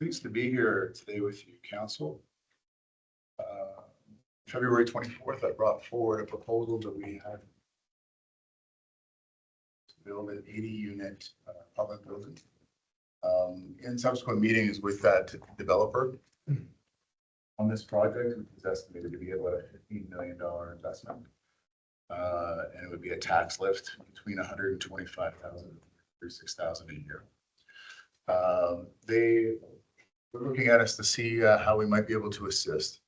Pleased to be here today with you, Council. February 24th, I brought forward a proposal that we had to build an 80-unit public building. In subsequent meetings with that developer on this project, which is estimated to be about a $15 million investment. And it would be a tax lift between $125,000 and $36,000 a year. They were looking at us to see how we might be able to assist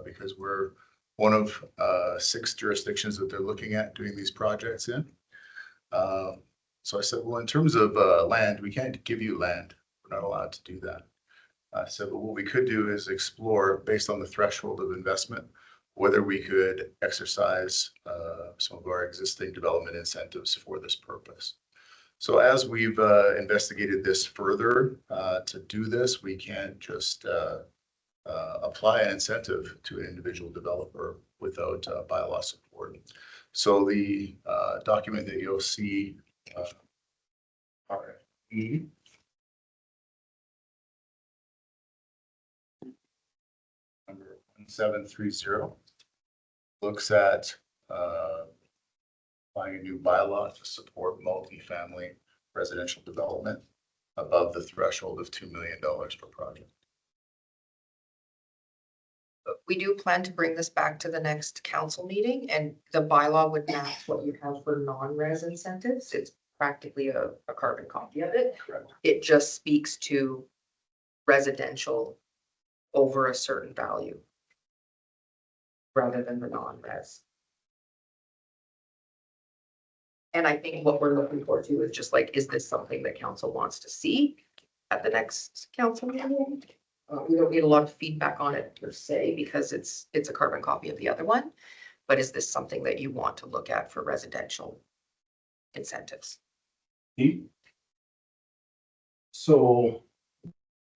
because we're one of 6 jurisdictions that they're looking at doing these projects in. So I said, well, in terms of land, we can't give you land. We're not allowed to do that. I said, but what we could do is explore, based on the threshold of investment, whether we could exercise some of our existing development incentives for this purpose. So as we've investigated this further, to do this, we can't just apply an incentive to an individual developer without bylaw support. So the document that you'll see, RFE, number 1730, looks at applying a new bylaw to support multifamily residential development above the threshold of $2 million per project. We do plan to bring this back to the next council meeting, and the bylaw would match what you have for non-res incentives. It's practically a carbon copy of it. Correct. It just speaks to residential over a certain value rather than the non-res. And I think what we're looking for too is just like, is this something that council wants to see at the next council meeting? We don't need a lot of feedback on it per se because it's a carbon copy of the other one. But is this something that you want to look at for residential incentives? So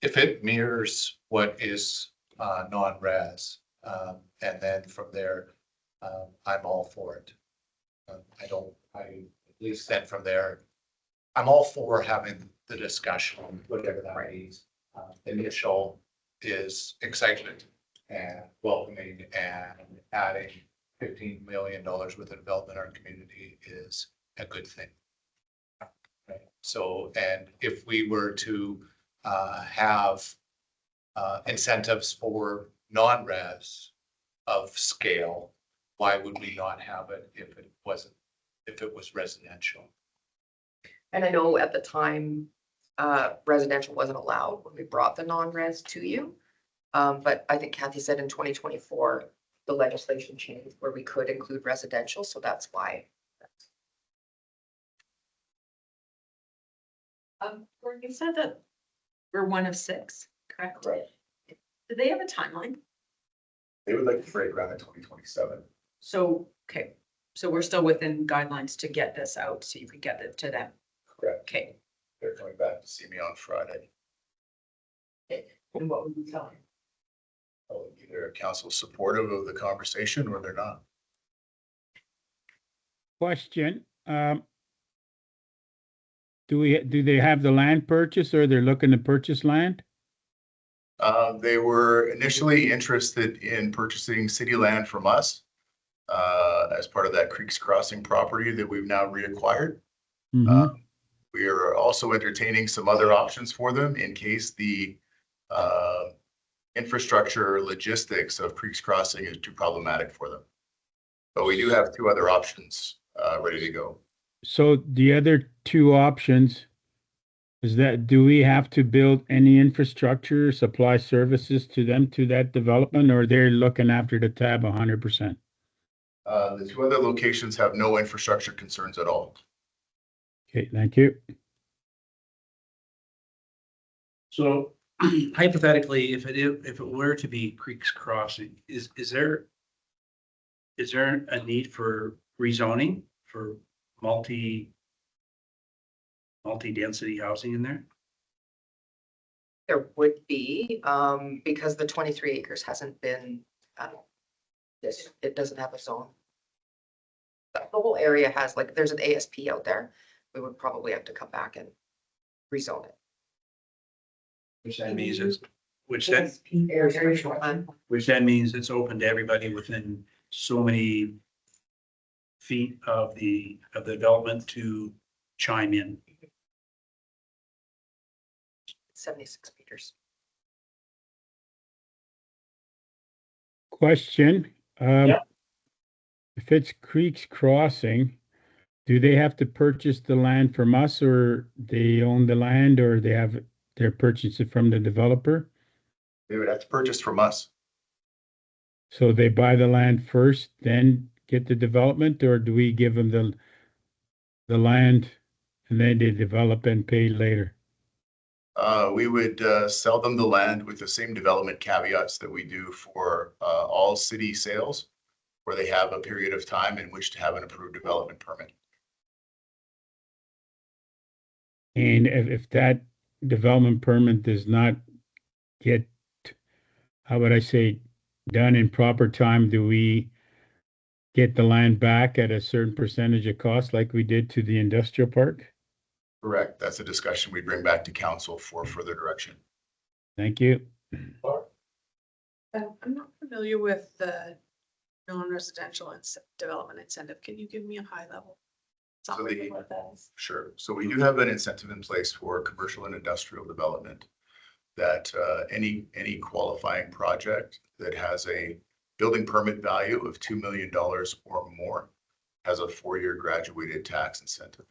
if it mirrors what is non-res, and then from there, I'm all for it. At least then from there, I'm all for having the discussion, whatever that means. Initial is excitement and welcoming, and adding $15 million worth of development in our community is a good thing. Right. So, and if we were to have incentives for non-res of scale, why would we not have it if it was residential? And I know at the time, residential wasn't allowed when we brought the non-res to you. But I think Kathy said in 2024, the legislation changed where we could include residential. So that's why. You said that we're one of 6, correct? Right. Do they have a timeline? They would like to break ground in 2027. So, okay, so we're still within guidelines to get this out, so you could get it to them. Correct. Okay. They're coming back to see me on Friday. And what would you tell them? Oh, either council supportive of the conversation or they're not. Question, do they have the land purchase, or they're looking to purchase land? They were initially interested in purchasing city land from us as part of that Creeks Crossing property that we've now reacquired. Mhm. We are also entertaining some other options for them in case the infrastructure logistics of Creeks Crossing is too problematic for them. But we do have 2 other options ready to go. So the other 2 options is that, do we have to build any infrastructure, supply services to them, to that development, or they're looking after the tab 100%? The 2 other locations have no infrastructure concerns at all. Okay, thank you. So hypothetically, if it were to be Creeks Crossing, is there a need for rezoning for multi-density housing in there? There would be, because the 23 acres hasn't been, it doesn't have a zone. The whole area has, like, there's an ASP out there. We would probably have to come back and rezone it. Which then means it's, which then, Very short time. which then means it's open to everybody within so many feet of the development to chime in. 76 meters. Question. Yep. If it's Creeks Crossing, do they have to purchase the land from us, or they own the land, or they're purchasing it from the developer? They would have to purchase from us. So they buy the land first, then get the development, or do we give them the land and then they develop and pay later? We would sell them the land with the same development caveats that we do for all city sales, where they have a period of time in which to have an approved development permit. And if that development permit does not get, how would I say, done in proper time, do we get the land back at a certain percentage of cost like we did to the industrial park? Correct. That's a discussion we bring back to council for further direction. Thank you. I'm not familiar with the non-residential development incentive. Can you give me a high level? So summary the- of what that is? Sure. So we do have an incentive in place for commercial and industrial development that any qualifying project that has a building permit value of $2 million or more has a 4-year graduated tax incentive.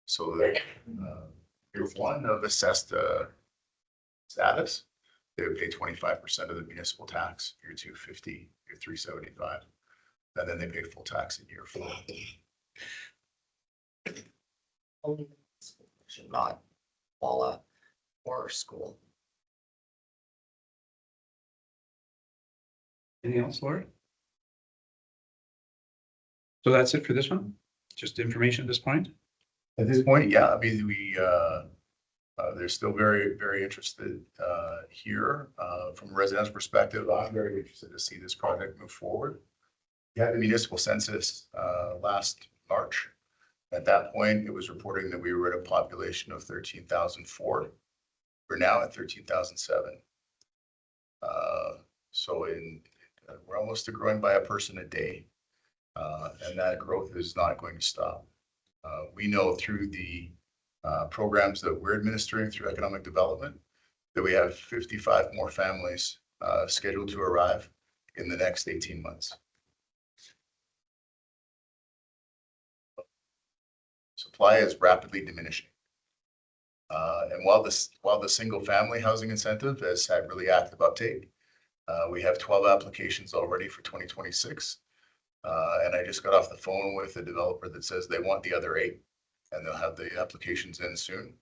So that year one of assessed status, they would pay 25% of the municipal tax, year 2, 50, year 3, 75. And then they pay full tax in year 4. Only should not Walla or school. Anything else, Laura? So that's it for this one? Just information at this point? At this point, yeah, I mean, they're still very, very interested here. From a residential perspective, I'm very interested to see this project move forward. We had the municipal census last March. At that point, it was reporting that we were at a population of 13,004. We're now at 13,007. So we're almost growing by a person a day. And that growth is not going to stop. We know through the programs that we're administering through economic development that we have 55 more families scheduled to arrive in the next 18 months. Supply is rapidly diminishing. And while the single family housing incentive has had really active uptake, we have 12 applications already for 2026. And I just got off the phone with a developer that says they want the other 8, and they'll have the applications in soon.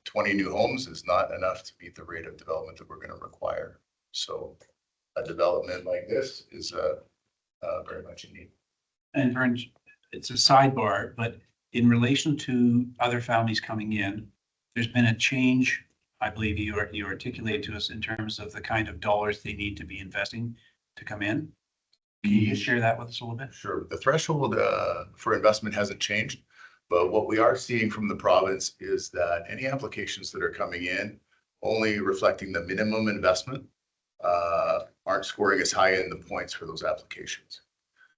20 new homes is not enough to meet the rate of development that we're going to require. So a development like this is very much in need. And Vern, it's a sidebar, but in relation to other families coming in, there's been a change, I believe you articulated to us in terms of the kind of dollars they need to be investing to come in. Can you just share that with us a little bit? Sure. The threshold for investment hasn't changed, but what we are seeing from the province is that any applications that are coming in only reflecting the minimum investment aren't scoring as high in the points for those applications.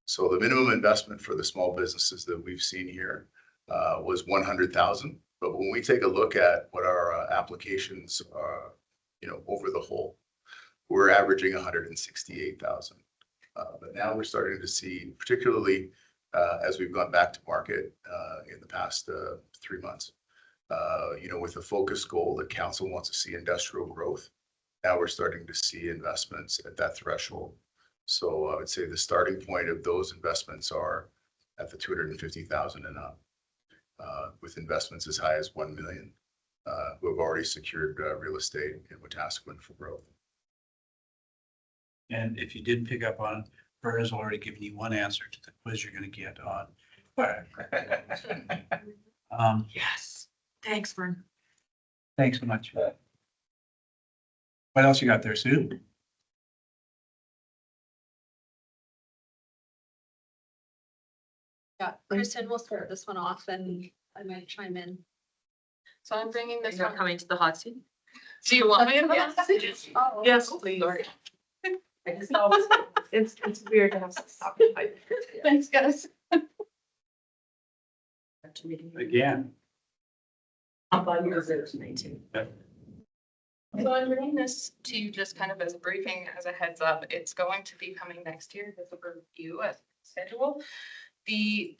So the minimum investment for the small businesses that we've seen here was 100,000. But when we take a look at what our applications are, over the whole, we're averaging 168,000. But now we're starting to see, particularly as we've gone back to market in the past 3 months, with a focus goal that council wants to see industrial growth. Now we're starting to see investments at that threshold. So I would say the starting point of those investments are at the 250,000 and up, with investments as high as 1 million, who have already secured real estate in Wetaskiwin for growth. And if you didn't pick up on it, Vern has already given you one answer to the quiz you're going to get on. Yes. Thanks, Vern. Thanks so much. What else you got there, Sue? Yeah, Kristen will start this one off and I might chime in. So I'm bringing this You're one. coming to the hot seat? Do you want me to? Yes. Oh, Yes, please. sorry. I just know it's weird to have to stop. Thanks, guys. Again. I'll buy you a zero tonight too. So I'm bringing this to you just kind of as a briefing, as a heads up. It's going to be coming next year with a review as schedule. The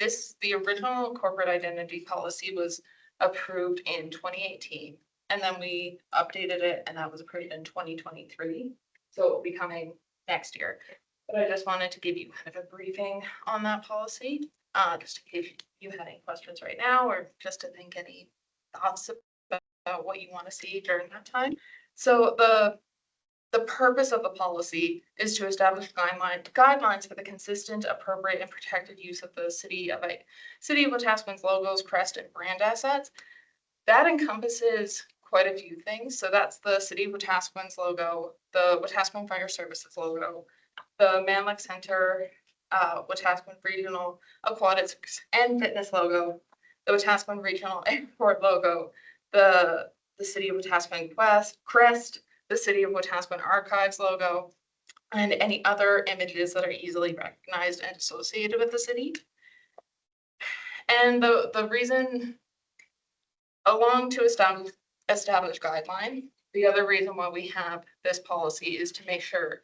original corporate identity policy was approved in 2018, and then we updated it, and that was approved in 2023. So it will be coming next year. But I just wanted to give you kind of a briefing on that policy, just in case you had any questions right now, or just to think any thoughts about what you want to see during that time. So the purpose of the policy is to establish guidelines for the consistent, appropriate, and protected use of the city of Wetaskiwin's logos, crest, and brand assets. That encompasses quite a few things. So that's the city of Wetaskiwin's logo, the Wetaskiwin Fire Services logo, the Manlick Center, Wetaskiwin Regional Aquatics and Fitness logo, the Wetaskiwin Regional Airport logo, the city of Wetaskiwin crest, the city of Wetaskiwin Archives logo, and any other images that are easily recognized and associated with the city. And the reason, along to establish guideline, the other reason why we have this policy is to make sure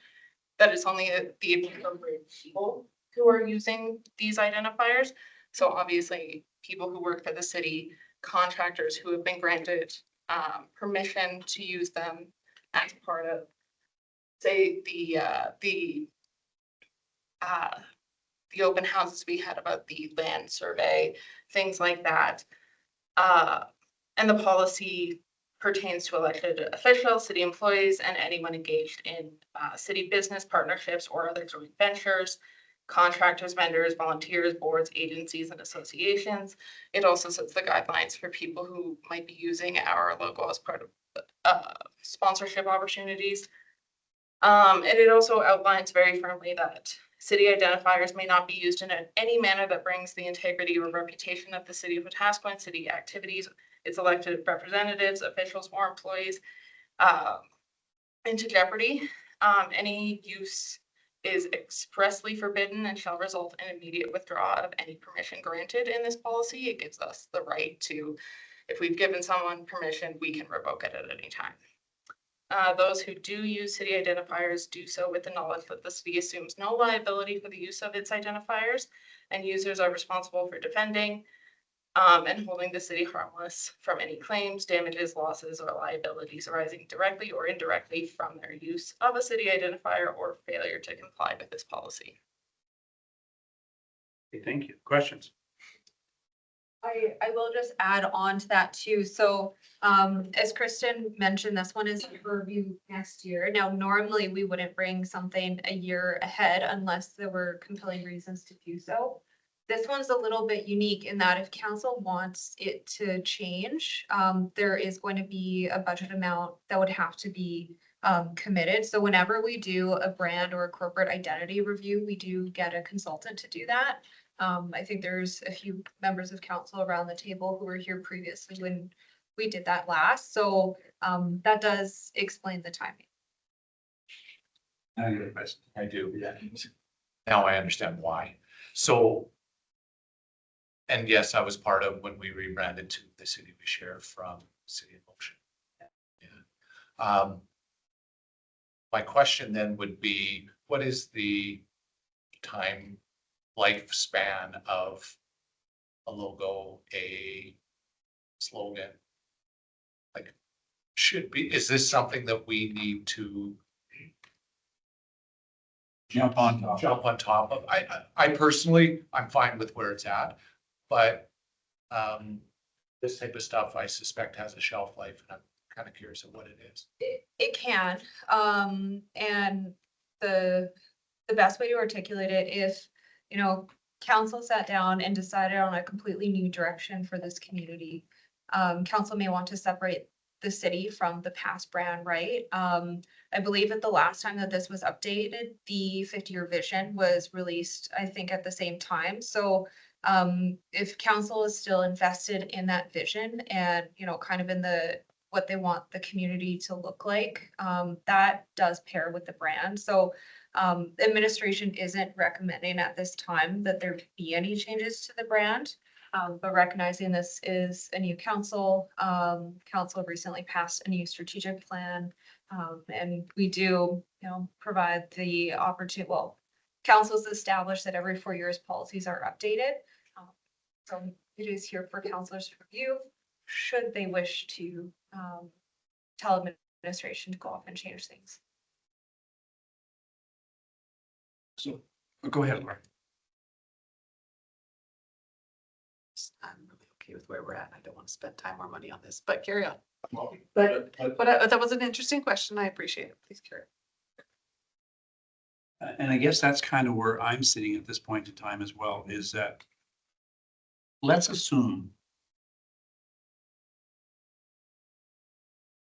that it's only the appropriate people who are using these identifiers. So obviously, people who work for the city, contractors who have been granted permission to use them as part of, say, the open houses we had about the land survey, things like that. And the policy pertains to elected officials, city employees, and anyone engaged in city business partnerships or other joint ventures, contractors, vendors, volunteers, boards, agencies, and associations. It also sets the guidelines for people who might be using our logo as part of sponsorship opportunities. And it also outlines very firmly that city identifiers may not be used in any manner that brings the integrity or reputation of the city of Wetaskiwin, city activities, its elected representatives, officials, or employees into jeopardy. Any use is expressly forbidden and shall result in immediate withdrawal of any permission granted in this policy. It gives us the right to, if we've given someone permission, we can revoke it at any time. Those who do use city identifiers do so with the knowledge that the city assumes no liability for the use of its identifiers, and users are responsible for defending and holding the city harmless from any claims, damages, losses, or liabilities arising directly or indirectly from their use of a city identifier or failure to comply with this policy. Okay, thank you. Questions? I will just add on to that too. So as Kristen mentioned, this one is for review next year. Now, normally we wouldn't bring something a year ahead unless there were compelling reasons to do so. This one's a little bit unique in that if council wants it to change, there is going to be a budget amount that would have to be committed. So whenever we do a brand or a corporate identity review, we do get a consultant to do that. I think there's a few members of council around the table who were here previously when we did that last. So that does explain the timing. I do, yeah. Now I understand why. So, and yes, I was part of when we rebranded to the City We Share from City of Motion. Yeah. My question then would be, what is the time lifespan of a logo, a slogan? Like, is this something that we need to Jump on top. jump on top of? I personally, I'm fine with where it's at, but this type of stuff I suspect has a shelf life, and I'm kind of curious of what it is. It can, and the best way to articulate it, if, you know, council sat down and decided on a completely new direction for this community, council may want to separate the city from the past brand, right? I believe that the last time that this was updated, the 50-year vision was released, I think, at the same time. So if council is still invested in that vision and, you know, kind of in the what they want the community to look like, that does pair with the brand. So administration isn't recommending at this time that there be any changes to the brand. But recognizing this is a new council, council recently passed a new strategic plan. And we do, provide the opportunity, well, councils establish that every 4 years policies are updated. So it is here for councilors to review, should they wish to tell administration to go off and change things. So, go ahead, Laura. I'm really okay with where we're at. I don't want to spend time or money on this, but carry on. But That was an interesting question. I appreciate it. Please carry on. And I guess that's kind of where I'm sitting at this point in time as well, is that let's assume.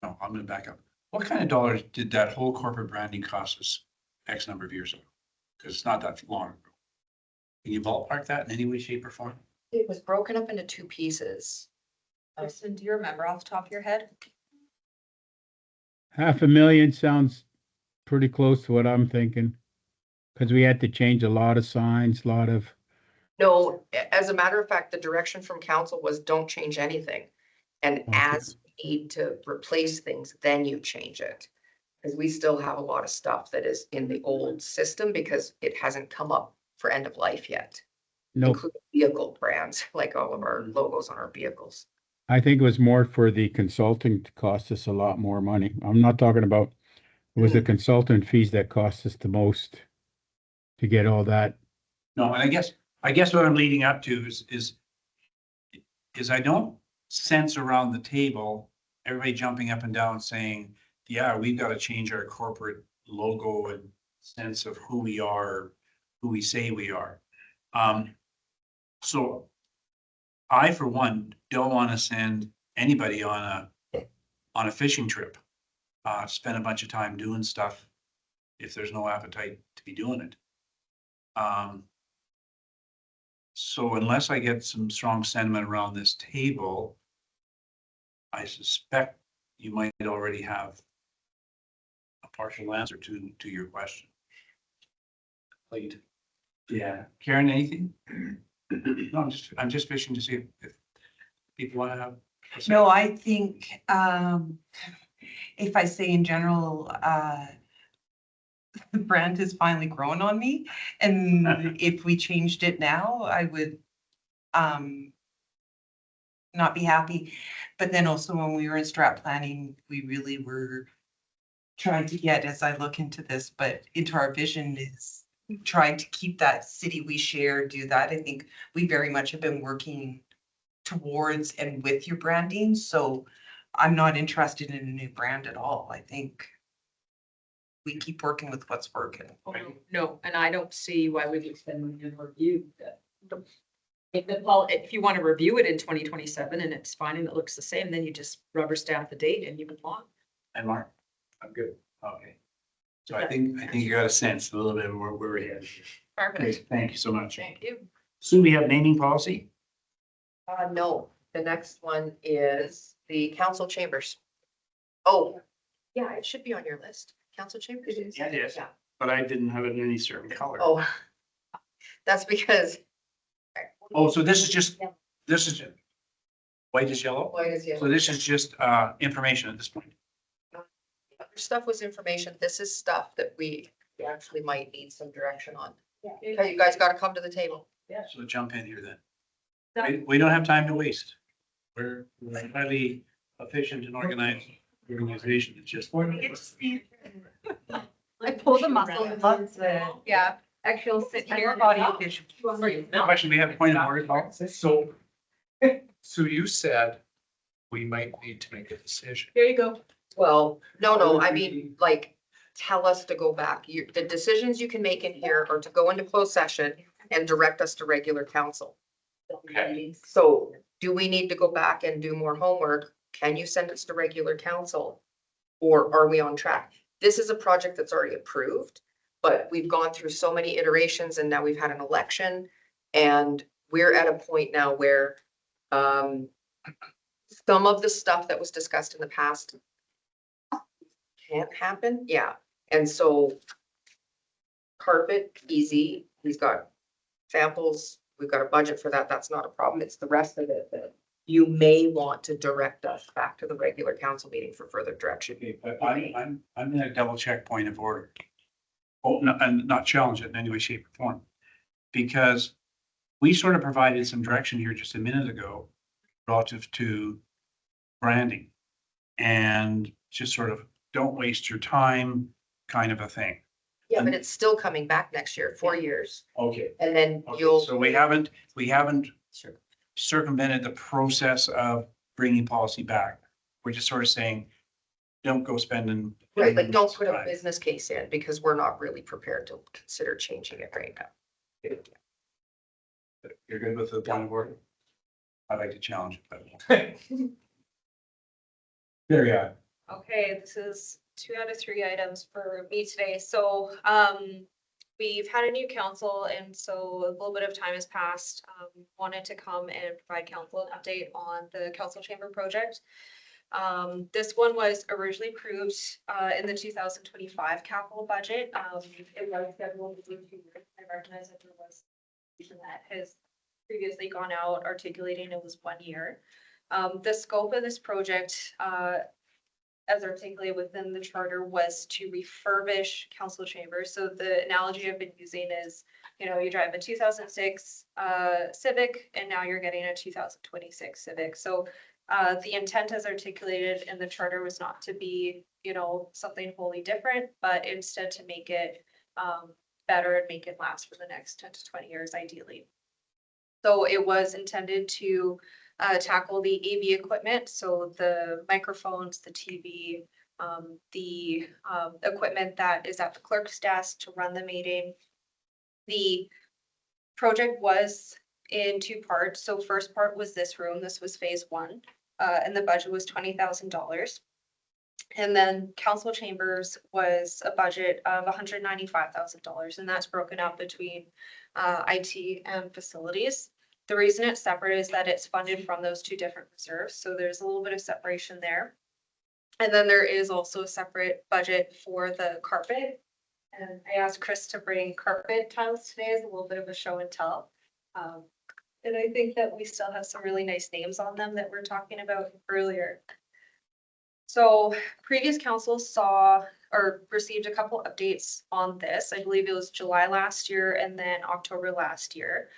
No, I'm gonna back up. What kind of dollars did that whole corporate branding cost us X number of years ago? Because it's not that long ago. Can you ballpark that in any way, shape or form? it was broken up into 2 pieces. Kristen, do you remember off the top of your head? $500,000 sounds pretty close to what I'm thinking. Cause we had to change a lot of signs, a lot of, No, as a matter of fact, the direction from council was don't change anything. And Okay. as you need to replace things, then you change it. Because we still have a lot of stuff that is in the old system because it hasn't come up for end of life yet. nope. Including vehicle brands, like all of our logos on our vehicles. I think it was more for the consulting to cost us a lot more money. I'm not talking about, it was the consultant fees that cost us the most to get all that. No, and I guess what I'm leading up to is I don't sense around the table, everybody jumping up and down saying, yeah, we've got to change our corporate logo and sense of who we are, who we say we are. So I, for one, don't want to send anybody on a fishing trip, spend a bunch of time doing stuff if there's no appetite to be doing it. So unless I get some strong sentiment around this table, I suspect you might already have a partial answer to your question. Played. Yeah. Karen, anything? No, I'm just fishing to see if people want to have. No, I think, if I say in general, the brand has finally grown on me, and if we changed it now, I would not be happy. But then also when we were in strat planning, we really were trying to get, as I look into this, but into our vision is trying to keep that city we share, do that. I think we very much have been working towards and with your branding, so I'm not interested in a new brand at all. I think we keep working with what's working. Oh, no, and I don't see why we would spend money on review that. If you want to review it in 2027 and it's fine and it looks the same, then you just rubber stamp the date and you move on. And Mark? I'm good. Okay. So I think you got a sense a little bit of where we're headed. Perfect. Great, thank you so much. Thank you. Soon we have naming policy. No, the next one is the council chambers. Oh, yeah, it should be on your list. Council chambers? Yeah, it is. Yeah. But I didn't have it in any certain color. Oh, that's because. Oh, so this is just white is yellow? White is So yellow. this is just information at this point. Other stuff was information. This is stuff that we actually might need some direction on. Okay, you guys gotta come to the table. So jump in here then. We don't have time to waste. We're a highly efficient and organized organization. It's just. I pull the muscle. Yeah, actually, I'll sit here. Question, we have a point of order, Paul? So you said we might need to make a decision. There you go. Well, no, I mean, like, tell us to go back. The decisions you can make in here are to go into closed session and direct us to regular council. Okay. So do we need to go back and do more homework? Can you send us to regular council? Or are we on track? This is a project that's already approved, but we've gone through so many iterations and now we've had an election. And we're at a point now where some of the stuff that was discussed in the past can't happen, yeah, and so carpet, easy, he's got samples, we've got a budget for that, that's not a problem, it's the rest of it that you may want to direct us back to the regular council meeting for further direction. Okay, but I'm gonna double check point of order. Oh, no, and not challenge it in any way, shape or form. Because we sort of provided some direction here just a minute ago relative to branding. And just sort of don't waste your time kind of a thing. Yeah, but it's still coming back next year, 4 years, Okay. and then Okay, you'll. so we haven't Sure. circumvented the process of bringing policy back. We're just sort of saying, don't go spending. Right, like don't put a time. business case in because we're not really prepared to consider changing it right now. You're good with the point of order? I'd like to challenge it, but. There you are. Okay, this is 2 out of 3 items for me today. So, we've had a new council and so a little bit of time has passed. Wanted to come and provide council an update on the council chamber project. This one was originally approved, in the 2025 capital budget. It was scheduled to do 2 years. I recognize that there was that has previously gone out articulating it was 1 year. The scope of this project, as articulated within the charter, was to refurbish council chambers. So the analogy I've been using is, you know, you drive a 2006 Civic and now you're getting a 2026 Civic. So the intent as articulated in the charter was not to be, you know, something wholly different, but instead to make it better and make it last for the next 10 to 20 years ideally. So it was intended to tackle the AV equipment, so the microphones, the TV, the equipment that is at the clerk's desk to run the meeting. The project was in 2 parts. So first part was this room. This was phase 1, and the budget was $20,000. And then council chambers was a budget of $195,000, and that's broken up between IT and facilities. The reason it's separate is that it's funded from those 2 different reserves, so there's a little bit of separation there. And then there is also a separate budget for the carpet. And I asked Chris to bring carpet tiles today as a little bit of a show and tell. And I think that we still have some really nice names on them that we're talking about earlier. So previous council saw or received a couple updates on this. I believe it was July last year and then October last year.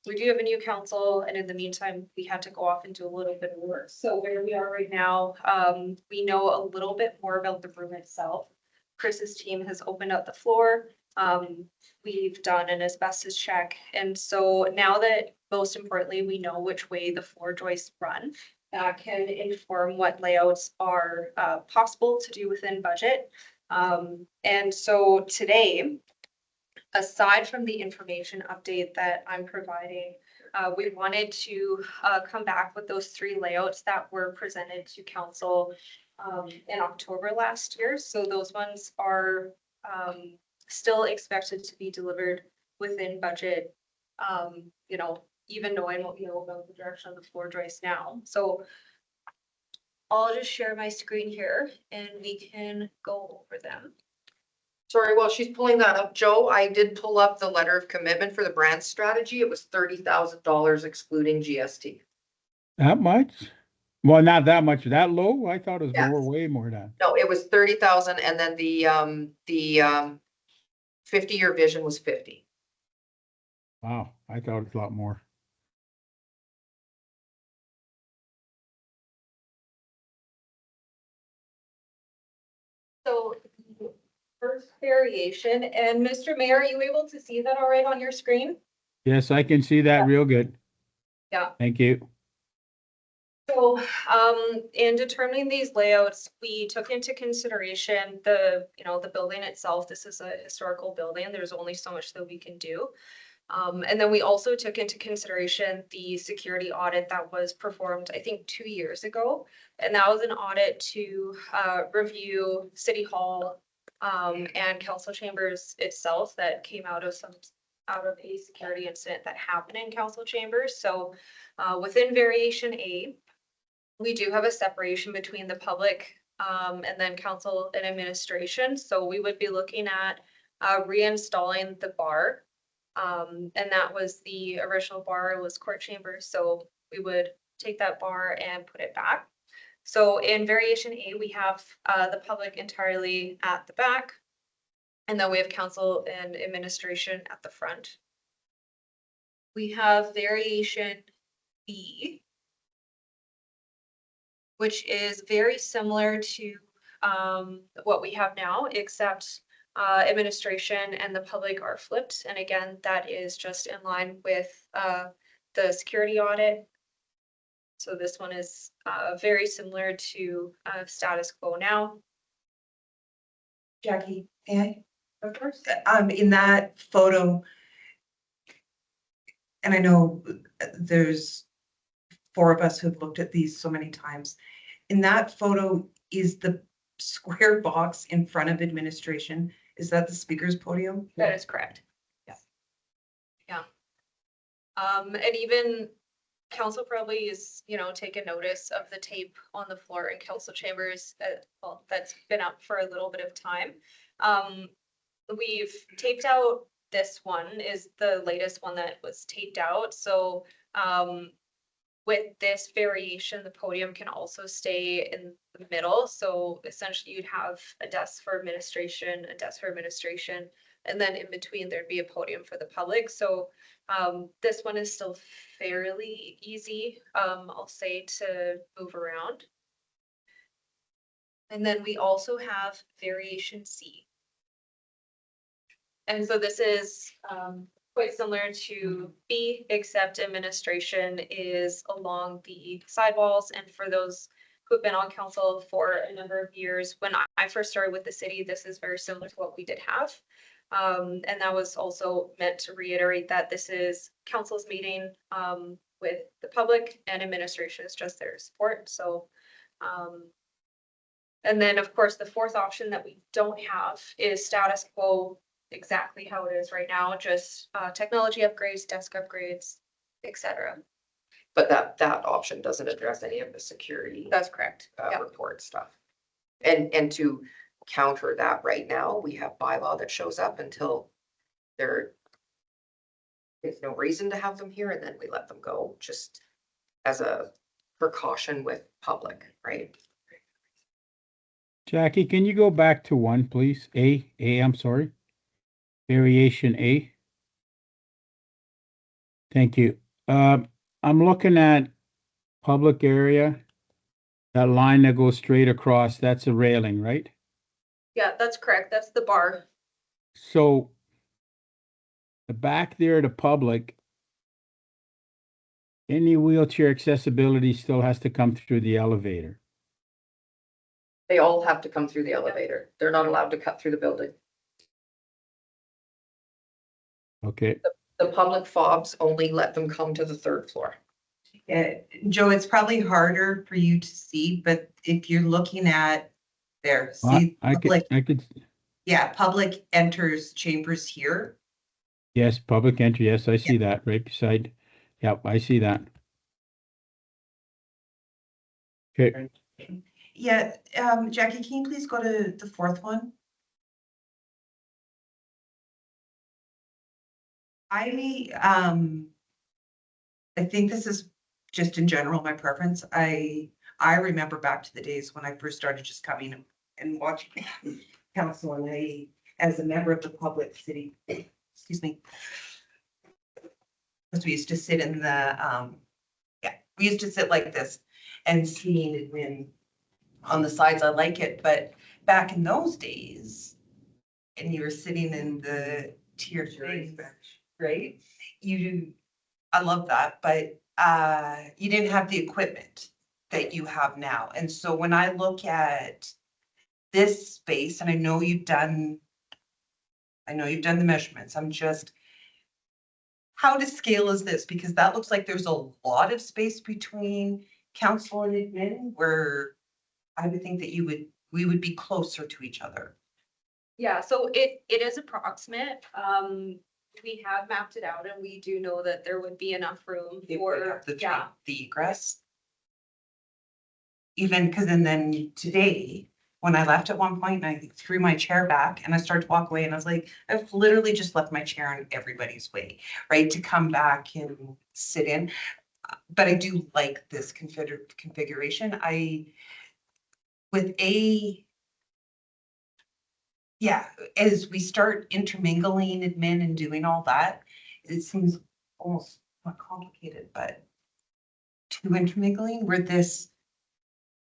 We do have a new council, and in the meantime, we had to go off and do a little bit of work. So where we are right now, we know a little bit more about the room itself. Chris's team has opened up the floor. We've done an asbestos check. And so now that most importantly, we know which way the floor joists run, that can inform what layouts are possible to do within budget. And so today, aside from the information update that I'm providing, we wanted to come back with those 3 layouts that were presented to council in October last year. So those ones are still expected to be delivered within budget, you know, even knowing what we know about the direction of the floor joist now. So I'll just share my screen here and we can go over them. Sorry, while she's pulling that up, Joe, I did pull up the letter of commitment for the brand strategy. It was $30,000 excluding GST. That much? Well, not that much, that low? I thought it was Yes. more, way more than. No, it was 30,000, and then the 50-year vision was 50. Wow, I thought it was a lot more. So first variation, and Mr. Mayor, are you able to see that all right on your screen? Yes, I can see that real good. Yeah. Thank you. So, in determining these layouts, we took into consideration the, you know, the building itself. This is a historical building. There's only so much that we can do. And then we also took into consideration the security audit that was performed, I think, 2 years ago. And that was an audit to review City Hall and council chambers itself that came out of a security incident that happened in council chambers. So within variation A, we do have a separation between the public, and then council and administration. So we would be looking at, reinstalling the bar. And that was the original bar was court chamber. So we would take that bar and put it back. So in variation A, we have, the public entirely at the back. And then we have council and administration at the front. We have variation B, which is very similar to what we have now, except administration and the public are flipped. And again, that is just in line with the security audit. So this one is very similar to status quo now. Jackie, may I? Of course. In that photo, and I know there's 4 of us who've looked at these so many times. In that photo, is the square box in front of administration, is that the speaker's podium? That is correct. Yeah. Yeah. And even council probably is, taking notice of the tape on the floor in council chambers. Well, that's been up for a little bit of time. We've taped out, this one is the latest one that was taped out. So, with this variation, the podium can also stay in the middle. So essentially you'd have a desk for administration, and then in between there'd be a podium for the public. So this one is still fairly easy, I'll say, to move around. And then we also have variation C. And so this is quite similar to B, except administration is along the sidewalls. And for those who have been on council for a number of years, when I first started with the city, this is very similar to what we did have. And that was also meant to reiterate that this is council's meeting with the public, and administration is just their support. So, and then of course, the fourth option that we don't have is status quo, exactly how it is right now, just technology upgrades, desk upgrades, etc. But that option doesn't address any of the security That's correct. Yeah. report stuff. And to counter that right now, we have bylaw that shows up until there's no reason to have them here, and then we let them go, just as a precaution with public, right? Jackie, can you go back to 1, please? I'm sorry. Variation A. Thank you. I'm looking at public area. That line that goes straight across, that's a railing, right? Yeah, that's correct. That's the bar. So the back there, the public, any wheelchair accessibility still has to come through the elevator. They all have to come through the elevator. They're not allowed to cut through the building. Okay, The public fobs only let them come to the 3rd floor. Joe, it's probably harder for you to see, but if you're looking at there, see, I public, could, yeah, public enters chambers here. yes, public entry, yes, I see that right beside, yep, I see that. Okay, Yeah, Jackie, can you please go to the 4th one? I think this is just in general my preference. I remember back to the days when I first started just coming and watching council, and I, as a member of the public city, excuse me, because we used to sit in the, we used to sit like this and seeing it when on the sides. I like it, but back in those days, and you were sitting in the tier things, right? I love that, but you didn't have the equipment that you have now. And so when I look at this space, and I know you've done the measurements, I'm just, how to scale is this? Because that looks like there's a lot of space between council and admin, where I would think that we would be closer to each other. Yeah, so it is approximate. We have mapped it out, and we do know that there would be enough room If we for, have the yeah. the egress. even because then today, when I left at one point, I threw my chair back and I started to walk away and I was like, I've literally just left my chair in everybody's way, right? To come back and sit in. But I do like this configuration. As we start intermingling admin and doing all that, it seems almost not complicated, but too intermingling where this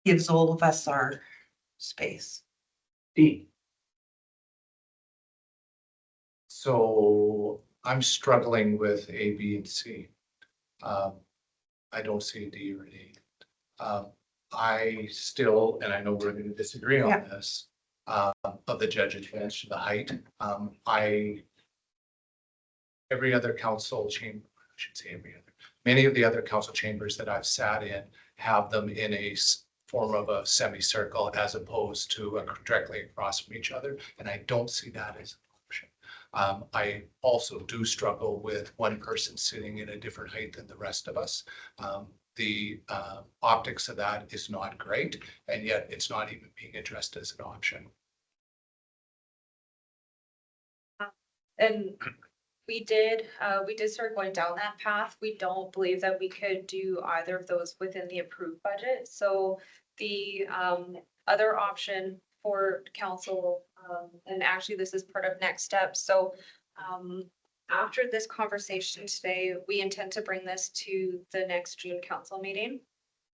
gives all of us our space. Dean, So I'm struggling with A, B, and C. I don't see a D or an E. I still, and I know we're going to disagree on Yeah. this, of the judge's bench, the height. Every other council chamber, I should say every other, many of the other council chambers that I've sat in have them in a form of a semicircle as opposed to directly across from each other. And I don't see that as an option. I also do struggle with one person sitting in a different height than the rest of us. The optics of that is not great, and yet it's not even being addressed as an option. And we did start going down that path. We don't believe that we could do either of those within the approved budget. So the other option for council, and actually this is part of next steps. So after this conversation today, we intend to bring this to the next June council meeting.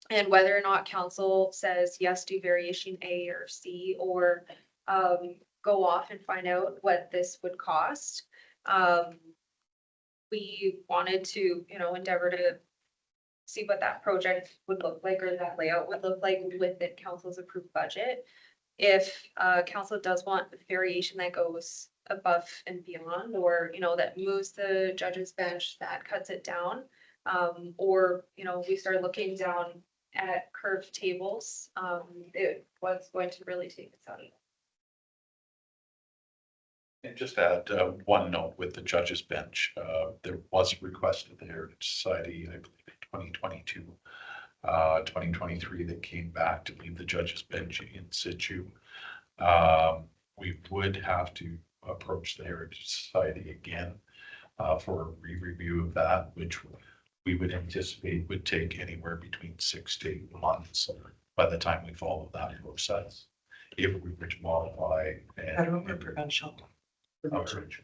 And whether or not council says yes, do variation A or C, or go off and find out what this would cost. We wanted to, endeavor to see what that project would look like, or that layout would look like within council's approved budget. If council does want variation that goes above and beyond, or, that moves the judge's bench, that cuts it down. Or, we start looking down at curved tables, it was going to really take us out of it. And just add one note with the judge's bench. There was a request of the Heritage Society, I believe in 2022, 2023, that came back to leave the judge's bench in situ. We would have to approach the Heritage Society again for a re-review of that, which we would anticipate would take anywhere between 6 to 8 months by the time we follow that process. If we were to modify Federal or provincial? outreach.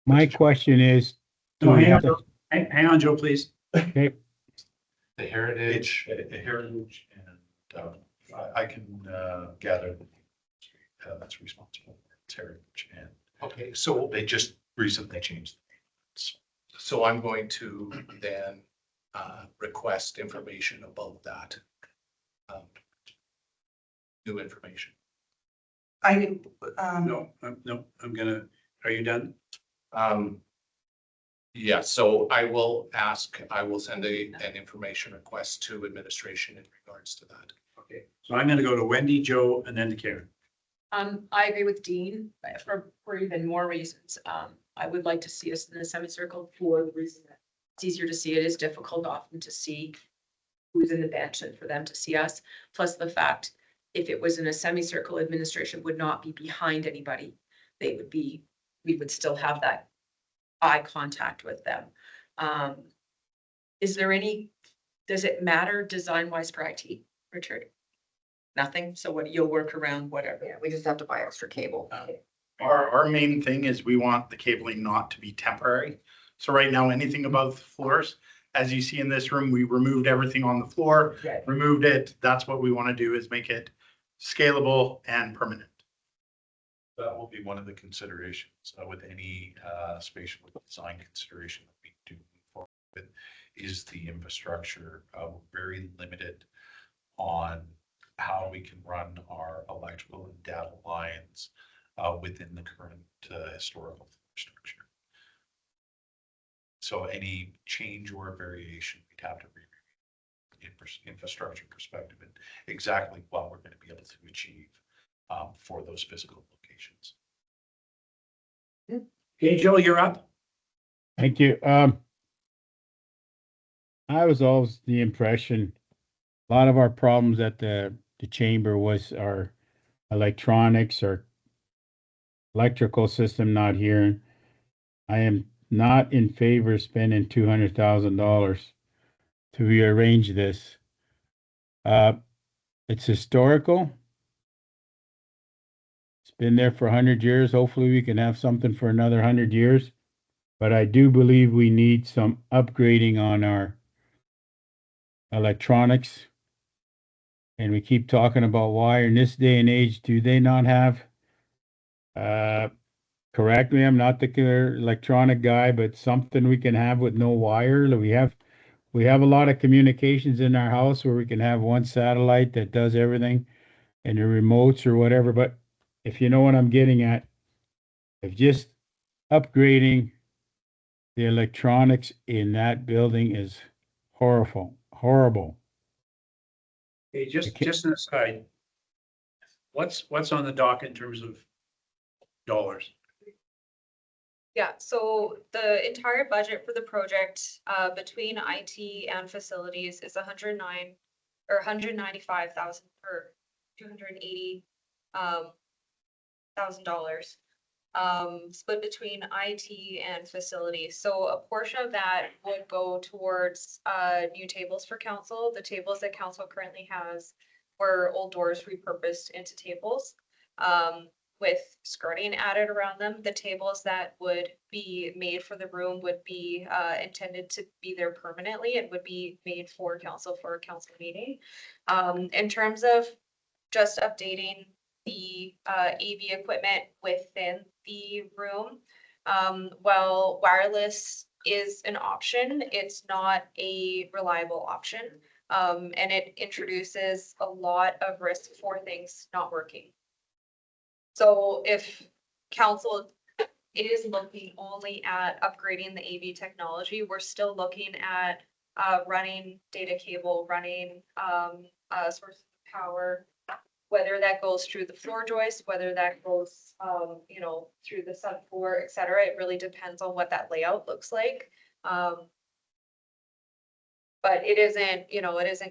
My question is, do no, we hang on, have to, Joe. Hang on, Joe, please. okay, The heritage, And I can gather that's responsible for its heritage, and okay, so they just recently changed. So I'm going to then request information about that. New information. No, I'm gonna, are you done? Yeah, so I will send an information request to administration in regards to that. Okay, so I'm gonna go to Wendy, Joe, and then to Karen. I agree with Dean, but for even more reasons. I would like to see us in a semicircle for the reason that it's easier to see. It is difficult often to see who's in the bench and for them to see us. Plus the fact, if it was in a semicircle, administration would not be behind anybody. We would still have that eye contact with them. Does it matter design wise for IT, Richard? Nothing? So what, you'll work around whatever? Yeah, we just have to buy extra cable. Our main thing is we want the cabling not to be temporary. So right now, anything above the floors, as you see in this room, we removed everything on the floor, Right. removed it. That's what we want to do, is make it scalable and permanent. That will be one of the considerations with any spatial design consideration that we do move forward with, is the infrastructure. We're very limited on how we can run our electrical and data lines within the current historical infrastructure. So any change or variation, we'd have to infrastructure perspective and exactly what we're going to be able to achieve for those physical locations. Okay, Joe, you're up. thank you. I was always the impression, a lot of our problems at the chamber was our electronics or electrical system not here. I am not in favor of spending $200,000 to rearrange this. It's historical. It's been there for 100 years. Hopefully we can have something for another 100 years. But I do believe we need some upgrading on our electronics. And we keep talking about wire in this day and age. Do they not have, correct me, I'm not the electronic guy, but something we can have with no wire? We have a lot of communications in our house where we can have one satellite that does everything and the remotes or whatever. But if you know what I'm getting at, if just upgrading the electronics in that building is horrible. Okay, can't- just an aside. What's on the dock in terms of dollars? Yeah, so the entire budget for the project, between IT and facilities is 109 or 195,000 or 280 $1,000. Split between IT and facilities. So a portion of that would go towards new tables for council. The tables that council currently has were old doors repurposed into tables. With skirting added around them. The tables that would be made for the room would be intended to be there permanently and would be made for council for a council meeting. In terms of just updating the AV equipment within the room, while wireless is an option, it's not a reliable option. And it introduces a lot of risk for things not working. So if council is looking only at upgrading the AV technology, we're still looking at running data cable, running source of power, whether that goes through the floor joist, whether that goes through the subfloor, et cetera. It really depends on what that layout looks like. But it isn't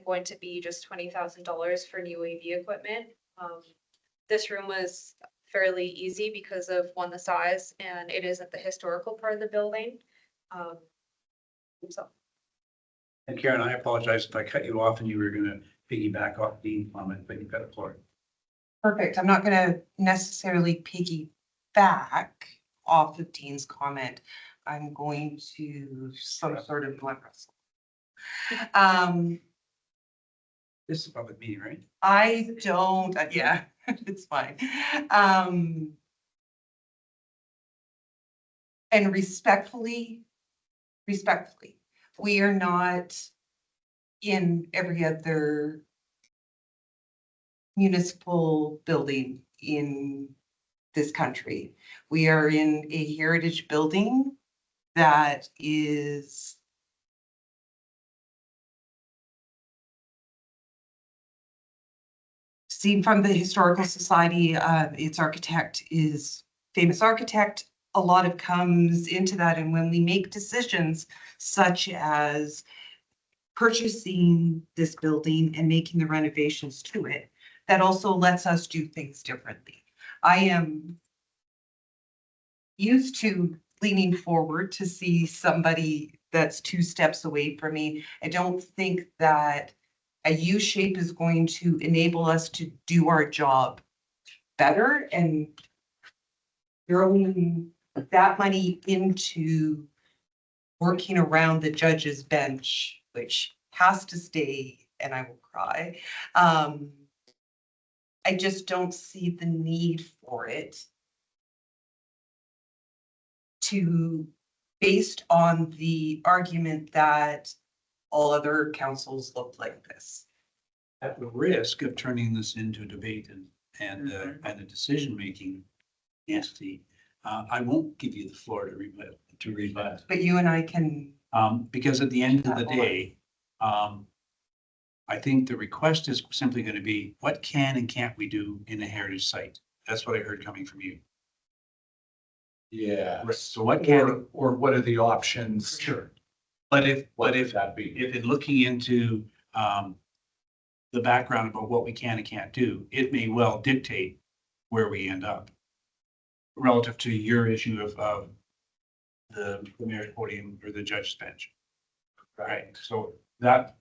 going to be just $20,000 for new AV equipment. This room was fairly easy because of one, the size, and it isn't the historical part of the building. So And Karen, I apologize if I cut you off and you were gonna piggyback off Dean's comment, but you've got a floor. Perfect. I'm not gonna necessarily piggyback off of Dean's comment. I'm going to some sort of blunt wrestle. This is a public meeting, right? I don't, yeah, it's fine. And respectfully, we are not in every other municipal building in this country. We are in a heritage building that is seen from the Historical Society. Its architect is famous architect. A lot of comes into that, and when we make decisions such as purchasing this building and making the renovations to it, that also lets us do things differently. I am used to leaning forward to see somebody that's 2 steps away from me. I don't think that a U shape is going to enable us to do our job better, and throwing that money into working around the judge's bench, which has to stay, and I will cry. I just don't see the need for it based on the argument that all other councils look like this. At the risk of turning this into a debate and a decision-making entity, I won't give you the floor to rebut. But you and I can, Because at the end of the day, I think the request is simply going to be, what can and can't we do in a heritage site? That's what I heard coming from you. Yeah. So what can, Or what are the options? sure, But if, What but would if, that be? if in looking into, the background about what we can and can't do, it may well dictate where we end up. Relative to your issue of the mayor's podium or the judge's bench. Right, so that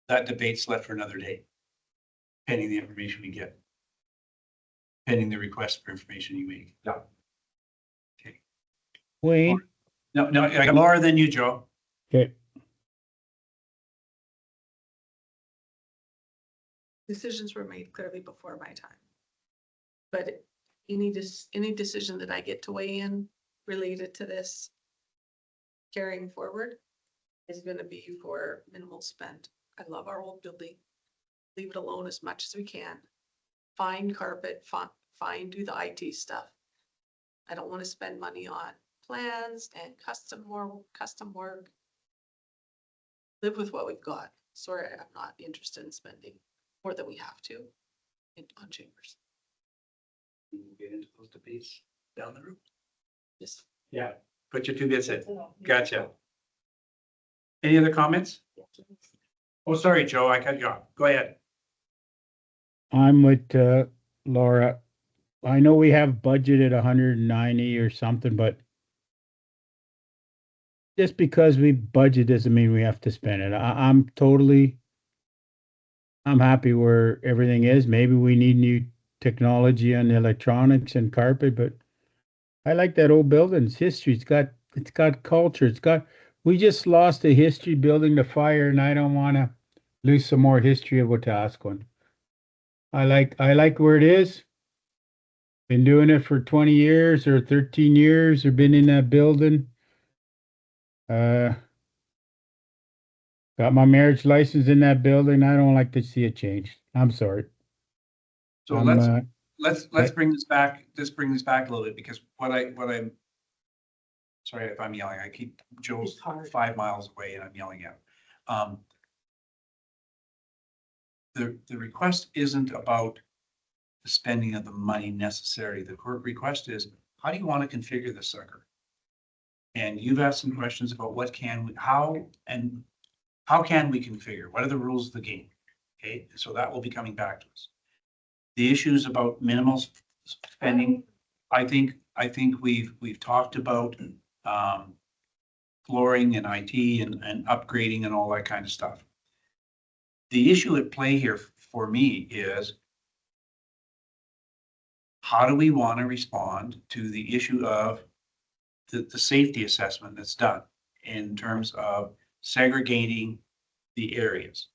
debate's left for another day. Pending the information we get. Pending the request for information you make. Yeah. Okay, Wayne, no, I got Laura, then you, Joe. okay, Decisions were made clearly before my time. But any decision that I get to weigh in related to this carrying forward is gonna be for minimal spend. I love our old building. Leave it alone as much as we can. Find carpet, find, do the IT stuff. I don't wanna spend money on plans and custom work. Live with what we've got. Sorry, I'm not interested in spending more than we have to on chambers. We'll get into those debates down the road. Just Yeah, put your 2 bits in. Gotcha. Any other comments? Oh, sorry, Joe, I cut you off. Go ahead. I'm with, Laura. I know we have budgeted 190 or something, but just because we budget doesn't mean we have to spend it. I'm happy where everything is. Maybe we need new technology on the electronics and carpet, but I like that old building's history. It's got culture. We just lost a history building the fire, and I don't want to lose some more history of Wetaskiwin. I like where it is. Been doing it for 20 years or 13 years or been in that building. Got my marriage license in that building. I don't like to see it change. I'm sorry. So let's okay. bring this back, a little bit, because what I'm. Sorry if I'm yelling. I keep Joe's 5 miles away and I'm yelling at him. The request isn't about the spending of the money necessary. The court request is, how do you want to configure this sucker? And you've asked some questions about how can we configure? What are the rules of the game? Okay, so that will be coming back to us. The issues about minimal spending, I think we've talked about flooring and IT and upgrading and all that kind of stuff. The issue at play here for me is, how do we want to respond to the issue of the safety assessment that's done in terms of segregating the areas?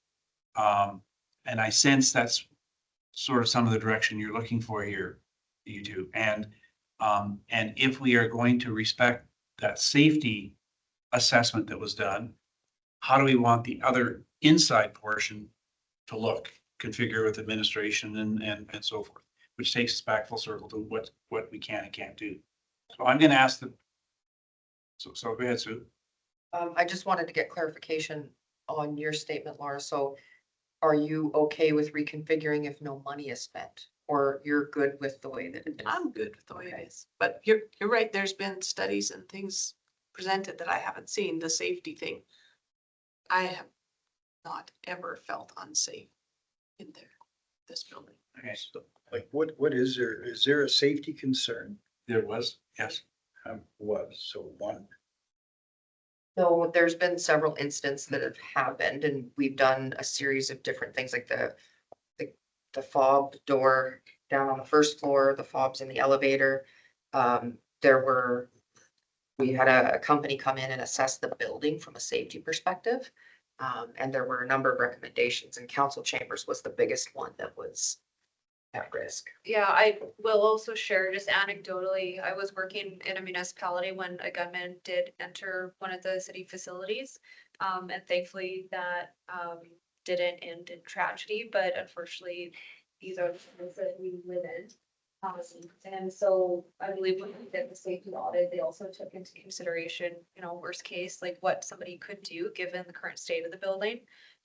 And I sense that's sort of some of the direction you're looking for here, you two. And if we are going to respect that safety assessment that was done, how do we want the other inside portion to look, configure with administration and so forth, which takes us back full circle to what we can and can't do. So I'm going to ask so go ahead, Sue. I just wanted to get clarification on your statement, Laura. So are you okay with reconfiguring if no money is spent? Or you're good with the way that it is? I'm good with the way it is, but you're right, there's been studies and things presented that I haven't seen, the safety thing. I have not ever felt unsafe in this building. Okay, so Like what is there? Is there a safety concern? there was, yes. So one. So there's been several incidents that have happened, and we've done a series of different things, like the fob door down on the first floor, the fobs in the elevator. We had a company come in and assess the building from a safety perspective. And there were a number of recommendations, and council chambers was the biggest one that was at risk. Yeah, I will also share just anecdotally, I was working in a municipality when a gunman did enter one of the city facilities. And thankfully that didn't end in tragedy, but unfortunately, these are things that we live in. And so I believe when we did the safety audit, they also took into consideration, worst case, like what somebody could do given the current state of the building.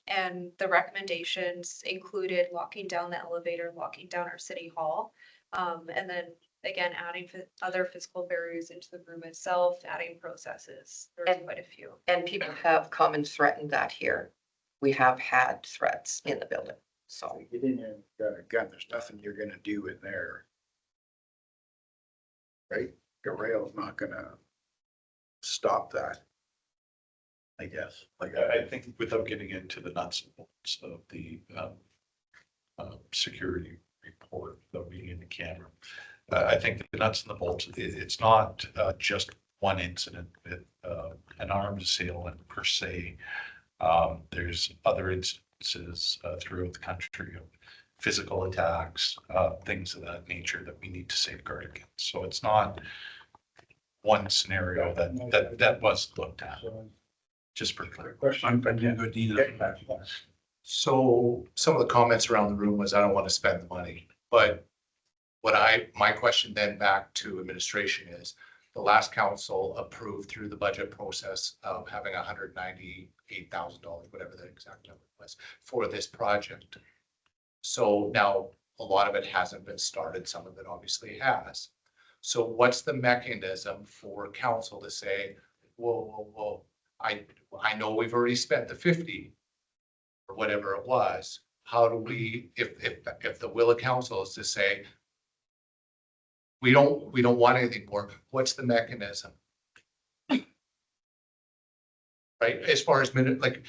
And the recommendations included locking down the elevator, locking down our city hall, and then again, adding other physical barriers into the room itself, adding processes. There's And- quite a few. And people have come and threatened that here. We have had threats in the building, so. You get in there and got a gun, there's nothing you're gonna do in there. Right? The rail's not gonna stop that. I guess, like, I think without getting into the nuts and bolts of the security report, without being in the camera. I think the nuts and the bolts, it's not just one incident with an armed assailant per se. There's other instances throughout the country of physical attacks, things of that nature that we need to safeguard against. So it's not one scenario that was looked at, just for clear. I'm gonna go Dean. So some of the comments around the room was, I don't want to spend the money, but my question then back to administration is, the last council approved through the budget process of having $198,000, whatever the exact number was, for this project. So now a lot of it hasn't been started, some of it obviously has. So what's the mechanism for council to say, whoa, I know we've already spent the 50 or whatever it was. How do we, if the will of council is to say, we don't want anything more, what's the mechanism? Right, as far as like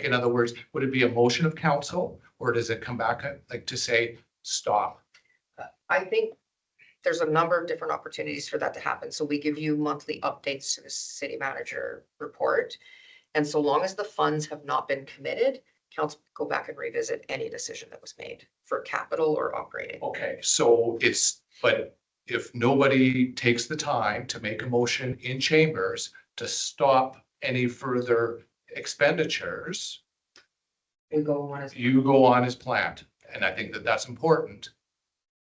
in other words, would it be a motion of council, or does it come back like to say, stop? I think there's a number of different opportunities for that to happen. So we give you monthly updates to the city manager report. And so long as the funds have not been committed, council go back and revisit any decision that was made for capital or operating. Okay, so but if nobody takes the time to make a motion in chambers to stop any further expenditures, We go on as. you go on as planned. And I think that that's important,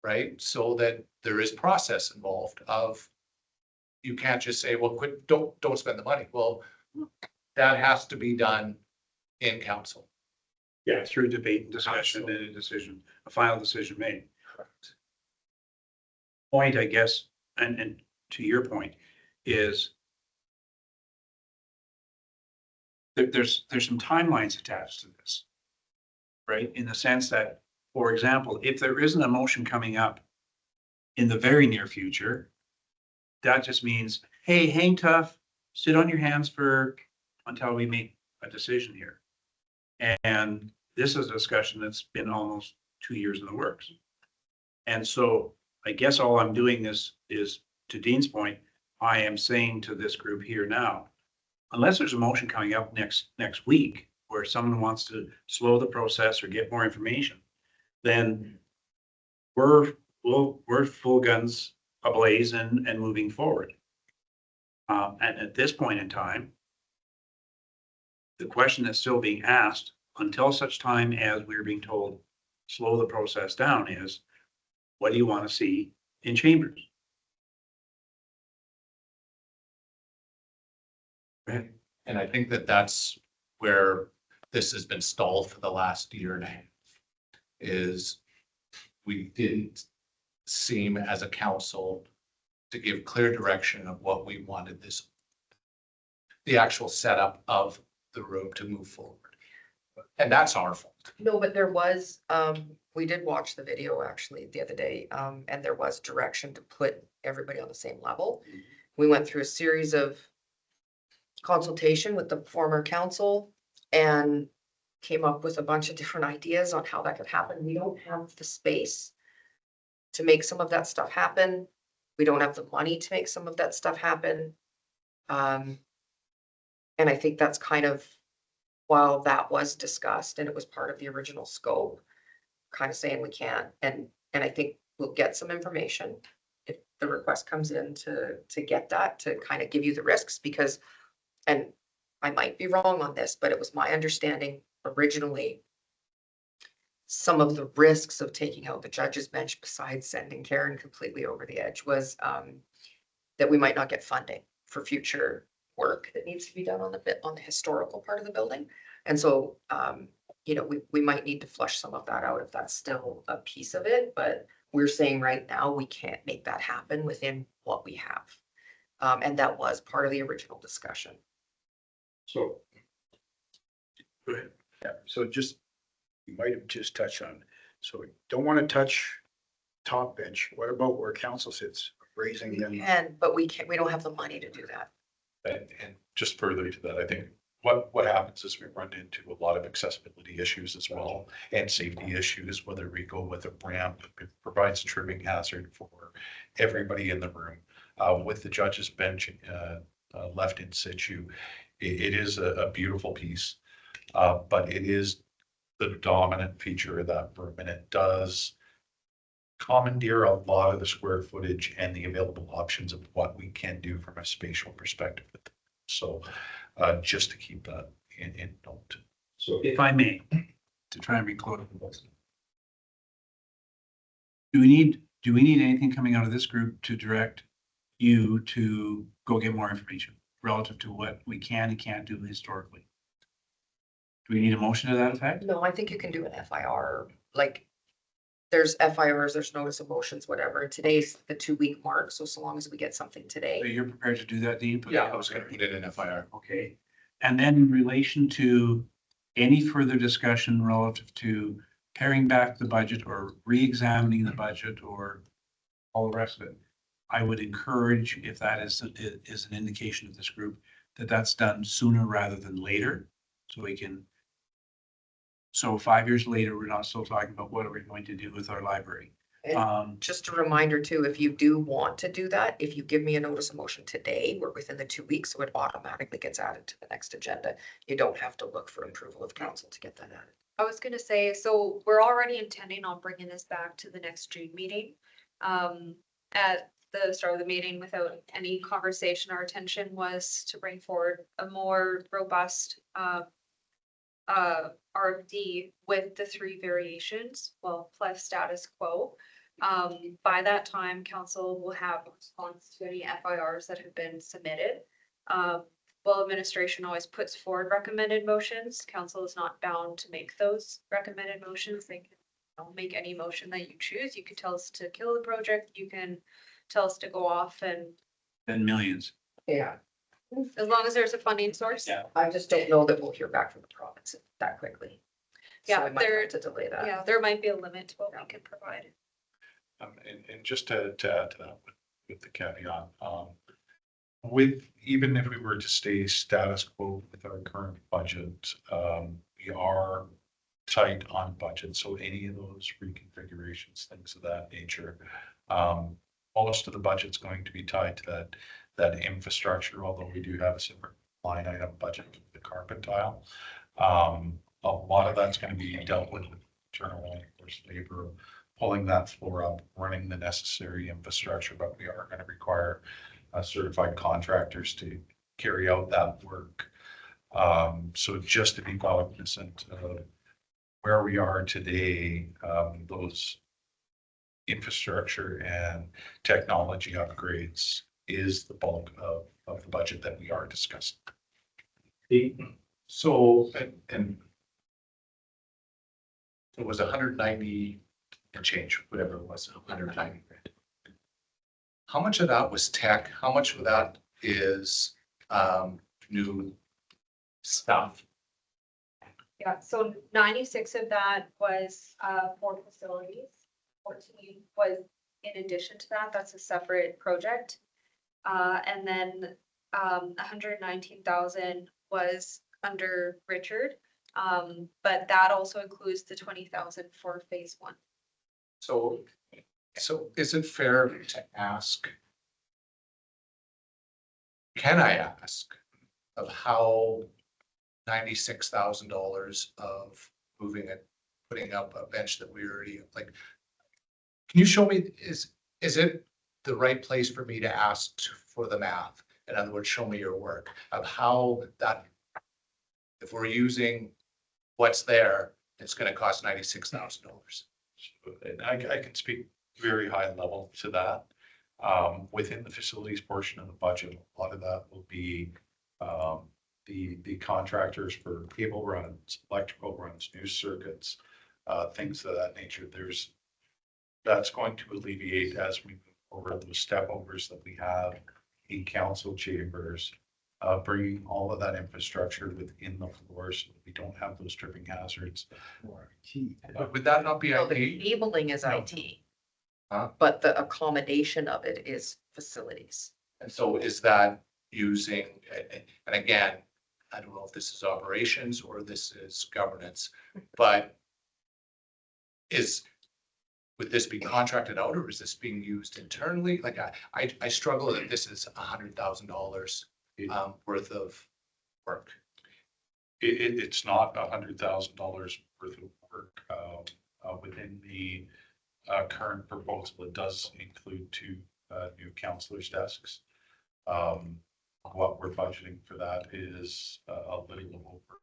right? So that there is process involved of, you can't just say, well, quit, don't spend the money. Well, that has to be done in council. Yeah, through debate and discussion and a final decision made. Point, I guess, and to your point, is there's some timelines attached to this. Right, in the sense that, for example, if there isn't a motion coming up in the very near future, that just means, hey, hang tough, sit on your hands until we make a decision here. And this is a discussion that's been almost 2 years in the works. And so I guess all I'm doing is to Dean's point, I am saying to this group here now, unless there's a motion coming up next week where someone wants to slow the process or get more information, then we're full guns ablaze and moving forward. And at this point in time, the question that's still being asked until such time as we're being told slow the process down is, what do you want to see in chambers? Right. And I think that that's where this has been stalled for the last year and a half, is we didn't seem as a council to give clear direction of what we wanted the actual setup of the room to move forward. And that's our fault. No, but there was, we did watch the video actually the other day, and there was direction to put everybody on the same level. We went through a series of consultation with the former council and came up with a bunch of different ideas on how that could happen. We don't have the space to make some of that stuff happen. We don't have the money to make some of that stuff happen. And I think that's kind of, while that was discussed and it was part of the original scope, kind of saying we can't, and I think we'll get some information if the request comes in to get that, to kind of give you the risks, because, and I might be wrong on this, but it was my understanding originally, some of the risks of taking out the judge's bench, besides sending Karen completely over the edge, was that we might not get funding for future work that needs to be done on the historical part of the building. And so, you know, we might need to flush some of that out if that's still a piece of it, but we're saying right now, we can't make that happen within what we have. And that was part of the original discussion. So. Go ahead. Yeah, so just, you might have just touched on, so we don't want to touch top bench. What about where council sits, raising them? But we can't, we don't have the money to do that. And just further to that, I think what happens is we run into a lot of accessibility issues as well and safety issues, whether we go with a ramp, it provides a tripping hazard for everybody in the room. With the judge's bench left in situ, it is a beautiful piece, but it is the dominant feature of that room, and it does commandeer a lot of the square footage and the available options of what we can do from a spatial perspective. So just to keep that in note. So if I may, to try and be close. Do we need anything coming out of this group to direct you to go get more information relative to what we can and can't do historically? Do we need a motion to that effect? No, I think you can do an FIR, like, there's FIRs, there's notice of motions, whatever. And today's the 2-week mark, so long as we get something today. So you're prepared to do that, Dean? Yeah, I was gonna put it in FIR. Okay. And then in relation to any further discussion relative to paring back the budget or re-examining the budget or all the rest of it, I would encourage, if that is an indication of this group, that that's done sooner rather than later. So we can, so 5 years later, we're not still talking about what are we going to do with our library. And just a reminder too, if you do want to do that, if you give me a notice of motion today, we're within the 2 weeks, so it automatically gets added to the next agenda. You don't have to look for approval of council to get that added. I was gonna say, so we're already intending on bringing this back to the next June meeting. At the start of the meeting, without any conversation, our intention was to bring forward a more robust RFD with the 3 variations, well, plus status quo. By that time, council will have a response to any FIRs that have been submitted. Well, administration always puts forward recommended motions. Council is not bound to make those recommended motions. They can make any motion that you choose. You can tell us to kill the project. You can tell us to go off and, Then millions. Yeah, as long as there's a funding source. Yeah. I just don't know that we'll hear back from the province that quickly. So Yeah, I might have to delay that. Yeah, there might be a limit to what we can provide. And just to add to that with the caveat, even if we were to stay status quo with our current budget, we are tight on budget. So any of those reconfigurations, things of that nature, most of the budget's going to be tied to that infrastructure, although we do have a separate line item budget for the carpet tile. A lot of that's going to be dealt with internal and of course labor, pulling that floor up, running the necessary infrastructure, but we are going to require certified contractors to carry out that work. So just to be cognizant of where we are today, those infrastructure and technology upgrades is the bulk of the budget that we are discussing. So, and it was 190 and change, whatever it was, 190. How much of that was tech? How much of that is new stuff? Yeah, so 96 of that was for facilities. 14 was in addition to that. That's a separate project. And then 119,000 was under Richard. But that also includes the 20,000 for phase 1. So is it fair to ask? Can I ask of how $96,000 of moving it, putting up a bench that we already like? Can you show me, is it the right place for me to ask for the math? In other words, show me your work of how that, if we're using what's there, it's going to cost $96,000. And I can speak very high level to that. Within the facilities portion of the budget, a lot of that will be the contractors for cable runs, electrical runs, new circuits, things of that nature. There's that's going to alleviate as we move over those step overs that we have in council chambers. Bringing all of that infrastructure within the floors so that we don't have those tripping hazards. But would that not be No, the IT? cabling is No. IT. Huh? But the accommodation of it is facilities. And so is that using, and again, I don't know if this is operations or this is governance, but would this be contracted out or is this being used internally? Like I struggle that this is $100,000 worth of work. It's not $100,000 worth of work. Within the current proposal, it does include 2 new counselors' desks. What we're budgeting for that is a little over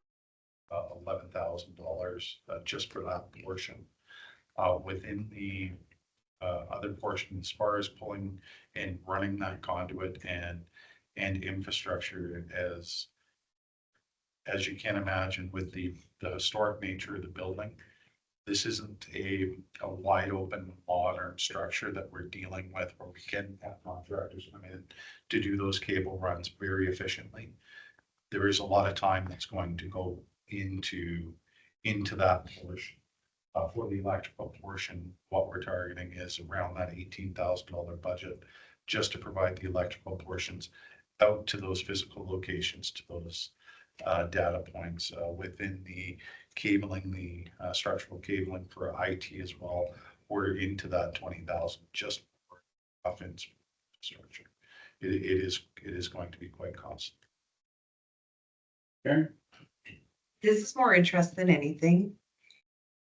$11,000 just for that portion. Within the other portion, as far as pulling and running that conduit and infrastructure, as you can imagine, with the historic nature of the building, this isn't a wide open modern structure that we're dealing with where we can have contractors come in to do those cable runs very efficiently. There is a lot of time that's going to go into that portion. For the electrical portion, what we're targeting is around that $18,000 budget just to provide the electrical portions out to those physical locations, to those data points within the cabling, the structural cabling for IT as well. We're into that 20,000 just for rough infrastructure. It is going to be quite costly. Karen? This is more interest than anything.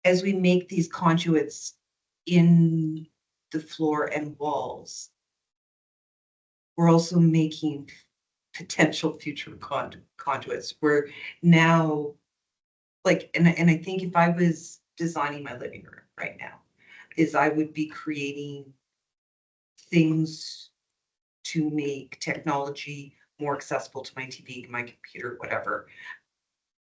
As we make these conduits in the floor and walls, we're also making potential future conduits. We're now like, and I think if I was designing my living room right now, is I would be creating things to make technology more accessible to my TV, my computer, whatever,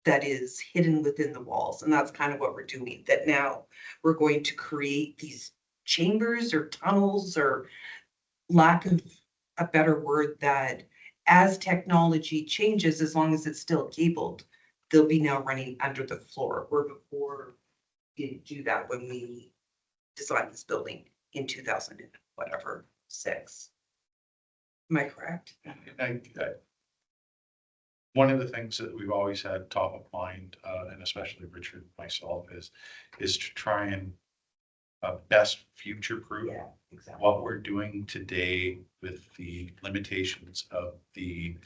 that is hidden within the walls. And that's kind of what we're doing, that now we're going to create these chambers or tunnels, or lack of a better word, that as technology changes, as long as it's still cabled, they'll be now running under the floor, where before we didn't do that when we designed this building in 2000 and whatever, 6. Am I correct? One of the things that we've always had top of mind, and especially Richard and myself, is to try and best future-proof Yeah, exactly. what we're doing today with the limitations of the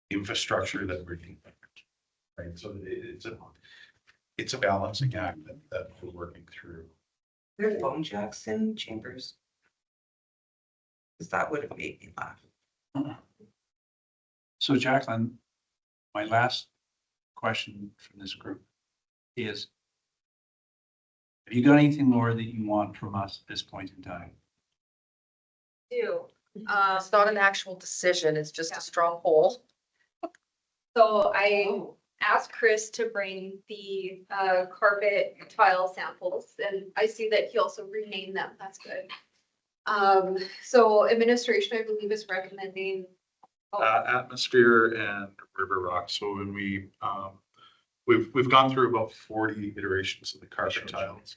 infrastructure that we're doing. Right, so it's a balancing act that we're working through. There are phone jacks in chambers. Because that would have made me laugh. So Jacqueline, my last question from this group is, have you got anything more that you want from us at this point in time? Do. It's not an actual decision, it's just Yeah. a strong poll. So I asked Chris to bring the carpet tile samples, and I see that he also renamed them. That's good. So administration, I believe, is recommending. Atmosphere and River Rock. So when we've gone through about 40 iterations of the carpet tiles.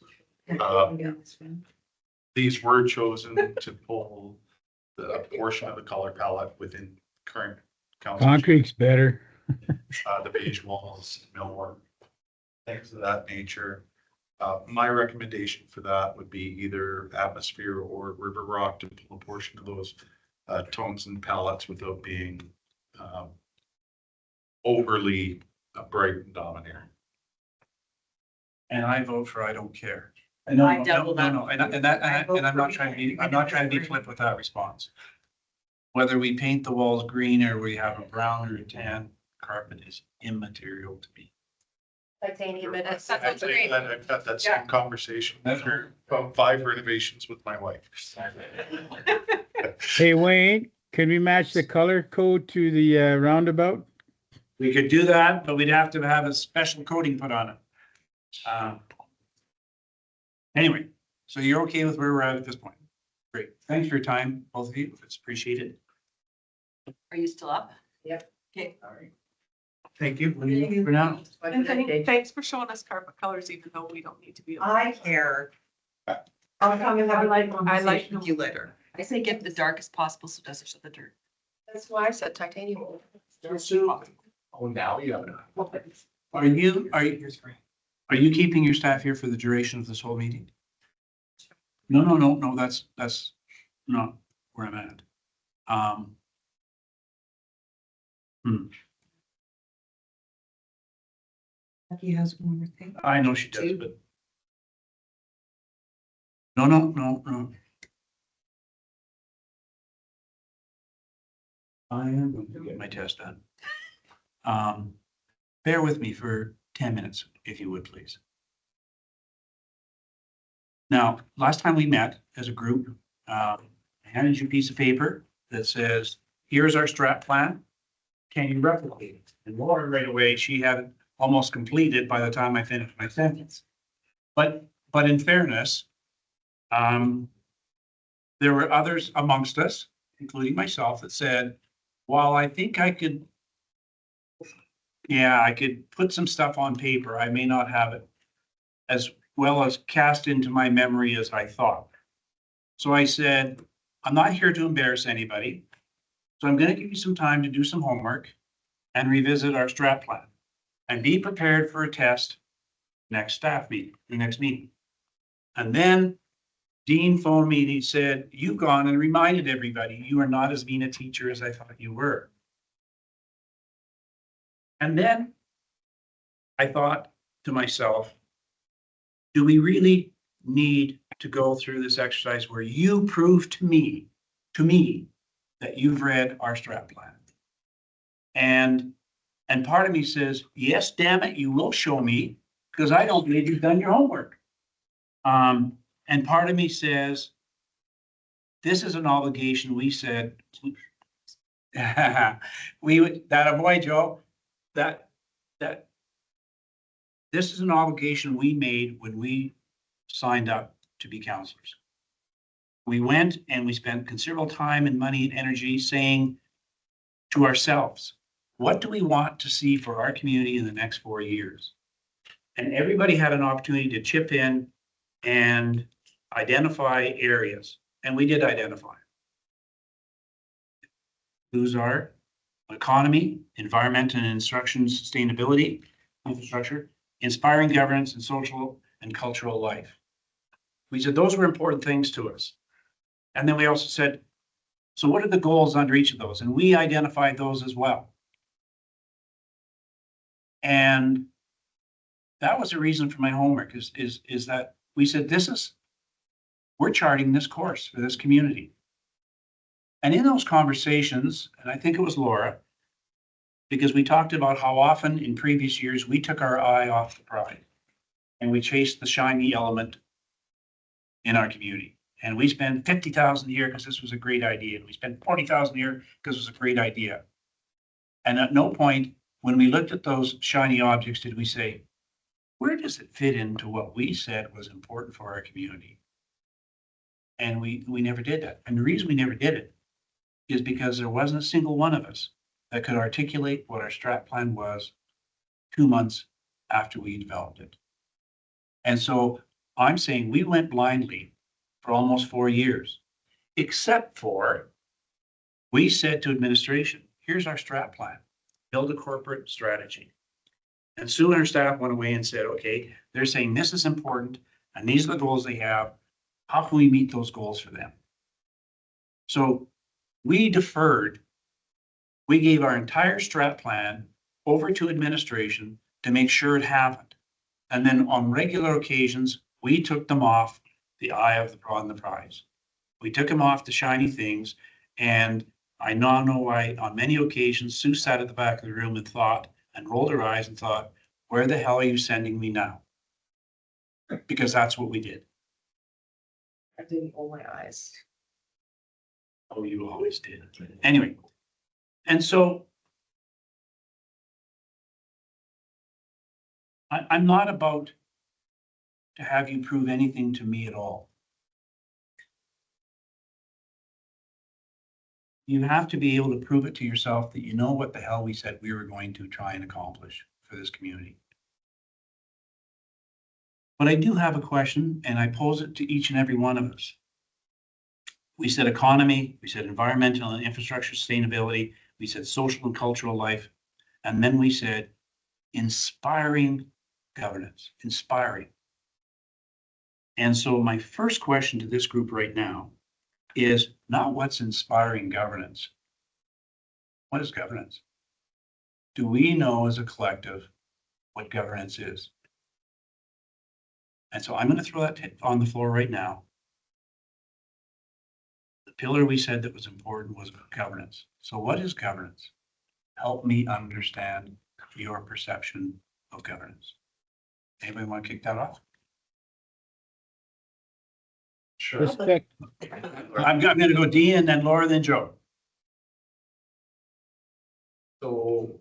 These were chosen to pull the portion of the color palette within current council. Concrete's better. The beige walls, millwork, things of that nature. My recommendation for that would be either Atmosphere or River Rock to pull a portion of those tones and palettes without being overly bright and dominating. And I vote for I don't care. I No, double that. no, and I'm not trying to be flip with that response. Whether we paint the walls green or we have a brown or a tan carpet is immaterial to me. Titanium in it. That I sounds think great. that I've had that Yeah. same conversation after about 5 renovations with my wife. Hey, Wayne, can we match the color code to the roundabout? We could do that, but we'd have to have a special coating put on it. Anyway, So you're okay with where we're at this point? Great. Thanks for your time, both of you. It's appreciated. Are you still up? Yep. Okay. All right. Thank you for now. And thanks for showing us carpet colors, even though we don't need to be. I care. I'll come and have a I conversation like with you later. I say get the darkest possible so it doesn't show the dirt. That's why I said titanium. Sue, Oh, now you have an. are you keeping your staff here for the duration of this whole meeting? No, that's not where I'm at. Becky has one more thing. I know she does, but. No. I am going to get my test done. Bear with me for 10 minutes, if you would, please. Now, last time we met as a group, I handed you a piece of paper that says, here's our strat plan. Can you replicate it? And Laura, right away, she had it almost completed by the time I finished my sentence. But in fairness, there were others amongst us, including myself, that said, while I think I could put some stuff on paper, I may not have it as well as cast into my memory as I thought. So I said, I'm not here to embarrass anybody. So I'm going to give you some time to do some homework and revisit our strat plan and be prepared for a test next meeting. And then Dean phoned me and he said, you've gone and reminded everybody you are not as mean a teacher as I thought you were. And then I thought to myself, do we really need to go through this exercise where you prove to me that you've read our strat plan? And part of me says, yes, damn it, you will show me because I don't believe you've done your homework. And part of me says, this is an obligation we said, Joe, that this is an obligation we made when we signed up to be counselors. We went and we spent considerable time and money and energy saying to ourselves, what do we want to see for our community in the next 4 years? And everybody had an opportunity to chip in and identify areas. And we did identify. Those are economy, environment and instruction, sustainability, infrastructure, inspiring governance and social and cultural life. We said those were important things to us. And then we also said, so what are the goals under each of those? And we identified those as well. And that was the reason for my homework is that we said, we're charting this course for this community. And in those conversations, and I think it was Laura, because we talked about how often in previous years we took our eye off the prize and we chased the shiny element in our community. And we spent 50,000 a year because this was a great idea. We spent 40,000 a year because it was a great idea. And at no point when we looked at those shiny objects did we say, where does it fit into what we said was important for our community? And we never did that. And the reason we never did it is because there wasn't a single one of us that could articulate what our strat plan was 2 months after we developed it. And so I'm saying we went blindly for almost 4 years, except for we said to administration, here's our strat plan, build a corporate strategy. And Sue and her staff went away and said, okay, they're saying this is important and these are the goals they have. How can we meet those goals for them? So we deferred. We gave our entire strat plan over to administration to make sure it happened. And then on regular occasions, we took them off the eye of the prize. We took them off the shiny things. And I now know why on many occasions, Sue sat at the back of the room and thought and rolled her eyes and thought, where the hell are you sending me now? Because that's what we did. I didn't roll my eyes. Oh, you always did. Anyway, and so I'm not about to have you prove anything to me at all. you have to be able to prove it to yourself that you know what the hell we said we were going to try and accomplish for this community. But I do have a question, and I pose it to each and every one of us. We said economy, we said environmental and infrastructure sustainability, we said social and cultural life, and then we said inspiring governance, inspiring. And so my first question to this group right now is not what's inspiring governance. What is governance? Do we know as a collective what governance is? And so I'm going to throw that on the floor right now. The pillar we said that was important was governance. So what is governance? Help me understand your perception of governance. Anybody want to kick that off? Sure. Respect, I'm going to go Dean and then Laura, then Joe. So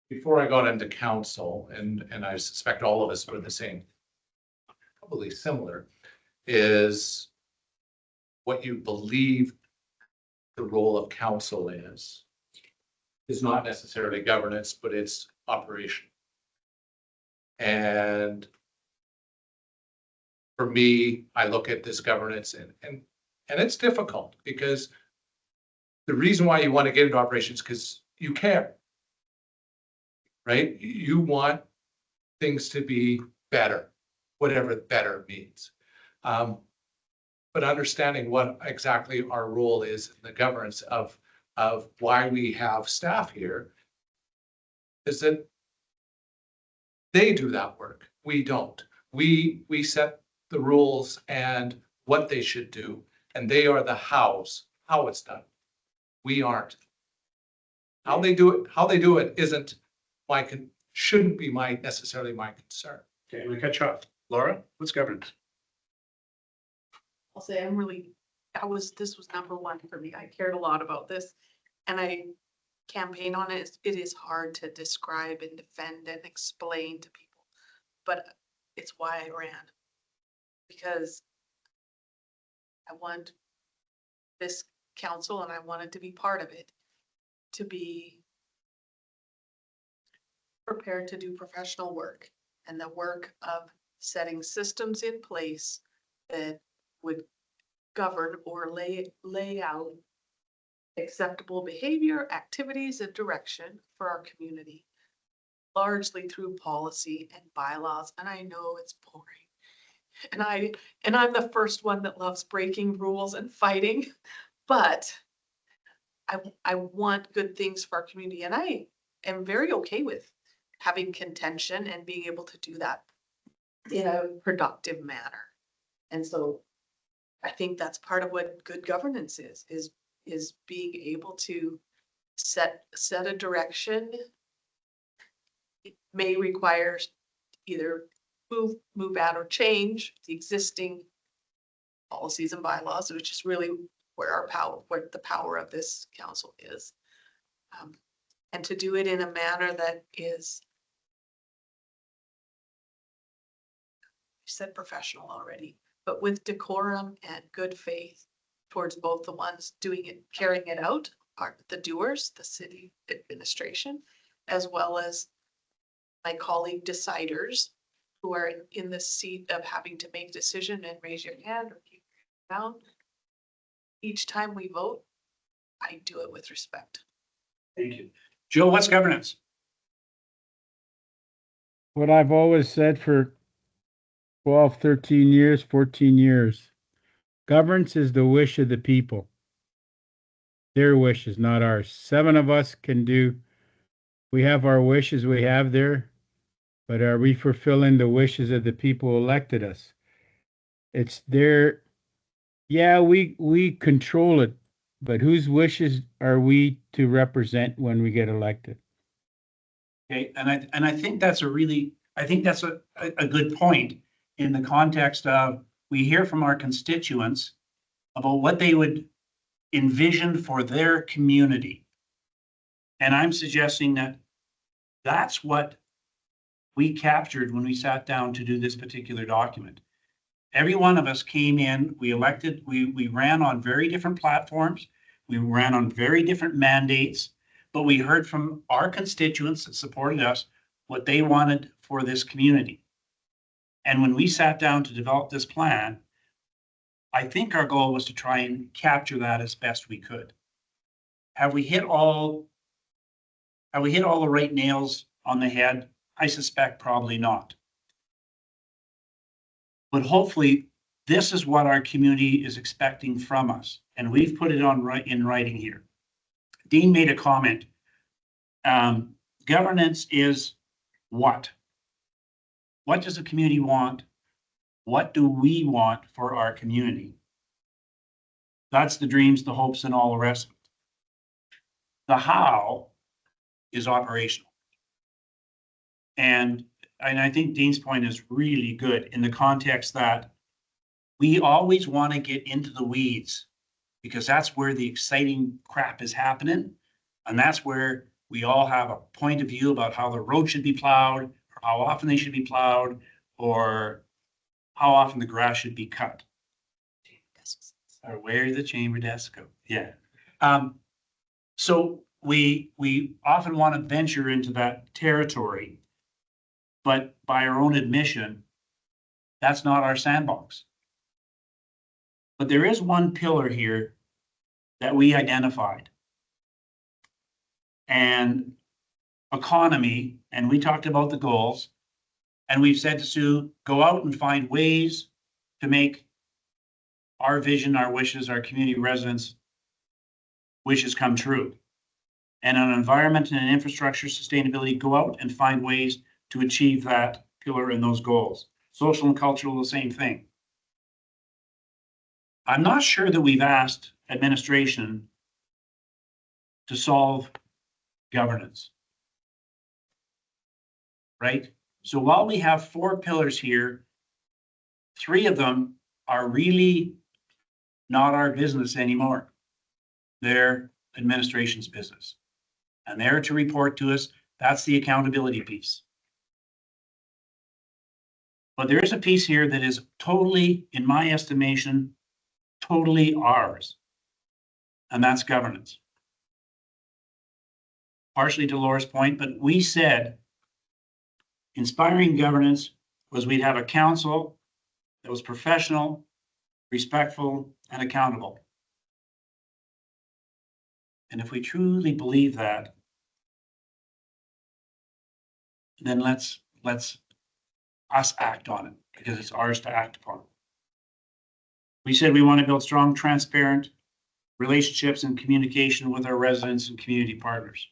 before I got into council, and I suspect all of us were the same, probably similar, is what you believe the role of council is not necessarily governance, but it's operation. And for me, I look at this governance and it's difficult because the reason why you want to get into operations because you care, right? You want things to be better, whatever better means. But understanding what exactly our role is in the governance of why we have staff here is that they do that work. We don't. We set the rules and what they should do, and they are the how it's done. We aren't. How they do it isn't shouldn't be necessarily my concern. Okay, I'm going to cut you off. Laura, what's governance? I'll say this was number one for me. I cared a lot about this and I campaigned on it. It is hard to describe and defend and explain to people, but it's why I ran. Because I want this council and I wanted to be part of it, to be prepared to do professional work and the work of setting systems in place that would govern or lay out acceptable behavior, activities, and direction for our community, largely through policy and bylaws. And I know it's boring. And I'm the first one that loves breaking rules and fighting, but I want good things for our community. And I am very okay with having contention and being able to do that in a productive manner. And so I think that's part of what good governance is being able to set a direction. It may require either move out or change the existing policies and bylaws, which is really where the power of this council is. And to do it in a manner that is, you said professional already, but with decorum and good faith towards both the ones doing it, carrying it out, are the doers, the city administration, as well as my colleague deciders who are in the seat of having to make decision and raise your hand or keep your down. Each time we vote, I do it with respect. Thank you. Joe, what's governance? what I've always said for 12, 13 years, 14 years. Governance is the wish of the people. Their wishes, not ours. 7 of us we have our wishes we have there, but are we fulfilling the wishes of the people who elected us? It's yeah, we control it, but whose wishes are we to represent when we get elected? Okay, and I think that's a good point in the context of we hear from our constituents about what they would envision for their community. And I'm suggesting that that's what we captured when we sat down to do this particular document. Every one of us came in, we elected, we ran on very different platforms. We ran on very different mandates, but we heard from our constituents that supported us what they wanted for this community. And when we sat down to develop this plan, I think our goal was to try and capture that as best we could. Have we hit all the right nails on the head? I suspect probably not. But hopefully, this is what our community is expecting from us, and we've put it in writing here. Dean made a comment. Governance is what? What does the community want? What do we want for our community? That's the dreams, the hopes, and all the rest of it. The how is operational. And I think Dean's point is really good in the context that we always want to get into the weeds because that's where the exciting crap is happening. And that's where we all have a point of view about how the road should be plowed, or how often they should be plowed, or how often the grass should be cut. Or where the chamber desks go. Yeah. So we often want to venture into that territory, but by our own admission, that's not our sandbox. But there is one pillar here that we identified. And economy, and we talked about the goals, and we've said to Sue, go out and find ways to make our vision, our wishes, our community residents' wishes come true. And on environment and infrastructure sustainability, go out and find ways to achieve that pillar and those goals. Social and cultural, the same thing. I'm not sure that we've asked administration to solve governance. Right? So while we have 4 pillars here, 3 of them are really not our business anymore. They're administration's business. And they're to report to us. That's the accountability piece. But there is a piece here that is totally, in my estimation, totally ours. And that's governance. Partially to Laura's point, but we said inspiring governance was we'd have a council that was professional, respectful, and accountable. And if we truly believe that, then let's us act on it because it's ours to act upon. We said we want to build strong, transparent relationships and communication with our residents and community partners.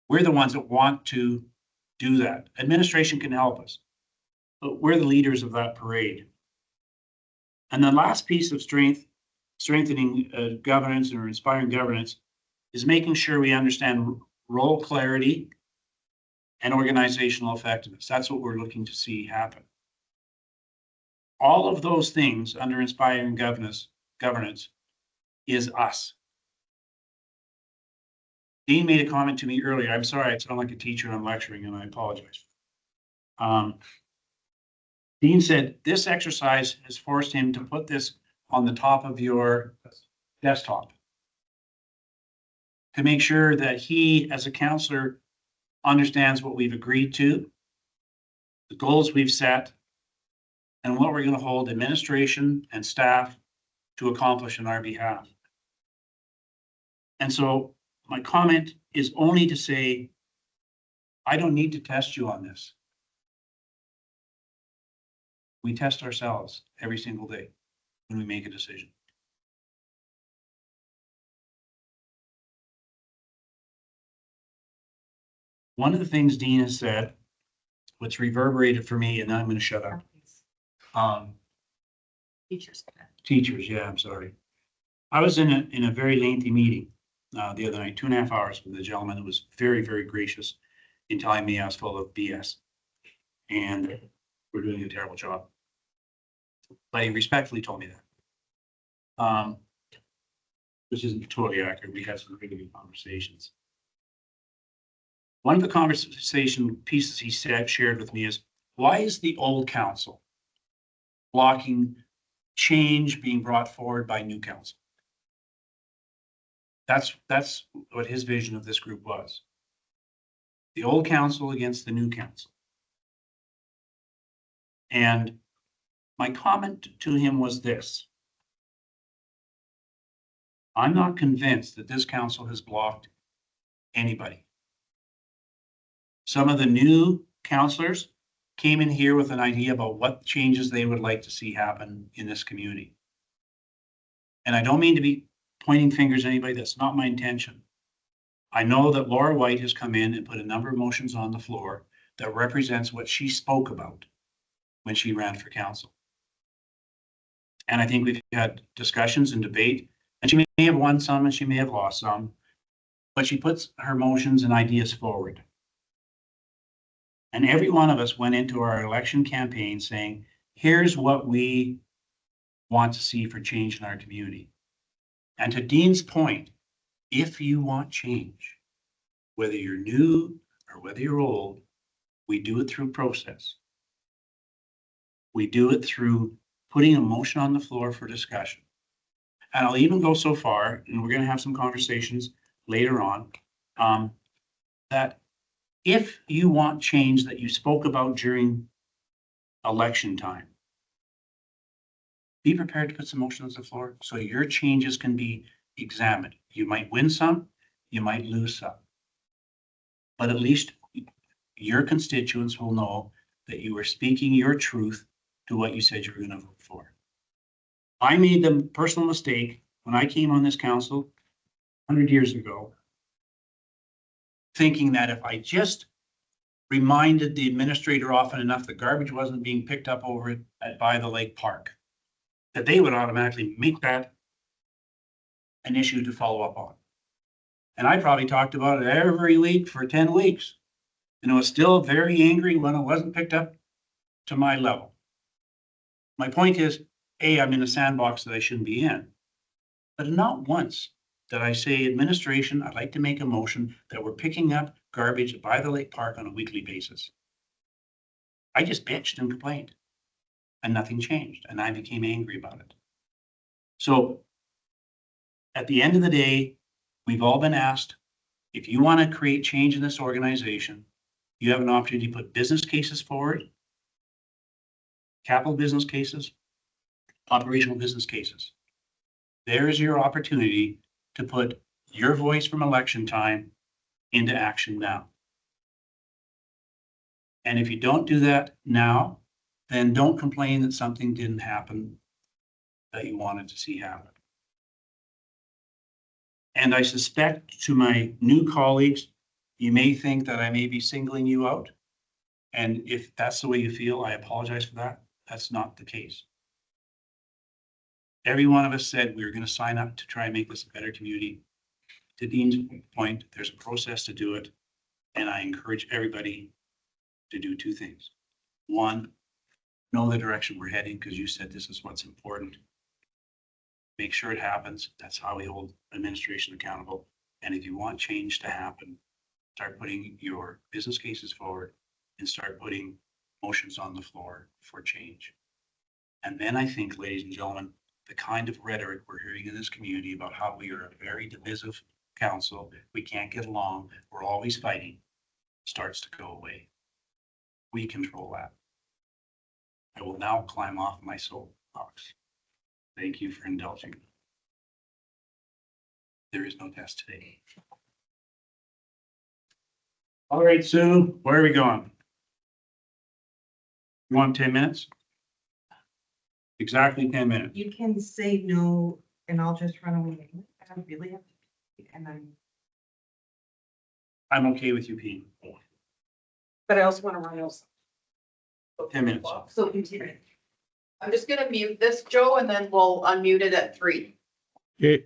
We're the ones that want to do that. Administration can help us, but we're the leaders of that parade. And the last piece of strengthening governance or inspiring governance is making sure we understand role clarity and organizational effectiveness. That's what we're looking to see happen. All of those things under inspiring governance is us. Dean made a comment to me earlier. I'm sorry, I sound like a teacher and I'm lecturing and I apologize. Dean said this exercise has forced him to put this on the top of your desktop to make sure that he, as a counselor, understands what we've agreed to, the goals we've set, and what we're going to hold administration and staff to accomplish on our behalf. And so my comment is only to say, I don't need to test you on this. We test ourselves every single day when we make a decision. One of the things Dean has said, what's reverberated for me, and then I'm going to shut up. Teachers, yeah, I'm sorry. I was in a very lengthy meeting the other night, 2.5 hours with a gentleman who was very, very gracious in telling me I was full of BS. And we're doing a terrible job. But he respectfully told me that. Which isn't totally accurate. We had some really good conversations. One of the conversation pieces he shared with me is, why is the old council blocking change being brought forward by new council? That's what his vision of this group was. The old council against the new council. And my comment to him was this. I'm not convinced that this council has blocked anybody. Some of the new councillors came in here with an idea about what changes they would like to see happen in this community. And I don't mean to be pointing fingers at anybody. That's not my intention. I know that Laura White has come in and put a number of motions on the floor that represents what she spoke about when she ran for council. And I think we've had discussions and debate, and she may have won some and she may have lost some, but she puts her motions and ideas forward. And every one of us went into our election campaign saying, here's what we want to see for change in our community. And to Dean's point, if you want change, whether you're new or whether you're old, we do it through process. We do it through putting a motion on the floor for discussion. And I'll even go so far, and we're going to have some conversations later on, that if you want change that you spoke about during election time, be prepared to put some motions on the floor so your changes can be examined. You might win some, you might lose some. But at least your constituents will know that you are speaking your truth to what you said you were going to vote for. I made the personal mistake when I came on this council 100 years ago, thinking that if I just reminded the administrator often enough that garbage wasn't being picked up over by the lake park, that they would automatically make that an issue to follow up on. And I probably talked about it every week for 10 weeks. And I was still very angry when it wasn't picked up to my level. My point is, A, I'm in a sandbox that I shouldn't be in. But not once did I say, administration, I'd like to make a motion that we're picking up garbage by the lake park on a weekly basis. I just bitched and complained. And nothing changed. And I became angry about it. So at the end of the day, we've all been asked, if you want to create change in this organization, you have an opportunity to put business cases forward, capital business cases, operational business cases. There is your opportunity to put your voice from election time into action now. And if you don't do that now, then don't complain that something didn't happen that you wanted to see happen. And I suspect, to my new colleagues, you may think that I may be singling you out. And if that's the way you feel, I apologize for that. That's not the case. Every one of us said we were going to sign up to try and make this a better community. To Dean's point, there's a process to do it. And I encourage everybody to do two things. One, know the direction we're heading, because you said this is what's important. Make sure it happens. That's how we hold administration accountable. And if you want change to happen, start putting your business cases forward and start putting motions on the floor for change. And then I think, ladies and gentlemen, the kind of rhetoric we're hearing in this community about how we are a very divisive council, we can't get along, we're always fighting, starts to go away. We control that. I will now climb off my soapbox. Thank you for indulging. There is no test today. All right, Sue, where are we going? You want 10 minutes? Exactly 10 minutes. You can say no and I'll just run away. I don't really have to. And I'm okay with you, Pete. But I also want to run else. 10 minutes. so continue. I'm just gonna mute this, Joe, and then we'll unmute it at 3. Okay,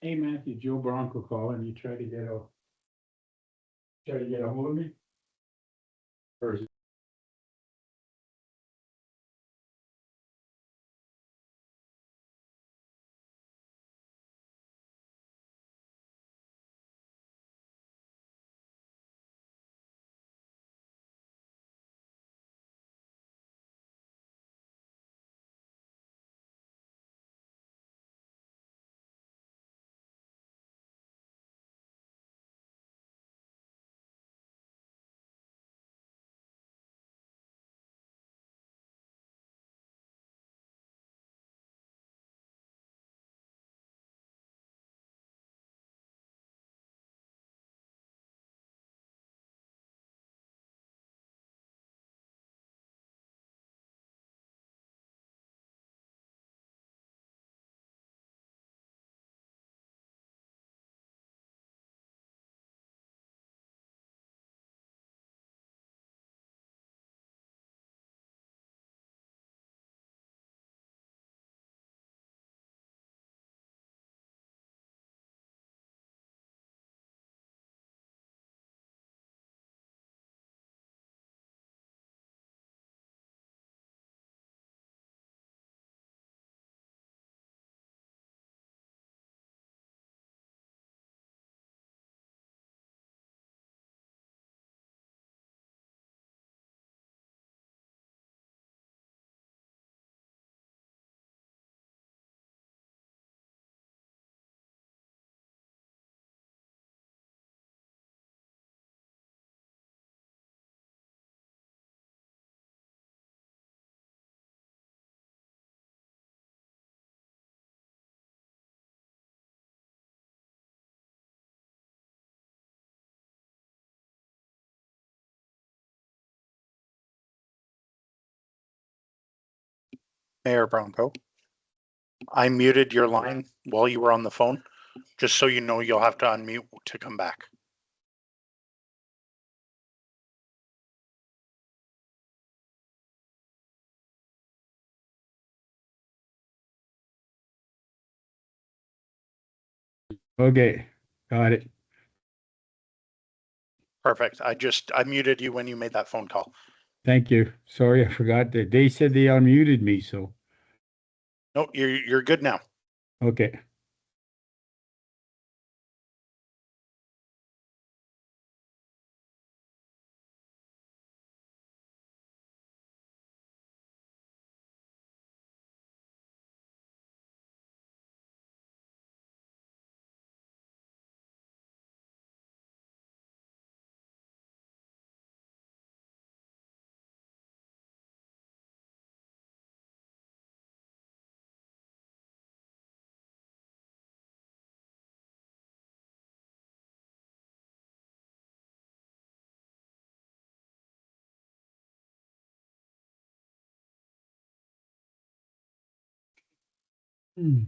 Hey Matthew, Joe Bronco calling. You try to get a hold of me? Or is it Mayor Bronco, I muted your line while you were on the phone, just so you know you'll have to unmute to come back. okay? Got it. Perfect. I muted you when you made that phone call. Thank you. Sorry, I forgot that. They said they unmuted me, so, No, you're good now. okay. Hmm.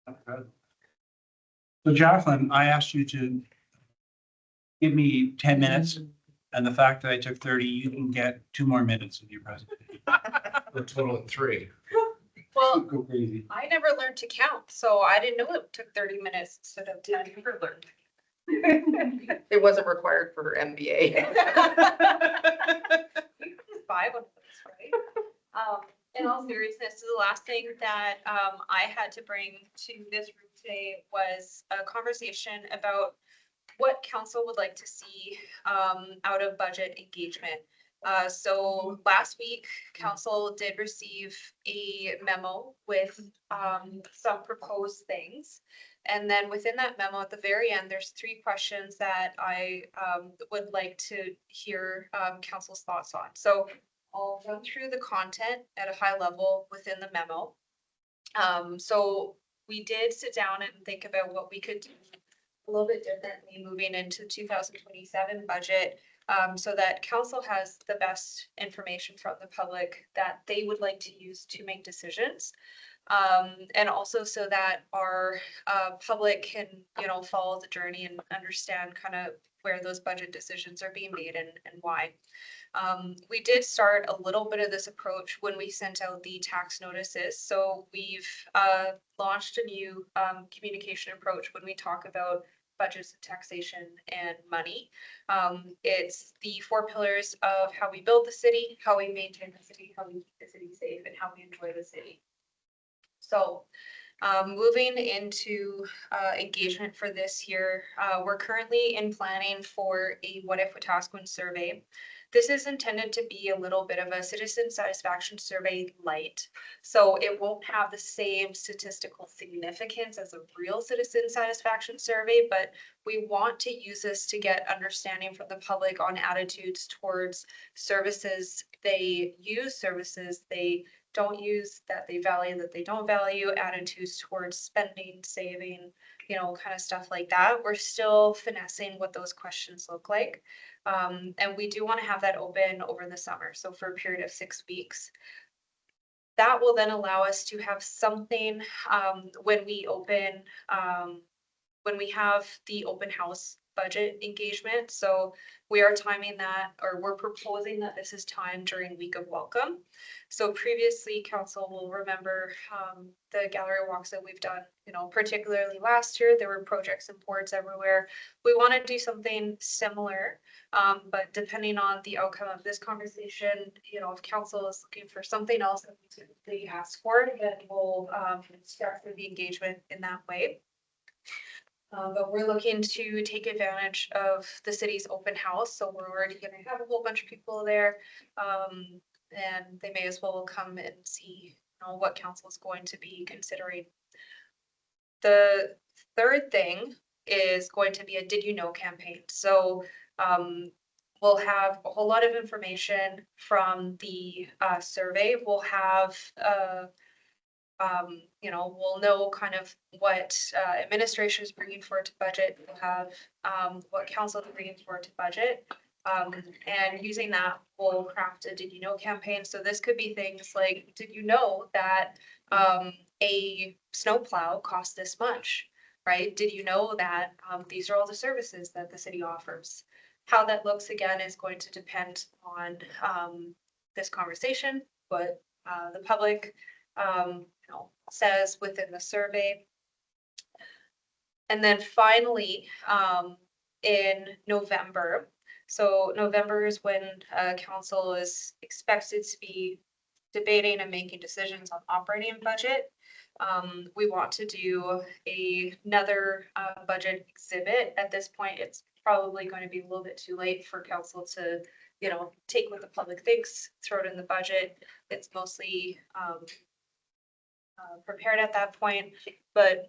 So Jacqueline, I asked you to give me 10 minutes, and the fact that I took 30, you can get 2 more minutes of your presentation. A total of 3. Well, Go crazy. I never learned to count, so I didn't know it took 30 minutes instead of 10. Never learned. It wasn't required for MBA. Just buy one of those, right? In all seriousness, the last thing that I had to bring to this room today was a conversation about what council would like to see out of budget engagement. So last week, council did receive a memo with some proposed things. And then within that memo, at the very end, there's 3 questions that I would like to hear council's thoughts on. So I'll run through the content at a high level within the memo. So we did sit down and think about what we could do a little bit differently moving into 2027 budget, so that council has the best information from the public that they would like to use to make decisions. And also so that our public can, follow the journey and understand kind of where those budget decisions are being made and why. We did start a little bit of this approach when we sent out the tax notices. So we've launched a new communication approach when we talk about budgets and taxation and money. It's the 4 pillars of how we build the city, how we maintain the city, how we keep the city safe, and how we enjoy the city. So moving into engagement for this year, we're currently in planning for a What If Wetaskiwin survey. This is intended to be a little bit of a citizen satisfaction survey light. So it won't have the same statistical significance as a real citizen satisfaction survey, but we want to use this to get understanding from the public on attitudes towards services they use, services they don't use, that they value, that they don't value, attitudes towards spending, saving, kind of stuff like that. We're still finessing what those questions look like. And we do want to have that open over the summer, so for a period of 6 weeks. That will then allow us to have something when we open, when we have the open house budget engagement. So we are timing that, or we're proposing that this is timed during Week of Welcome. So previously, council will remember the gallery walks that we've done, particularly last year, there were projects and boards everywhere. We want to do something similar, but depending on the outcome of this conversation, if council is looking for something else that we typically ask for, then we'll start the engagement in that way. But we're looking to take advantage of the city's open house, so we're already going to have a whole bunch of people there, and they may as well come and see, what council is going to be considering. The third thing is going to be a Did You Know campaign. So we'll have a whole lot of information from the survey. We'll have we'll know kind of what administration is bringing forward to budget. We'll have what council is bringing forward to budget. And using that, we'll craft a Did You Know campaign. So this could be things like, did you know that a snowplow costs this much, right? Did you know that these are all the services that the city offers? How that looks again is going to depend on this conversation, what the public says within the survey. And then finally, in November, so November is when council is expected to be debating and making decisions on operating budget. We want to do another budget exhibit. At this point, it's probably going to be a little bit too late for council to, take what the public thinks, throw it in the budget. It's mostly prepared at that point, but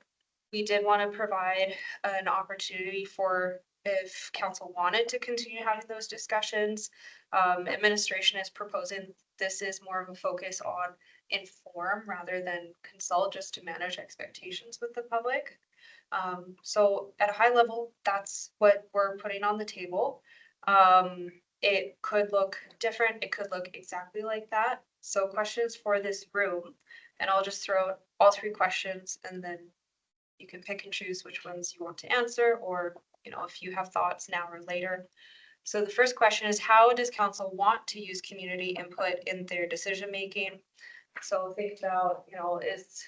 we did want to provide an opportunity for, if council wanted to continue having those discussions. Administration is proposing this is more of a focus on inform rather than consult, just to manage expectations with the public. So at a high level, that's what we're putting on the table. It could look different. It could look exactly like that. So questions for this room, and I'll just throw out all 3 questions and then you can pick and choose which ones you want to answer, or, if you have thoughts now or later. So the first question is, how does council want to use community input in their decision-making? So think about, is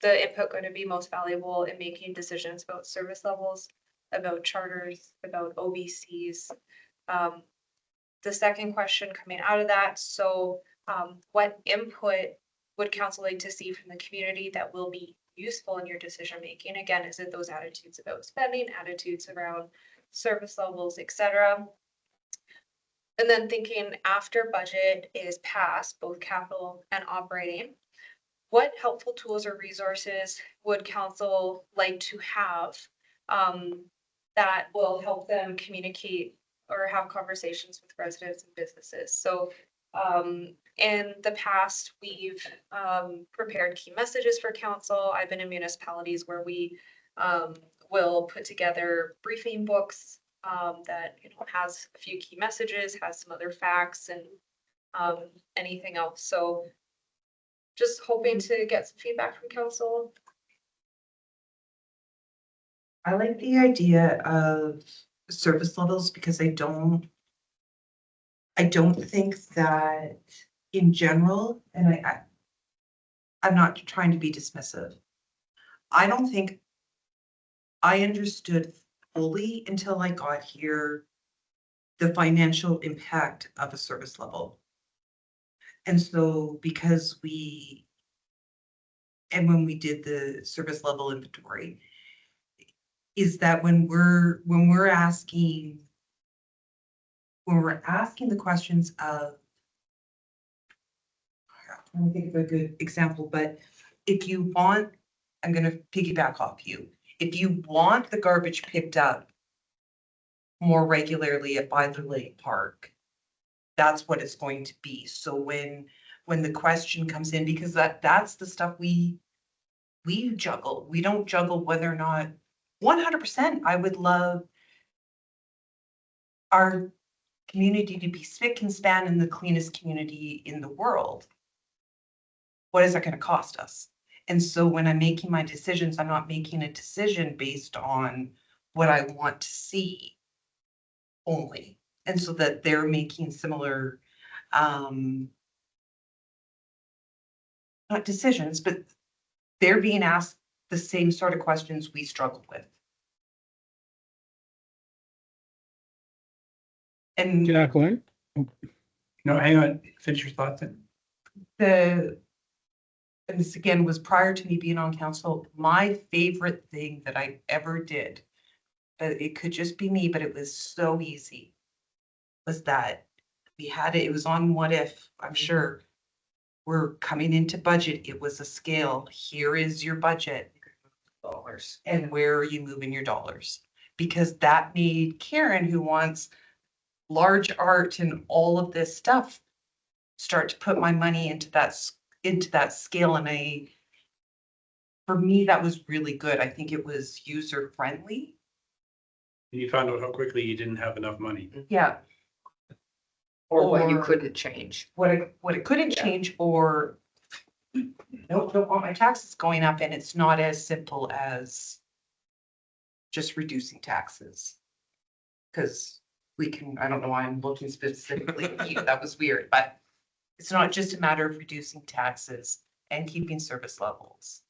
the input going to be most valuable in making decisions about service levels, about charters, about OBCs? The second question coming out of that, so what input would council like to see from the community that will be useful in your decision making? Again, is it those attitudes about spending, attitudes around service levels, etc.? And then thinking after budget is passed, both capital and operating, what helpful tools or resources would council like to have that will help them communicate or have conversations with residents and businesses? So in the past, we've prepared key messages for council. I've been in municipalities where we will put together briefing books that has a few key messages, has some other facts, and anything else. So just hoping to get some feedback from council. I like the idea of service levels because I don't think that in general, and I'm not trying to be dismissive. I don't think I understood fully until I got here the financial impact of a service level. And so because when we did the service level inventory, is that when we're asking the questions of, I'm trying to think of a good example, but if you want, I'm going to piggyback off you. If you want the garbage picked up more regularly at Byler Lake Park, that's what it's going to be. So when the question comes in, because that's the stuff we juggle. We don't juggle whether or not 100%. I would love our community to be spick and span in the cleanest community in the world. What is that going to cost us? And so when I'm making my decisions, I'm not making a decision based on what I want to see only. And so that they're making similar, not decisions, but they're being asked the same sort of questions we struggle with. And Jacqueline? No, hang on, finish your thought then. And this again was prior to me being on council, my favorite thing that I ever did, but it could just be me, but it was so easy, was that we had it was on What If, I'm sure. We're coming into budget, it was a scale, here is your budget. Dollars. And where are you moving your dollars? Because that made Karen, who wants large art and all of this stuff, start to put my money into that scale. And for me, that was really good. I think it was user friendly. You found out how quickly you didn't have enough money. Yeah. Or what you couldn't change. What it couldn't change, or don't want my taxes going up, and it's not as simple as just reducing taxes. Because I don't know why I'm looking specifically at you, that was weird, but it's not just a matter of reducing taxes and keeping service levels.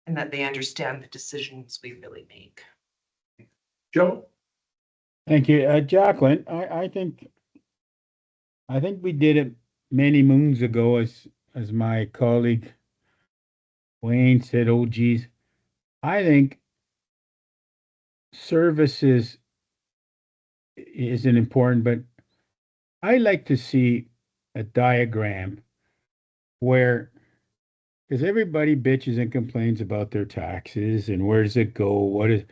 And that they understand the decisions we really make. Joe? Thank you. Jacqueline, I think we did it many moons ago, as my colleague Wayne said, oh geez. I think services isn't important, but I like to see a diagram where, because everybody bitches and complains about their taxes and where does it go?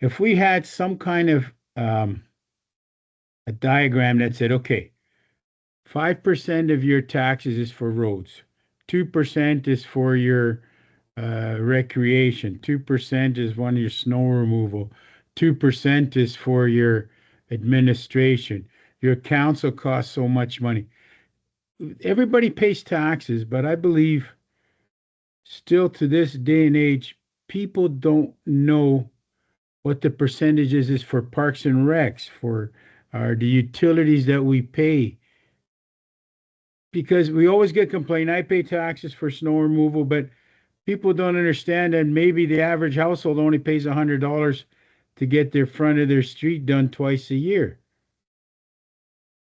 If we had some kind of a diagram that said, okay, 5% of your taxes is for roads, 2% is for your recreation, 2% is one of your snow removal, 2% is for your administration. Your council costs so much money. Everybody pays taxes, but I believe still to this day and age, people don't know what the percentages is for parks and recs, for the utilities that we pay. Because we always get complained, I pay taxes for snow removal, but people don't understand that maybe the average household only pays $100 to get their front of their street done twice a year.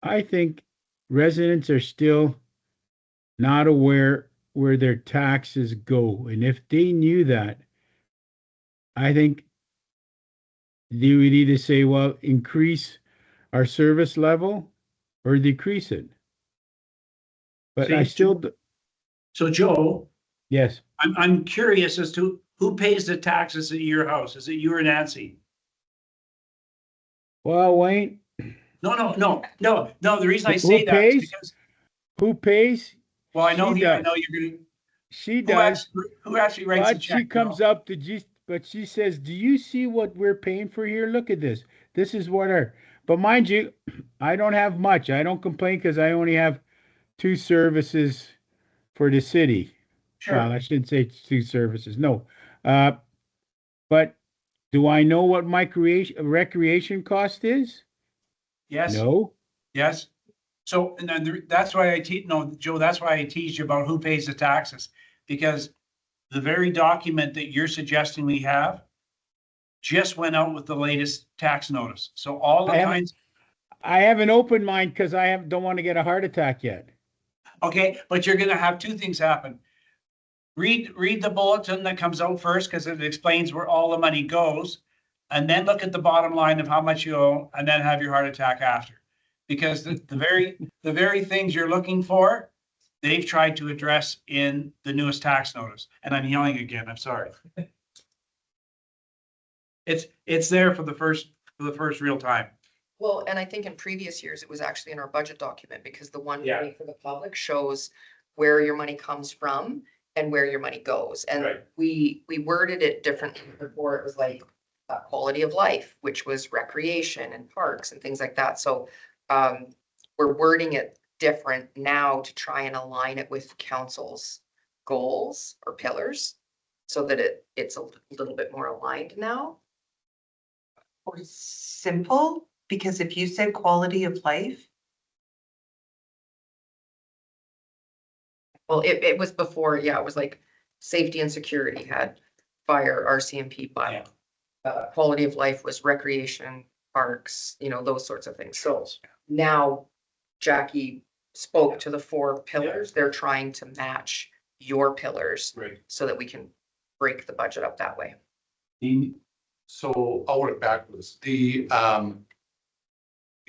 I think residents are still not aware where their taxes go. And if they knew that, I think they would either say, well, increase our service level or decrease it. But I See, still, So Joe, yes. I'm curious as to who pays the taxes at your house? Is it you or Nancy? Well, Wayne, No. The reason I who say that is pays? because, Who pays? well, I know She you're does. gonna, She who does. actually writes the But check? she comes Joe? up to but she says, "Do you see what we're paying for here? Look at this. This is what our." But mind you, I don't have much. I don't complain because I only have 2 services for the city. Well, Sure. I shouldn't say 2 services. No. Uh, but do I know what my recreation cost is? Yes, No. yes. So, and then that's why no, Joe, that's why I teased you about who pays the taxes. Because the very document that you're suggesting we have just went out with the latest tax notice. So all the kinds, I have an open mind because don't want to get a heart attack yet. okay, but you're gonna have two things happen. Read the bulletin that comes out first, because it explains where all the money goes. And then look at the bottom line of how much you owe, and then have your heart attack after. Because the very things you're looking for, they've tried to address in the newest tax notice. And I'm yelling again, I'm sorry. It's there for the first real time. Well, and I think in previous years, it was actually in our budget document because the one Yeah. for the public shows where your money comes from and where your money goes. And Right. we worded it differently before. It was like quality of life, which was recreation and parks and things like that. So we're wording it different now to try and align it with council's goals or pillars so that it's a little bit more aligned now. Or simple, because if you said quality of life, Well, it was before, yeah, it was like safety and security had fire, RCMP, Yeah. but quality of life was recreation, parks, those sorts of things. So now Jackie spoke to the 4 pillars. They're trying to match your pillars Right. so that we can break the budget up that way. So I'll work backwards. You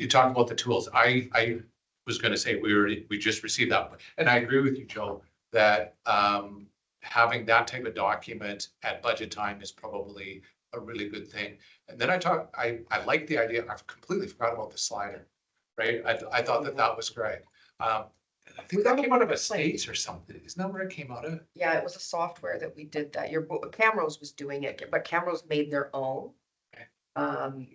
talk about the tools. I was gonna say, we just received that one. And I agree with you, Joe, that having that type of document at budget time is probably a really good thing. And then I like the idea, I've completely forgot about the slider, right? I thought that was great. I think that came out of a States or something. Isn't that where it came out of? Yeah, it was a software that we did that. Camrose was doing it, but Camrose made their own. Okay.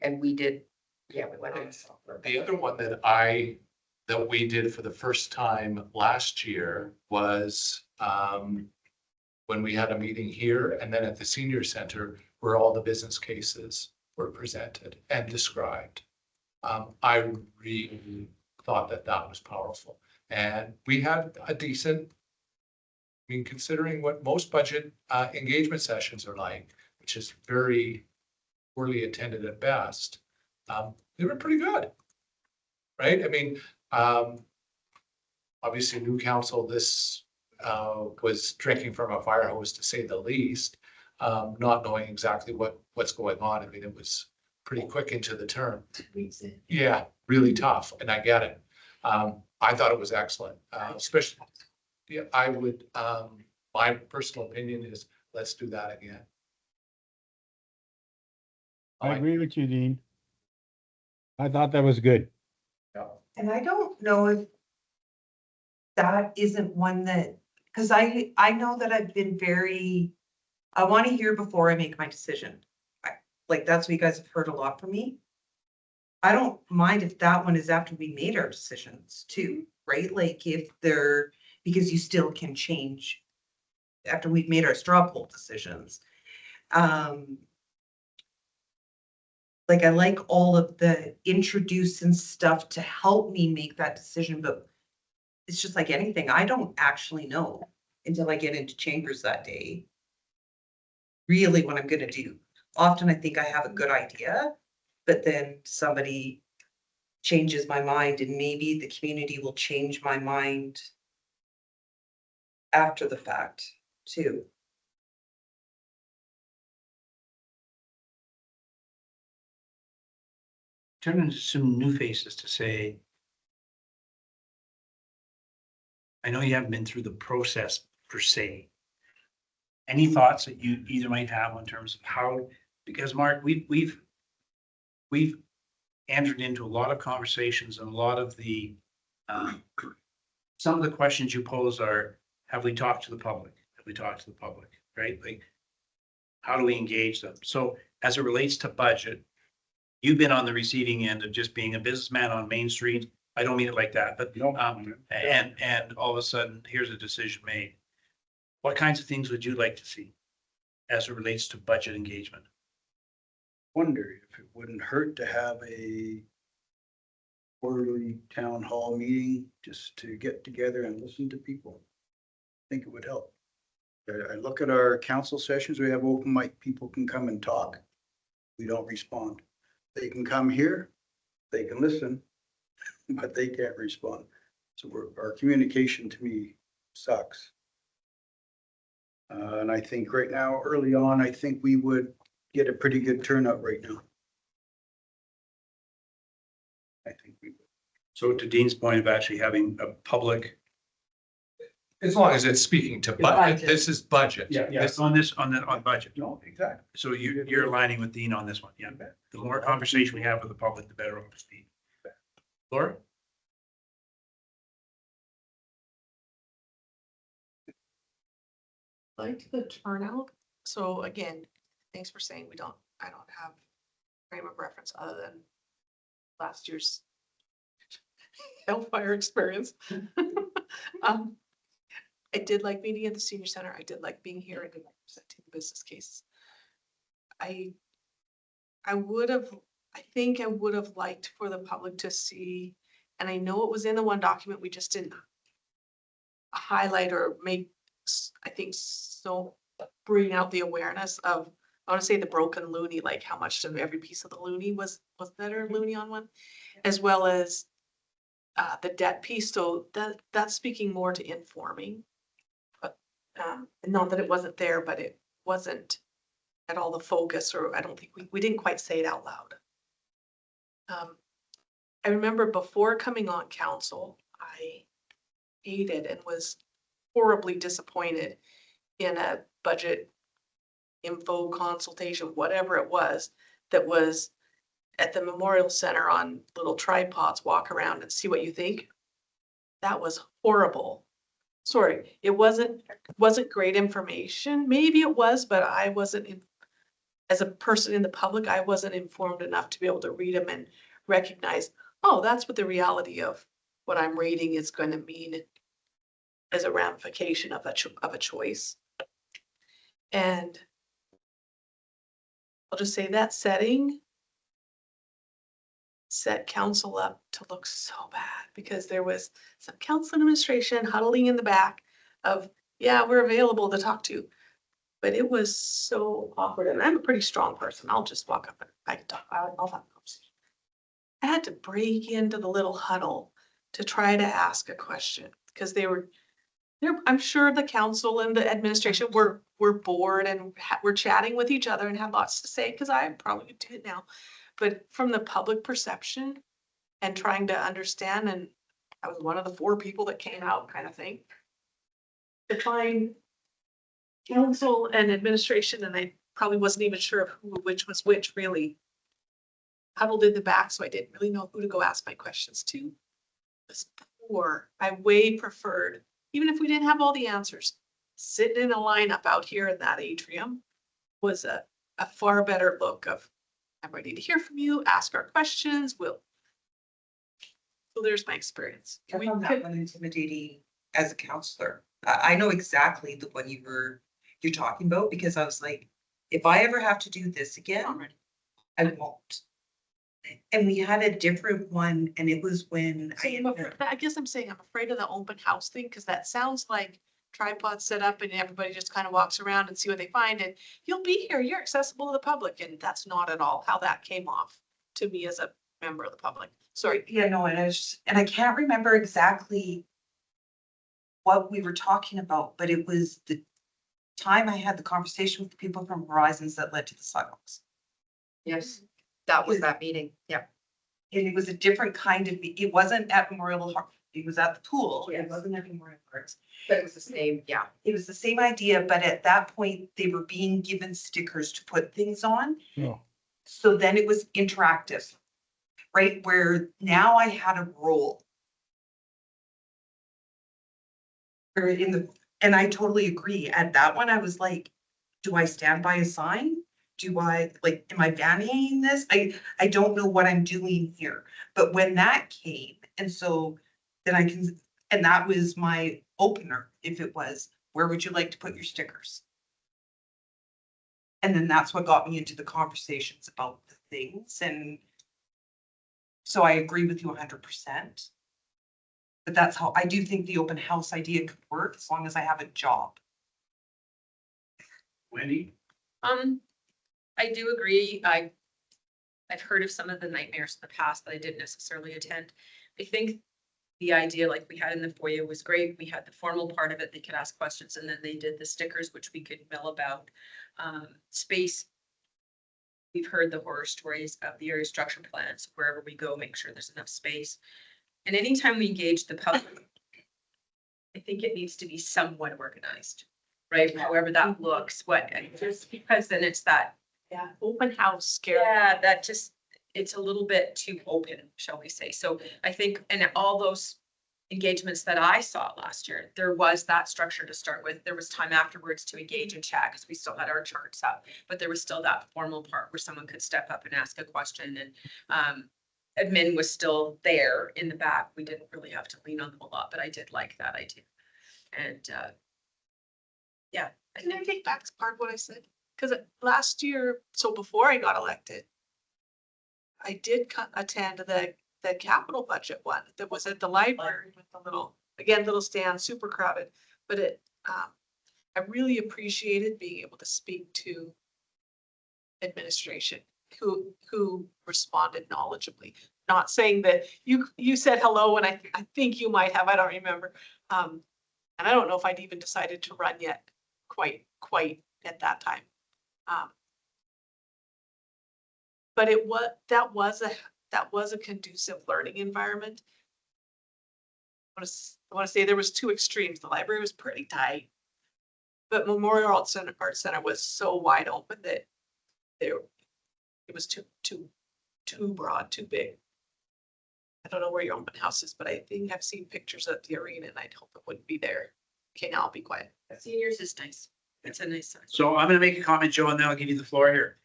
And we did, we went on the software. The other one that we did for the first time last year was when we had a meeting here and then at the senior center where all the business cases were presented and described. I really thought that was powerful. And we had a decent, considering what most budget engagement sessions are like, which is very poorly attended at best, they were pretty good. Right? Obviously new council, this was drinking from a fire hose to say the least, not knowing exactly what's going on. It was pretty quick into the term. Yeah, really tough, and I get it. I thought it was excellent, especially, yeah, I would, my personal opinion is, let's do that again. I agree with you, Dean. I thought that was good. and I don't know if that isn't one that, because I know that I've been I want to hear before I make my decision. Like, that's what you guys have heard a lot from me. I don't mind if that one is after we made our decisions too, right? Like if because you still can change after we've made our straw poll decisions. Like I like all of the introduce and stuff to help me make that decision, but it's just like anything, I don't actually know until I get into chambers that day. Really what I'm gonna do. Often I think I have a good idea, but then somebody changes my mind and maybe the community will change my mind after the fact too. Turn into some new faces to say, I know you haven't been through the process per se. Any thoughts that you either might have in terms of how, because Mark, we've entered into a lot of conversations and a lot of the, some of the questions you pose are, have we talked to the public? Have we talked to the public, right? Like, how do we engage them? So as it relates to budget, you've been on the receiving end of just being a businessman on Main Street. I don't mean it like that, but, and all of a sudden, here's a decision made. What kinds of things would you like to see as it relates to budget engagement? Wonder if it wouldn't hurt to have a quarterly town hall meeting just to get together and listen to people. I think it would help. I look at our council sessions, we have open mic, people can come and talk. We don't respond. They can come here, they can listen, but they can't respond. So our communication to me sucks. And I think right now, early on, I think we would get a pretty good turnout right now. I think we would. So to Dean's point of actually having a public. As long as it's speaking to budget, this is budget. Yeah, This- on budget. No, exactly. So you're aligning with Dean on this one, yeah. The more conversation we have with the public, the better off it's be. Laura? Like the turnout. So again, thanks for saying I don't have frame of reference other than last year's hellfire experience. I did like meeting at the senior center. I did like being here and presenting the business case. I think I would have liked for the public to see, and I know it was in the one document, we just didn't highlight or make, I think, so bring out the awareness of, I want to say the broken loonie, like how much of every piece of the loonie was better loonie on one, as well as the debt piece. So that's speaking more to informing. But not that it wasn't there, but it wasn't at all the focus, or I don't think we didn't quite say it out loud. I remember before coming on council, I hated and was horribly disappointed in a budget info consultation, whatever it was, that was at the Memorial Center on little tripods, walk around and see what you think. That was horrible. Sorry, it wasn't great information. Maybe it was, but I wasn't, as a person in the public, I wasn't informed enough to be able to read them and recognize, oh, that's what the reality of what I'm reading is going to mean as a ramification of a choice. And I'll just say that setting set council up to look so bad, because there was some council administration huddling in the back of, yeah, we're available to talk to. But it was so awkward, and I'm a pretty strong person. I'll just walk up and I can talk. I'll have a conversation. I had to break into the little huddle to try to ask a question, because I'm sure the council and the administration were bored and were chatting with each other and had lots to say, because I probably do it now. But from the public perception and trying to understand, and I was one of the 4 people that came out, kind of thing, to find council and administration, and I probably wasn't even sure of which was which, really huddled in the back, so I didn't really know who to go ask my questions to. It was poor. I way preferred, even if we didn't have all the answers, sitting in a lineup out here in that atrium was a far better look of, I'm ready to hear from you, ask our questions, so there's my experience. I found that one intimidating as a counselor. I know exactly the one you're talking about, because I was like, if I ever have to do this again, I won't. And we had a different one, and it was when See, I guess I'm saying I'm afraid of the open house thing, because that sounds like tripod set up and everybody just kind of walks around and see what they find, and you'll be here, you're accessible to the public, and that's not at all how that came off to me as a member of the public. Sorry. Yeah, no, and I can't remember exactly what we were talking about, but it was the time I had the conversation with the people from Horizons that led to the sidewalks. Yes, that was that meeting. Yeah. And it was a different kind of, it wasn't at Memorial Park, it was at the pool, it Yes. wasn't at Memorial Parks. But it was the same, yeah. It was the same idea, but at that point, they were being given stickers to put things on. Oh, So then it was interactive, right? Where now I had a role. Or and I totally agree. At that one, I was like, do I stand by a sign? Do I, like, am I banning this? I don't know what I'm doing here. But when that came, and so then and that was my opener, if it was, where would you like to put your stickers? And then that's what got me into the conversations about the things, and so I agree with you 100%. But that's how, I do think the open house idea could work as long as I have a job. Wendy? I do agree. I've heard of some of the nightmares in the past that I didn't necessarily attend. I think the idea like we had in the foyer was great. We had the formal part of it. They could ask questions, and then they did the stickers, which we could mill about. Space. We've heard the horror stories of the area structure plans. Wherever we go, make sure there's enough space. And anytime we engage the public, I think it needs to be somewhat organized, right? However that looks, just because then it's that. Yeah, open house scare. Yeah, that just, it's a little bit too open, shall we say. So I think, and all those engagements that I saw last year, there was that structure to start with. There was time afterwards to engage and chat because we still had our charts up, but there was still that formal part where someone could step up and ask a question, and admin was still there in the back. We didn't really have to lean on them a lot, but I did like that idea. And yeah. Can I take back part of what I said? Because last year, so before I got elected, I did attend the capital budget one that was at the library with the little stand, super crowded. But I really appreciated being able to speak to administration who responded knowledgeably. Not saying that you said hello, and I think you might have, I don't remember. And I don't know if I'd even decided to run yet quite at that time. But that was a conducive learning environment. I want to say there was two extremes. The library was pretty tight, but Memorial Arts Center was so wide open that it was too broad, too big. I don't know where your open house is, but I think I've seen pictures at the arena, and I'd hope it wouldn't be there. Okay, now I'll be quiet. Seniors is nice. It's a nice size. So I'm gonna make a comment, Joe, and then I'll give you the floor here.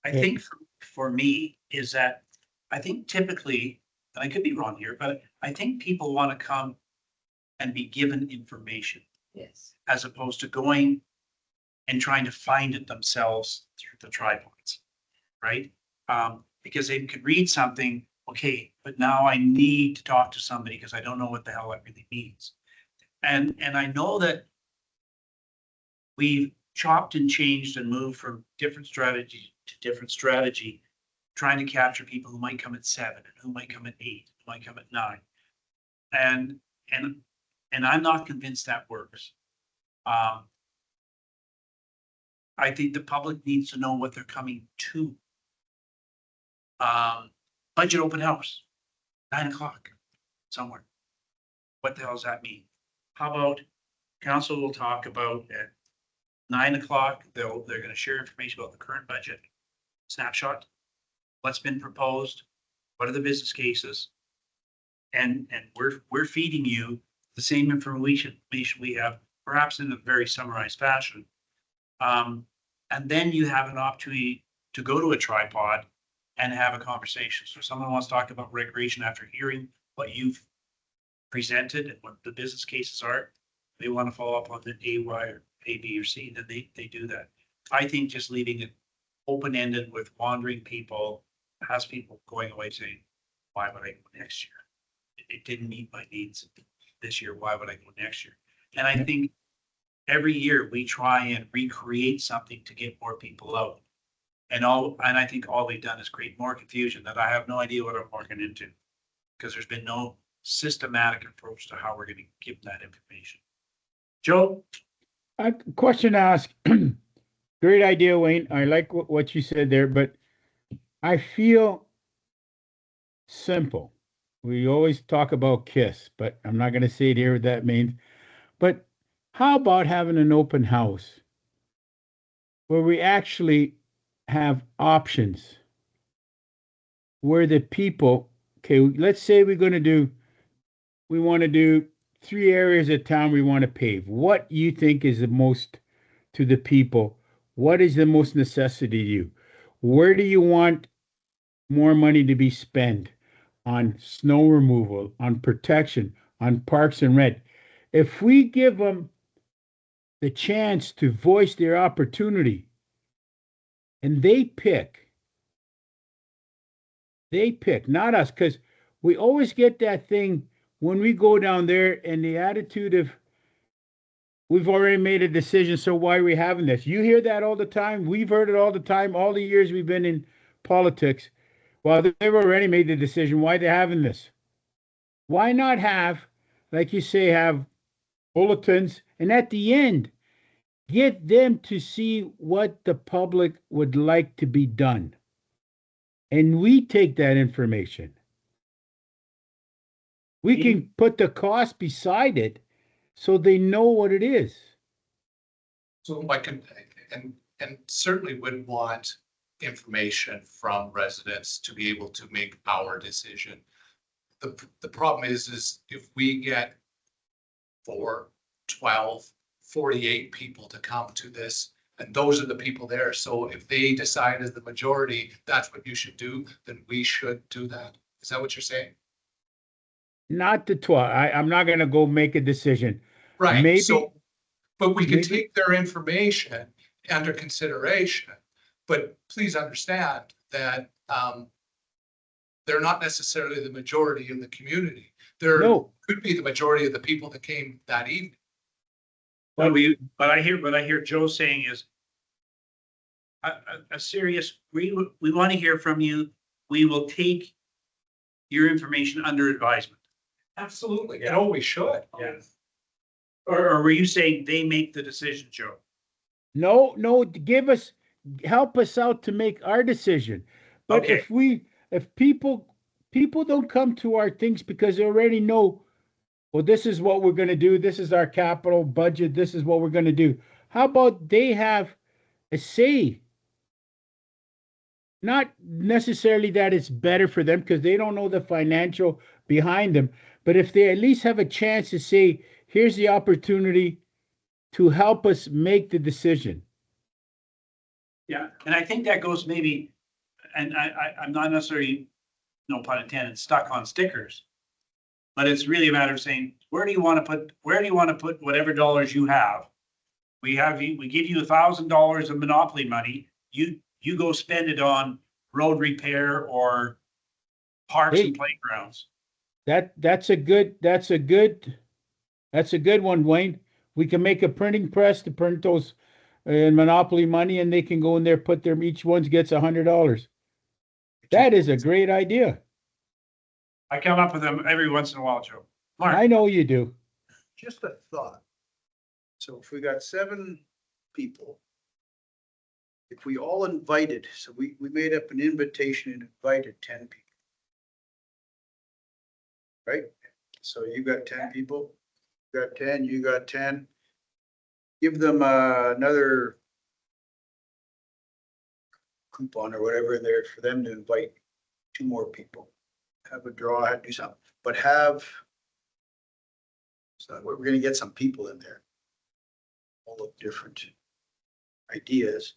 I think for me is that I think typically, and I could be wrong here, but I think people want to come and be given information Yes. as opposed to going and trying to find it themselves through the tripods, right? Because they could read something, okay, but now I need to talk to somebody because I don't know what the hell that really means. And I know that we've chopped and changed and moved from different strategy to different strategy, trying to capture people who might come at 7 and who might come at 8, who might come at 9. And I'm not convinced that works. I think the public needs to know what they're coming to. Budget open house, 9 o'clock somewhere. What the hell does that mean? How about council will talk about at 9 o'clock, they're going to share information about the current budget snapshot, what's been proposed, what are the business cases, and we're feeding you the same information we have, perhaps in a very summarized fashion. And then you have an opportunity to go to a tripod and have a conversation. So if someone wants to talk about recreation after hearing what you've presented and what the business cases are, they want to follow up on the A, Y, or A, B, or C, then they do that. I think just leaving it open-ended with wandering people, has people going away saying, why would I go next year? It didn't meet my needs this year, why would I go next year? And I think every year we try and recreate something to get more people out. And I think all we've done is create more confusion that I have no idea what I'm walking into. Because there's been no systematic approach to how we're gonna give that information. Joe? A question to ask. Great idea, Wayne. I like what you said there, but I feel simple. We always talk about KISS, but I'm not going to say it here what that means. But how about having an open house where we actually have options where the people, okay, let's say we want to do 3 areas of town we want to pave. What you think is the most to the people? What is the most necessity to you? Where do you want more money to be spent on snow removal, on protection, on parks and rec? If we give them the chance to voice their opportunity and they pick, not us, because we always get that thing when we go down there and the attitude of, we've already made a decision, so why are we having this? You hear that all the time. We've heard it all the time, all the years we've been in politics. Well, they've already made the decision. Why are they having this? Why not have, like you say, have bulletins, and at the end, get them to see what the public would like to be done. And we take that information. We can put the cost beside it so they know what it is. So I can, and certainly would want information from residents to be able to make our decision. The problem is if we get 4, 12, 48 people to come to this, and those are the people there. So if they decide as the majority, that's what you should do, then we should do that. Is that what you're saying? Not the 12. I'm not going to go make a decision. Right, Maybe, so, but we can maybe- take their information under consideration. But please understand that they're not necessarily the majority in the community. There No. could be the majority of the people that came that evening. But I hear Joe saying is a serious, we want to hear from you. We will take your information under advisement. Absolutely, and always should. Yeah. Or were you saying they make the decision, Joe? No, help us out to make our decision. But Okay. if people don't come to our things because they already know, well, this is what we're going to do. This is our capital budget. This is what we're going to do. How about they have a say? Not necessarily that it's better for them because they don't know the financial behind them, but if they at least have a chance to say, here's the opportunity to help us make the decision. Yeah, and I think that goes maybe, and I'm not necessarily, no pun intended, stuck on stickers. But it's really a matter of saying, where do you want to put whatever dollars you have? We give you $1,000 of monopoly money. You go spend it on road repair or parks and playgrounds. That's a good one, Wayne. We can make a printing press to print those monopoly money, and they can go in there, put their, each one gets $100. That is a great idea. I come up with them every once in a while, Joe. Mark. I know you do. Just a thought. So if we got 7 people, if we all invited, so we made up an invitation and invited 10 people. Right? So you got 10 people, you got 10, you got 10. Give them another coupon or whatever in there for them to invite 2 more people. Have a draw, do something, but so we're gonna get some people in there. All of different ideas.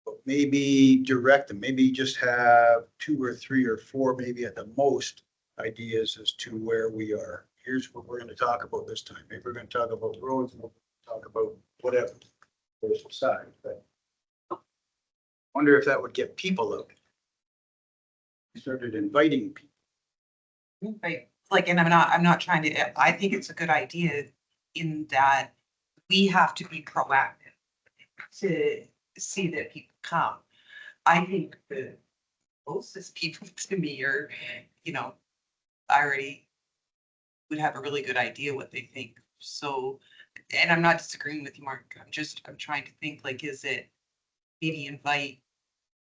But maybe direct them, maybe just have 2 or 3 or 4, maybe at the most, ideas as to where we are. here's what we're gonna talk about this time. Maybe we're gonna talk about roads, we'll talk about whatever. There's a side, but wonder if that would get people out. Started inviting people. Right, like, and I'm not trying to, I think it's a good idea in that we have to be proactive to see that people come. I think the closest people to me are, you know, I already would have a really good idea what they think. So, and I'm not disagreeing with you, Mark. I'm trying to think, like, is it maybe invite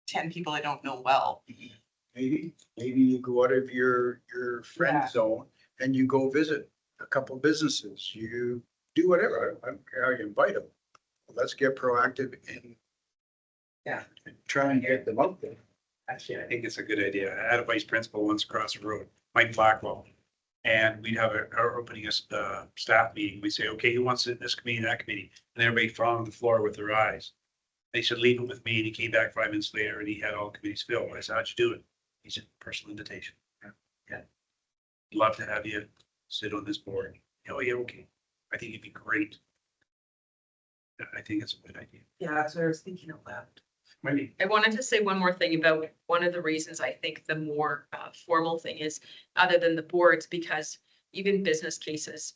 10 people I don't know well? Maybe you go out of your friend Yeah. zone and you go visit a couple businesses. You do whatever. I don't care how you invite them. Let's get proactive and Yeah. try and get them out there. Actually, I think it's a good idea. I had a vice principal once across the road, Mike Blackwell. And we'd have our opening staff meeting. We'd say, okay, who wants to sit in this committee, that committee? And everybody fell on the floor with their eyes. They said, leave it with me. And he came back 5 minutes later and he had all the committees filled. I said, how'd you do it? He said, personal invitation. Yeah. Love to have you sit on this board. Oh, yeah, okay. I think it'd be great. I think it's a good idea. Yeah, that's what I was thinking out loud. Maybe. I wanted to say one more thing about one of the reasons I think the more formal thing is, other than the boards, because even business cases,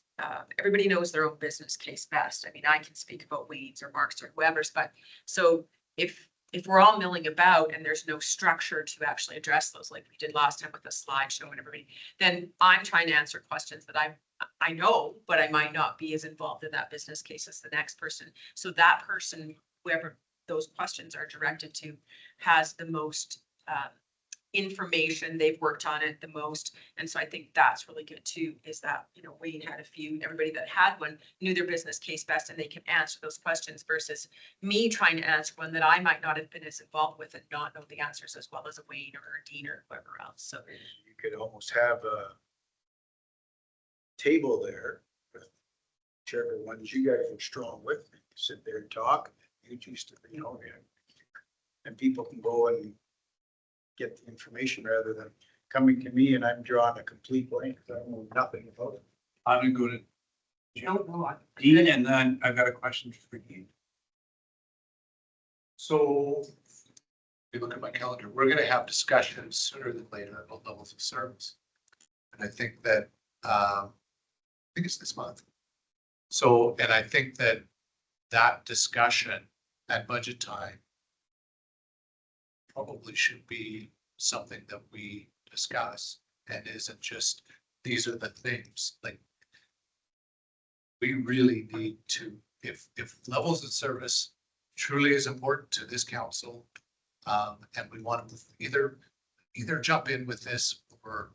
everybody knows their own business case best. I mean, I can speak about Weeds or Mark's or whoever's, but so if we're all milling about and there's no structure to actually address those, like we did last time with the slideshow and everybody, then I'm trying to answer questions that I know, but I might not be as involved in that business case as the next person. So that person, whoever those questions are directed to, has the most information, they've worked on it the most. And so I think that's really good too, is that, you know, Wayne had a few, everybody that had one knew their business case best and they can answer those questions versus me trying to answer one that I might not have been as involved with and not know the answers as well as a Wayne or a Dean or whoever else. So You could almost have a table there with whichever ones you guys are strong with. Sit there and talk. You choose to, you know, and people can go and get the information rather than coming to me and I'm drawing a complete blank. 'Cause I know nothing about it. I'm gonna go to No, Dean and then I've got a question for Dean. So if you look at my calendar, we're gonna have discussions sooner than later about levels of service. And I think that, I think it's this month. So, and I think that discussion at budget time probably should be something that we discuss and isn't just, these are the things, like we really need to, if levels of service truly is important to this council, and we want to either jump in with this or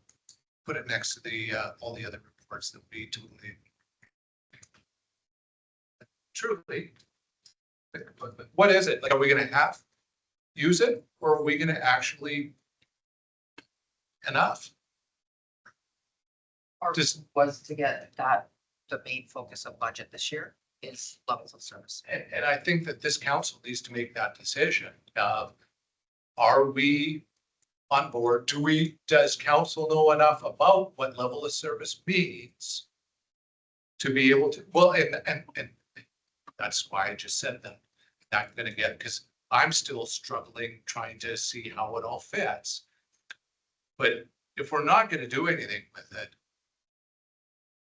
put it next to the all the other reports that we totally truly. But what is it? Like, are we gonna use it, or are we gonna actually enough? Our Just- was to get that, the main focus of budget this year is levels of service. And I think that this council needs to make that decision. Are we on board? Does council know enough about what level of service means to be able to, well, and that's why I just said that. Not gonna get, because I'm still struggling trying to see how it all fits. But if we're not gonna do anything with it,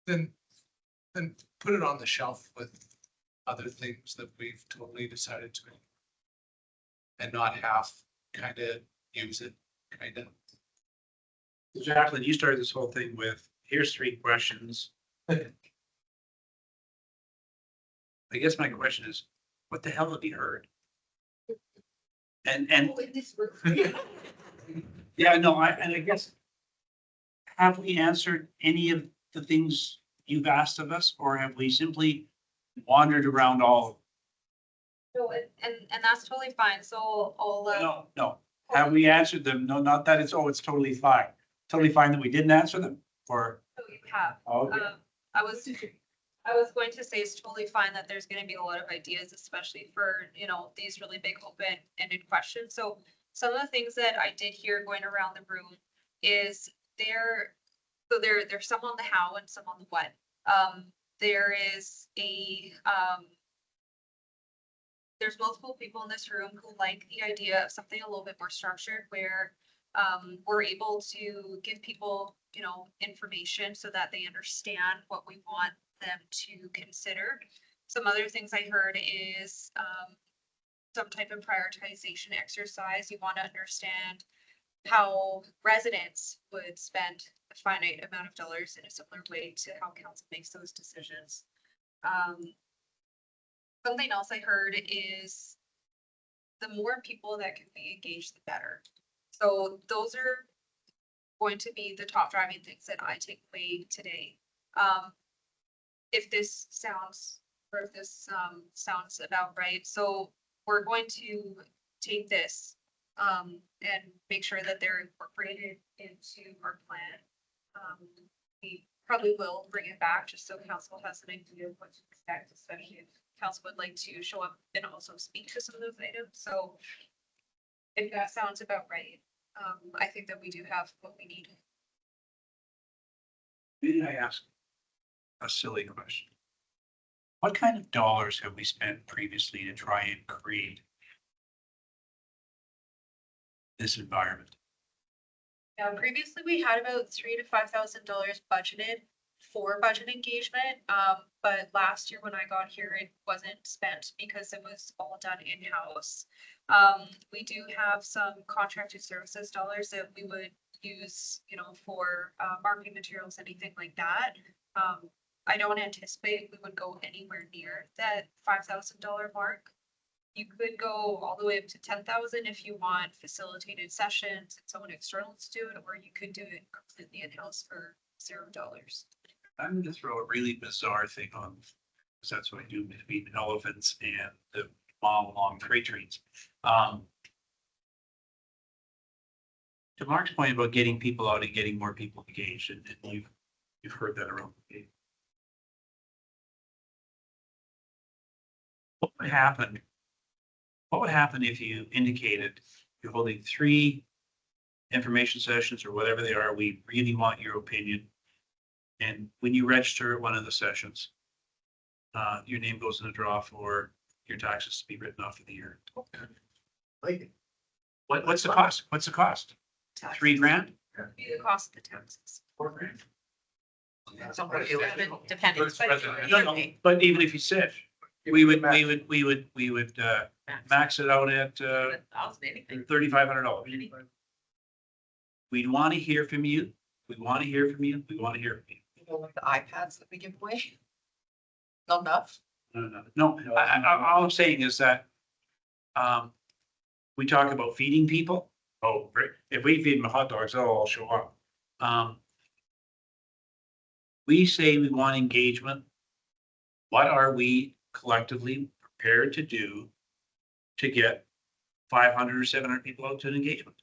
then put it on the shelf with other things that we've totally decided to. And not half kind of use it, kind of. Jacqueline, you started this whole thing with, here's 3 questions. I guess my question is, what the hell have you heard? And yeah, no, I guess, have we answered any of the things you've asked of us, or have we simply wandered around all of No, and that's totally fine. So I'll, them? No. Have we answered them? No, not that it's totally fine. Totally fine that we didn't answer them, or, so you have. okay. I was going to say it's totally fine that there's gonna be a lot of ideas, especially for, you know, these really big open-ended questions. So some of the things that I did hear going around the room is So there's some on the how and some on the what. There is there's multiple people in this room who like the idea of something a little bit more structured where we're able to give people, you know, information so that they understand what we want them to consider. Some other things I heard is some type of prioritization exercise. You want to understand how residents would spend a finite amount of dollars in a similar way to how council makes those decisions. Something else I heard is the more people that can be engaged, the better. So those are going to be the top driving things that I take away today. If this sounds, or if this sounds about right. So we're going to take this and make sure that they're incorporated into our plan. We probably will bring it back just so council has an idea of what to expect, especially if council would like to show up and also speak to some of those items. So if that sounds about right, I think that we do have what we need. May I ask a silly question? What kind of dollars have we spent previously to try and create this environment? Now, previously we had about $3,000 to $5,000 budgeted for budget engagement. But last year when I got here, it wasn't spent because it was all done in-house. We do have some contracted services dollars that we would use, you know, for marketing materials, anything like that. I don't anticipate we would go anywhere near that $5,000 mark. You could go all the way up to 10,000 if you want facilitated sessions and someone external to do it, or you could do it completely in-house for $0. I'm gonna throw a really bizarre thing on, because that's what I do between elephants and the mile-long freight trains. To Mark's point about getting people out and getting more people engaged, and you've heard that around the gate. What would happen? What would happen if you indicated you're holding 3 information sessions or whatever they are? We really want your opinion. And when you register at one of the sessions, your name goes in a draw for your taxes to be written off for the year. What's the cost? What's the cost? $3 grand? Be the cost of the taxes. $4 grand? Depending. No, but even if you said, we would max it out at $3,500. We'd want to hear from you. We want to hear from you. We want to hear from you. You know, like the iPads that we give away. Not enough. No, all I'm saying is that we talk about feeding people. Oh, great. If we feed them hot dogs, they'll all show up. We say we want engagement. What are we collectively prepared to do to get 500 or 700 people out to an engagement?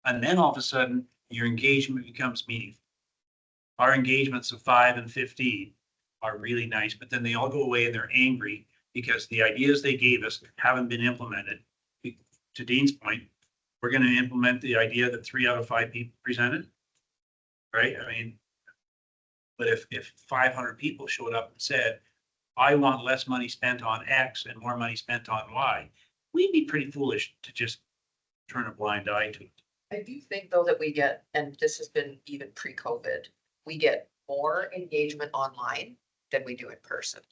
And then all of a sudden, your engagement becomes meaningful. Our engagements of 5 and 15 are really nice, but then they all go away and they're angry because the ideas they gave us haven't been implemented. To Dean's point, we're going to implement the idea that 3 out of 5 people presented, right? I mean, but if 500 people showed up and said, I want less money spent on X and more money spent on Y, we'd be pretty foolish to just turn a blind eye to it. I do think though that we get, and this has been even pre-COVID, we get more engagement online than we do in person.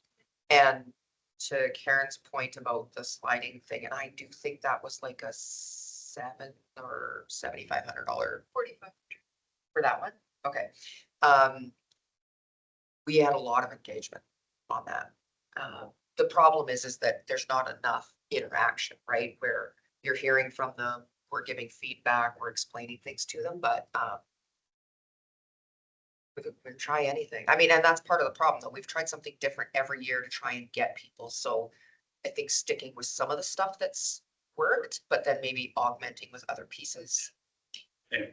And to Karen's point about the sliding thing, and I do think that was like a $700 or $7,500 $4,500 for that one. Okay. We had a lot of engagement on that. The problem is that there's not enough interaction, right? Where you're hearing from them, we're giving feedback, we're explaining things to them, but we can try anything. I mean, and that's part of the problem though. We've tried something different every year to try and get people. So I think sticking with some of the stuff that's worked, but then maybe augmenting with other pieces. Yeah.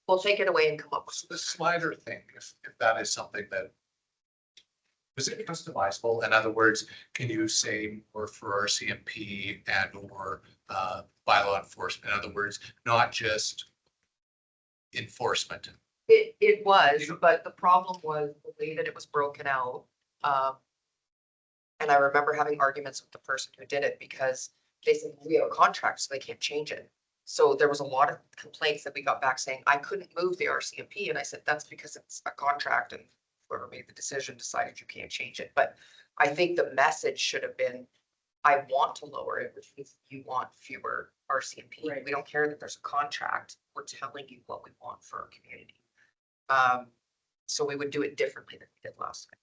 We'll take it away and come up with The slider thing, if that is something that, is it customizable? In other words, can you say more for our CMP and or bylaw enforcement? In other words, not just enforcement, It was, but the problem was the way that it was broken out. And I remember having arguments with the person who did it because they said, we have a contract, so they can't change it. So there was a lot of complaints that we got back saying, I couldn't move the RCMP. And I said, that's because it's a contract and whoever made the decision decided you can't change it. But I think the message should have been, I want to lower it, which means you want fewer RCMP. Right. We don't care that there's a contract. We're telling you what we want for our community. So we would do it differently than we did last time.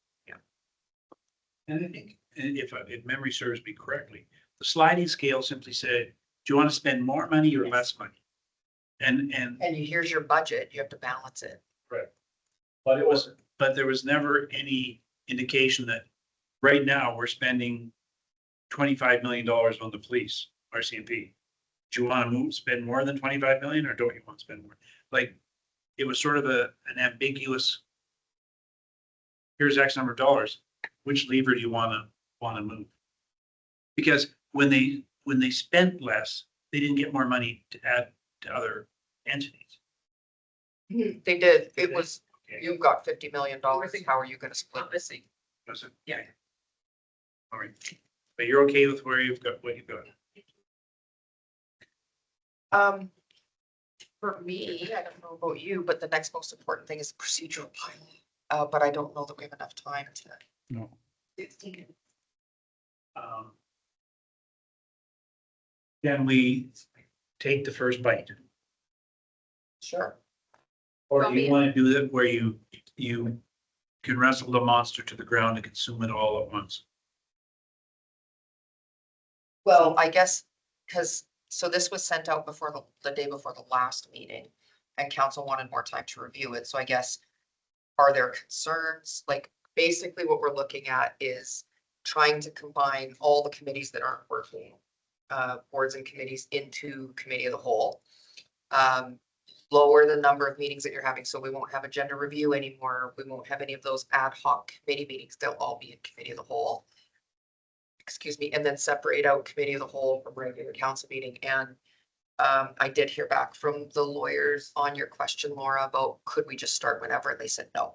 And I think, if memory serves me correctly, the sliding scale simply said, do you want to spend more money or less money? And Here's your budget. You have to balance it. but there was never any indication that right now we're spending $25 million on the police, RCMP. Do you want to spend more than 25 million or don't you want to spend more? Like, it was sort of an ambiguous, here's X number of dollars. Which lever do you want to move? Because when they spent less, they didn't get more money to add to other entities. They did. It was, Okay. you've got $50 million. How are you gonna split this? Was it? Yeah. All right, but you're okay with where you've got, what you've got? For me, I don't know about you, but the next most important thing is the procedural pilot. But I don't know that we have enough time to. No. 16. Can we take the first bite? Sure. Or do Want me- you want to do that where you can wrestle the monster to the ground and consume it all at once? Well, I guess, so this was sent out before the day before the last meeting. And council wanted more time to review it, so I guess, are there concerns? Like, basically what we're looking at is trying to combine all the committees that aren't working, boards and committees into committee of the whole. Lower the number of meetings that you're having, so we won't have agenda review anymore. We won't have any of those ad hoc committee meetings. They'll all be in committee of the whole. Excuse me, and then separate out committee of the whole from regular council meeting. And I did hear back from the lawyers on your question, Laura, about could we just start whenever? And they said no.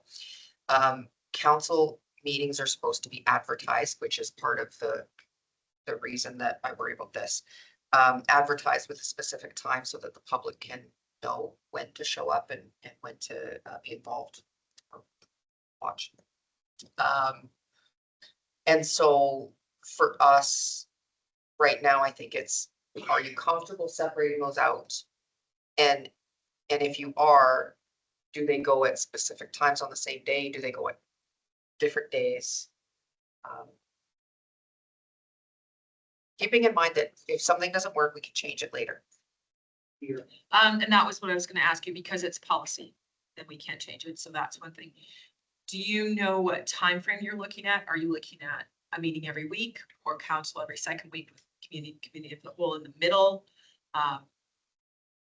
Council meetings are supposed to be advertised, which is part of the reason that I worry about this. Advertised with a specific time so that the public can know when to show up and when to be involved or watch. And so for us right now, I think it's, are you comfortable separating those out? And if you are, do they go at specific times on the same day? Do they go at different days? Keeping in mind that if something doesn't work, we can change it later. And that was what I was gonna ask you, because it's policy, then we can't change it, so that's one thing. Do you know what time frame you're looking at? Are you looking at a meeting every week or council every second week with committee of the whole in the middle?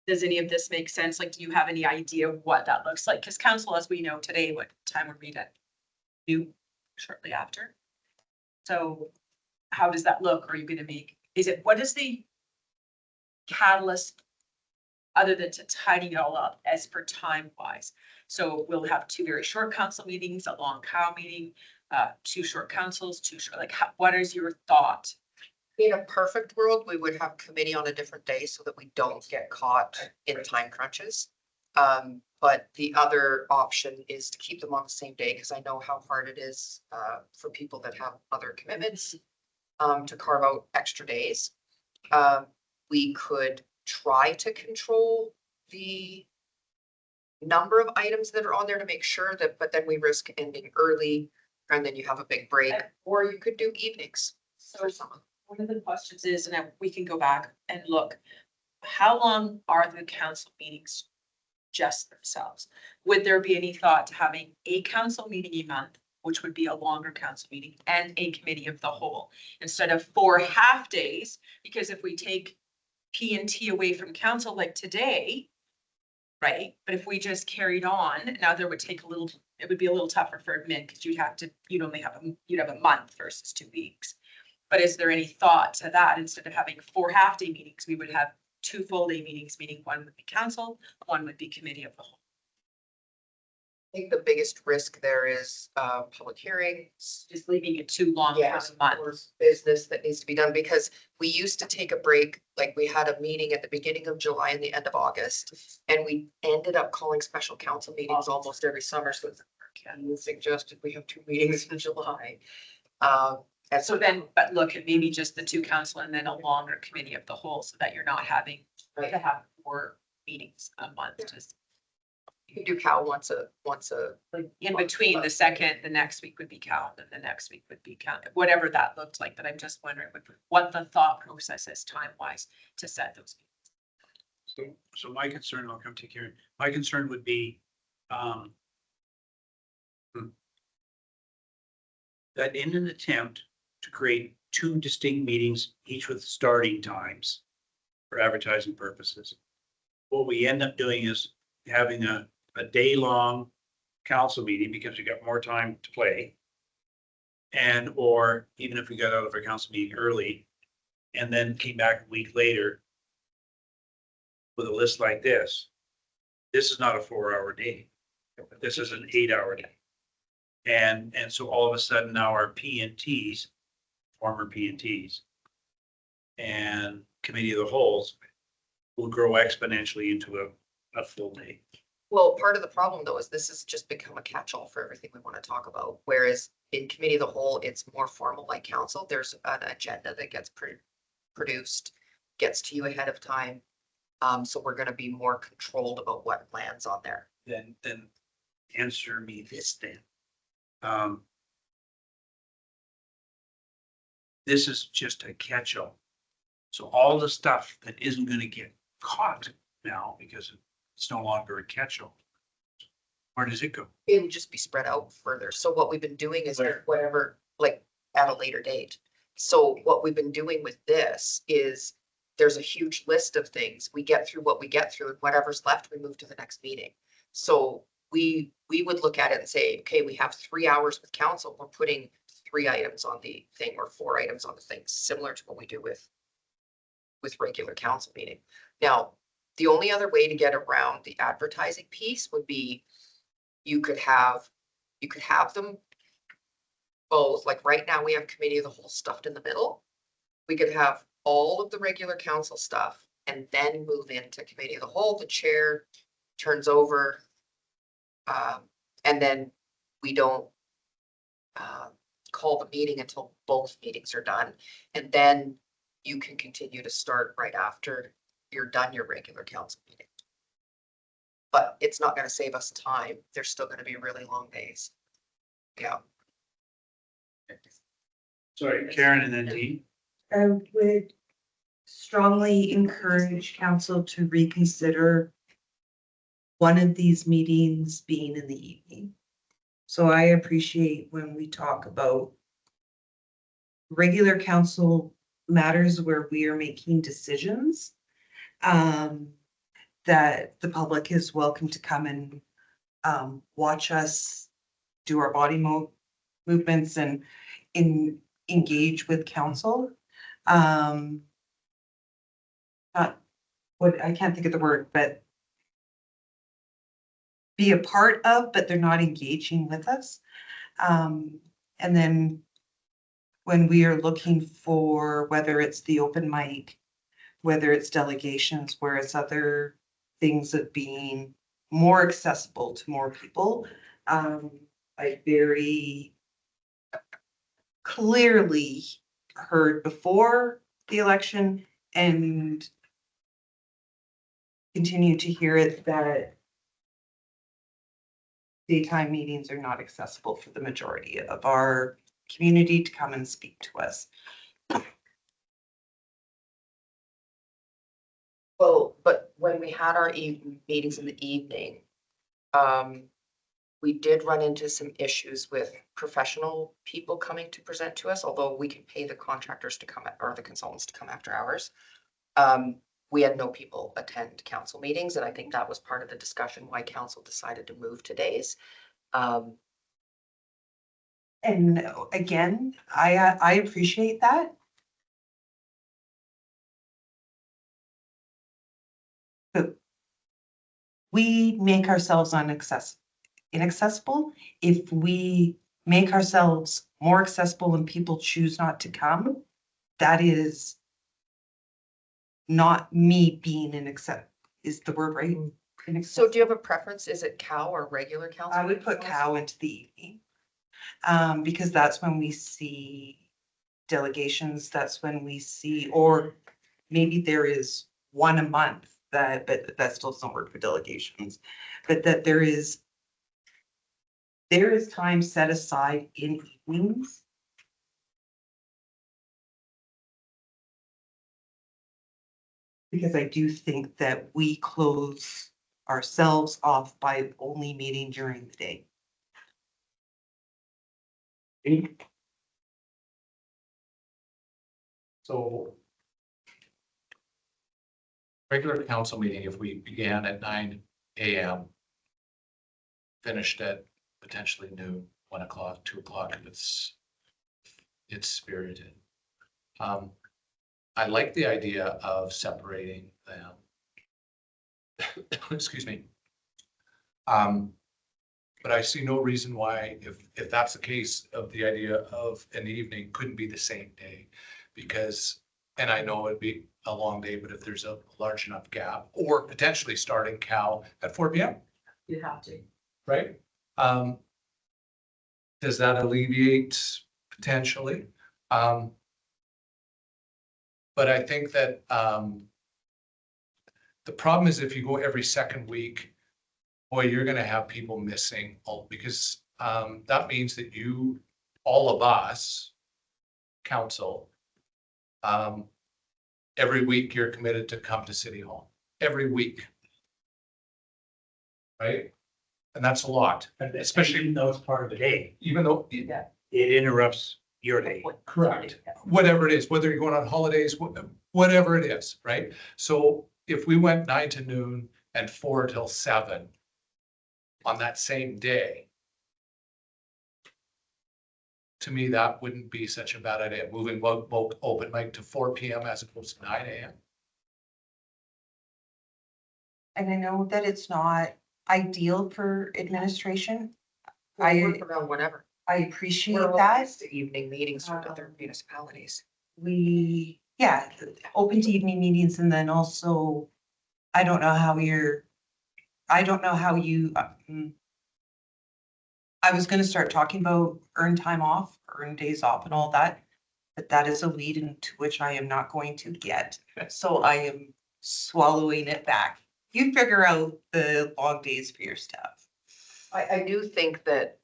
Does any of this make sense? Like, do you have any idea of what that looks like? Because council, as we know today, what time would we at? Due shortly after. So how does that look? Are you gonna make, what is the catalyst other than to tidy it all up as per time wise? So we'll have 2 very short council meetings, a long cow meeting, 2 short councils, 2 short, like, what is your thought? In a perfect world, we would have committee on a different day so that we don't get caught in time crunches. But the other option is to keep them on the same day, because I know how hard it is for people that have other commitments to carve out extra days. We could try to control the number of items that are on there to make sure that, but then we risk ending early and then you have a big break, or you could do evenings. So one of the questions is, and we can go back and look, how long are the council meetings just themselves? Would there be any thought to having a council meeting a month, which would be a longer council meeting, and a committee of the whole, instead of 4 half days? Because if we take P and T away from council like today, right? But if we just carried on, now there would take it would be a little tougher for admin, because you'd have a month versus 2 weeks. But is there any thought to that? Instead of having 4 half-day meetings, we would have 2 full-day meetings, meaning one would be council, one would be committee of the whole. I think the biggest risk there is, public hearings. Just leaving it too long Yeah, for a month. or business that needs to be done, because we used to take a break, like we had a meeting at the beginning of July and the end of August. And we ended up calling special council meetings almost every summer, so Ken suggested we have 2 meetings in July. And So then, but look at maybe just the 2 council and then a longer committee of the whole, so that you're not having to have 4 meetings a month, just you can do Cal once a, like in between the second, the next week would be Cal, and the next week would be Cal, whatever that looked like, but I'm just wondering what the thought process is time-wise to set those. So my concern, I'll come to Karen, my concern would be, that in an attempt to create 2 distinct meetings, each with starting times for advertising purposes, what we end up doing is having a day-long council meeting because we got more time to play. And, or even if we got out of our council meeting early and then came back a week later with a list like this is not a 4-hour day. This is an 8-hour day. And so all of a sudden now our P and Ts, former P and Ts and committee of the wholes will grow exponentially into a full day. well, part of the problem though is this has just become a catch-all for everything we want to talk about. Whereas in committee of the whole, it's more formal like council. There's an agenda that gets produced, gets to you ahead of time. So we're gonna be more controlled about what lands on there. Then answer me this then. This is just a catch-all. So all the stuff that isn't gonna get caught now because it's no longer a catch-all, where does it go? It would just be spread out further. So what we've been doing is Where? whatever, like at a later date. So what we've been doing with this is there's a huge list of things. We get through what we get through and whatever's left, we move to the next meeting. So we would look at it and say, okay, we have 3 hours with council. We're putting 3 items on the thing or 4 items on the thing, similar to what we do with regular council meeting. Now, the only other way to get around the advertising piece would be you could have them both, like right now we have committee of the whole stuffed in the middle. We could have all of the regular council stuff and then move into committee of the whole. The chair turns over. And then we don't call the meeting until both meetings are done. And then you can continue to start right after you're done your regular council meeting. But it's not gonna save us time. There's still gonna be really long days. Yeah. Sorry, Karen and then Dean. I would strongly encourage council to reconsider one of these meetings being in the evening. So I appreciate when we talk about regular council matters where we are making decisions, that the public is welcome to come and watch us do our body movements and engage with council. Not what, I can't think of the word, but be a part of, but they're not engaging with us. And then when we are looking for, whether it's the open mic, whether it's delegations, where it's other things of being more accessible to more people, I very clearly heard before the election and continue to hear it that daytime meetings are not accessible for the majority of our community to come and speak to us. Well, but when we had our meetings in the evening, we did run into some issues with professional people coming to present to us, although we can pay the contractors to come or the consultants to come after hours. We had no people attend council meetings, and I think that was part of the discussion why council decided to move to days. And again, I appreciate that. But we make ourselves inaccessible. If we make ourselves more accessible and people choose not to come, that is not me being is the word right? So do you have a preference? Is it cow or regular council? I would put cow into the evening. Because that's when we see delegations, that's when we see, or maybe there is one a month but that still doesn't work for delegations. But that there is time set aside in evenings. Because I do think that we close ourselves off by only meeting during the day. So regular council meeting, if we began at 9 AM, finished at potentially noon, 1 o'clock, 2 o'clock, if it's spirited. I like the idea of separating them. Excuse me. But I see no reason why, if that's the case, of the idea of an evening couldn't be the same day. Because, and I know it'd be a long day, but if there's a large enough gap, or potentially starting Cal at 4 PM, You have to. right? Does that alleviate potentially? But I think that the problem is if you go every second week, boy, you're gonna have people missing, because that means that you, all of us, council, every week you're committed to come to City Hall, every week. Right? And that's a lot, especially Even though it's part of the day, even though, it interrupts your day. correct, whatever it is, whether you're going on holidays, whatever it is, right? So if we went 9 to noon and 4 till 7 on that same day, to me, that wouldn't be such a bad idea, moving open mic to 4 PM as opposed to 9 AM. And I know that it's not ideal for administration. I work around whatever. I appreciate We're that. open to evening meetings with other municipalities. Yeah, open to evening meetings, and then also, I don't know how you, I was gonna start talking about earned time off, earned days off and all that, but that is a lead into which I am not going to get. So I am swallowing it back. You figure out the long days for your staff. I do think that,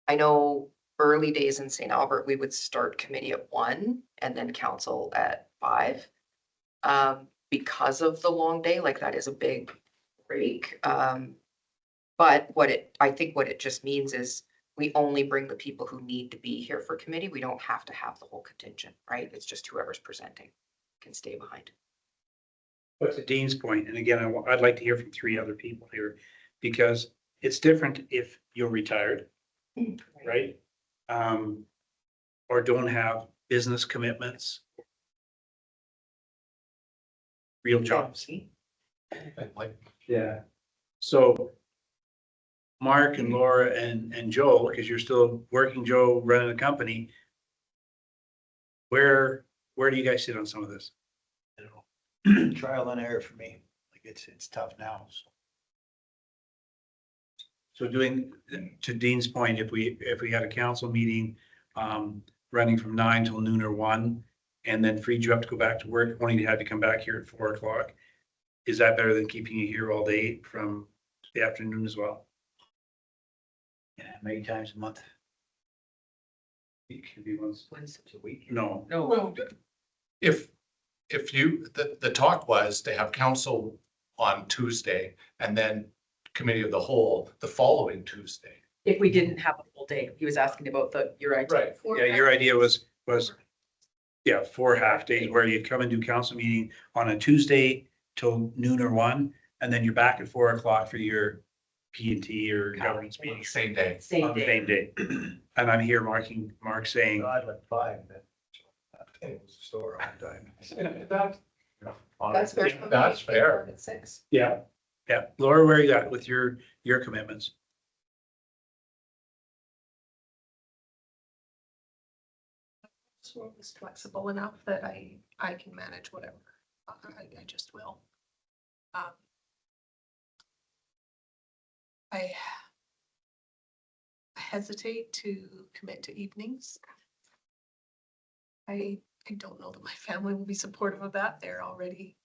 I know early days in St. Albert, we would start committee at 1 and then council at 5. Because of the long day, like that is a big break. But I think what it just means is we only bring the people who need to be here for committee. We don't have to have the whole contingent, right? It's just whoever's presenting can stay behind. But to Dean's point, and again, I'd like to hear from 3 other people here, because it's different if you're retired, right? Or don't have business commitments. Real jobs. Like, Yeah. So Mark and Laura and Joe, because you're still working, Joe, running a company. Where do you guys sit on some of this? Trial and error for me. Like it's tough now, so. So doing, to Dean's point, if we had a council meeting, running from 9 till noon or 1, and then freed you up to go back to work, only to have to come back here at 4 o'clock, is that better than keeping you here all day from the afternoon as well? Yeah, many times a month. It could be once A week. No, well, if you, the talk was to have council on Tuesday and then committee of the whole the following Tuesday. If we didn't have a full day, he was asking about your idea. Right. yeah, your idea was, yeah, 4 half days where you come and do council meeting on a Tuesday till noon or 1, and then you're back at 4 o'clock for your P&T or governance meeting. Same day. On the same day. And I'm here Mark saying, I'd like 5, then. It was a store all the time. That's fair. That's fair. At 6. yeah, Yeah, Laura, where you at with your commitments? This world is flexible enough that I can manage whatever. I just will. I hesitate to commit to evenings. I don't know that my family will be supportive of that. They're already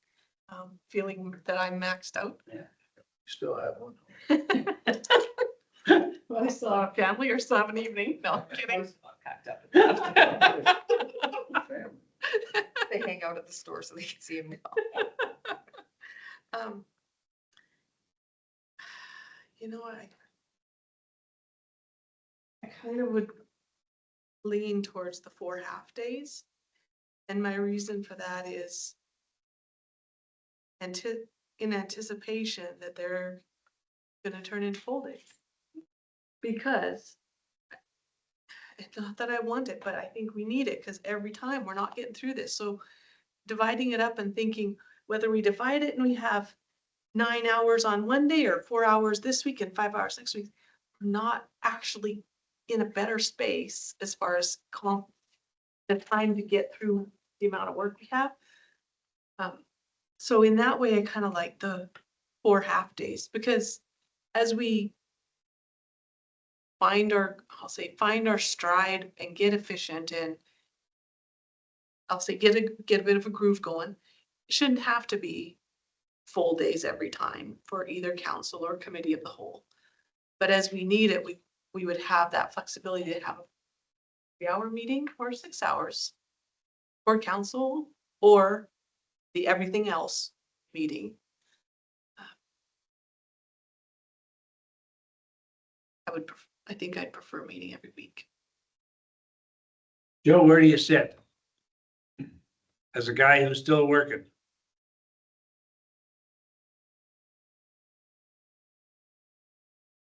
feeling that I'm maxed out. Still have one. Well, I still have a family or still have an evening. No, I'm kidding. They hang out at the store so they can see him now. You know, I kind of would lean towards the 4 half days. And my reason for that is in anticipation that they're gonna turn into full days. Because it's not that I want it, but I think we need it, because every time we're not getting through this. So dividing it up and thinking whether we divide it and we have 9 hours on one day or 4 hours this week and 5 hours next week, we're not actually in a better space as far as the time to get through the amount of work we have. So in that way, I kind of like the 4 half days, because as we find our stride and get efficient and I'll say get a bit of a groove going, it shouldn't have to be full days every time for either council or committee of the whole. But as we need it, we would have that flexibility to have a 3-hour meeting or 6 hours for council or the everything else meeting. I think I'd prefer meeting every week. Joe, where do you sit? As a guy who's still working.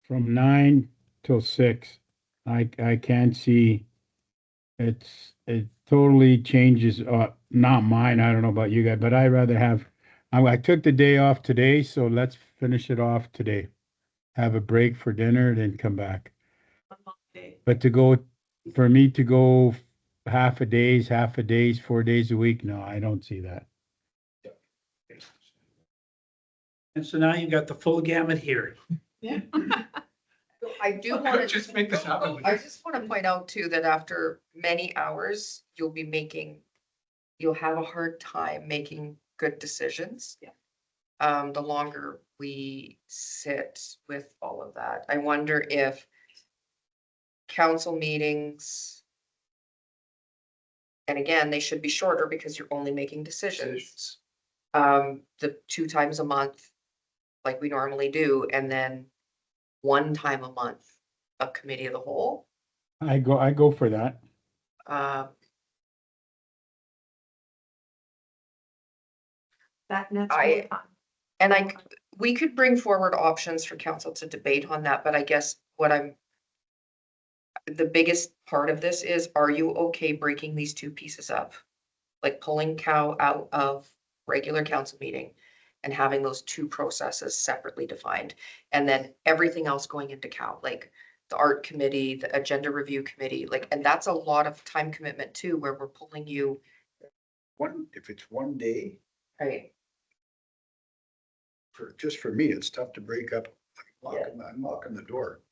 From 9 till 6, I can't see. It totally changes, not mine, I don't know about you guys, but I'd rather have, I took the day off today, so let's finish it off today. Have a break for dinner, then come back. But for me to go half a days, 4 days a week, no, I don't see that. And so now you've got the full gamut here. Yeah. I do want to Just make this happen. I just want to point out too, that after many hours, you'll have a hard time making good decisions. Yeah. The longer we sit with all of that, I wonder if council meetings, and again, they should be shorter because you're only making decisions. The 2 times a month, like we normally do, and then 1 time a month, a committee of the whole. I go for that. That next I- one. And we could bring forward options for council to debate on that, but I guess the biggest part of this is, are you okay breaking these 2 pieces up? Like pulling Cow out of regular council meeting and having those 2 processes separately defined. And then everything else going into Cow, like the art committee, the agenda review committee, and that's a lot of time commitment too, where we're pulling you. If it's one day, Right. just for me, it's tough to break up. I'm locking the door.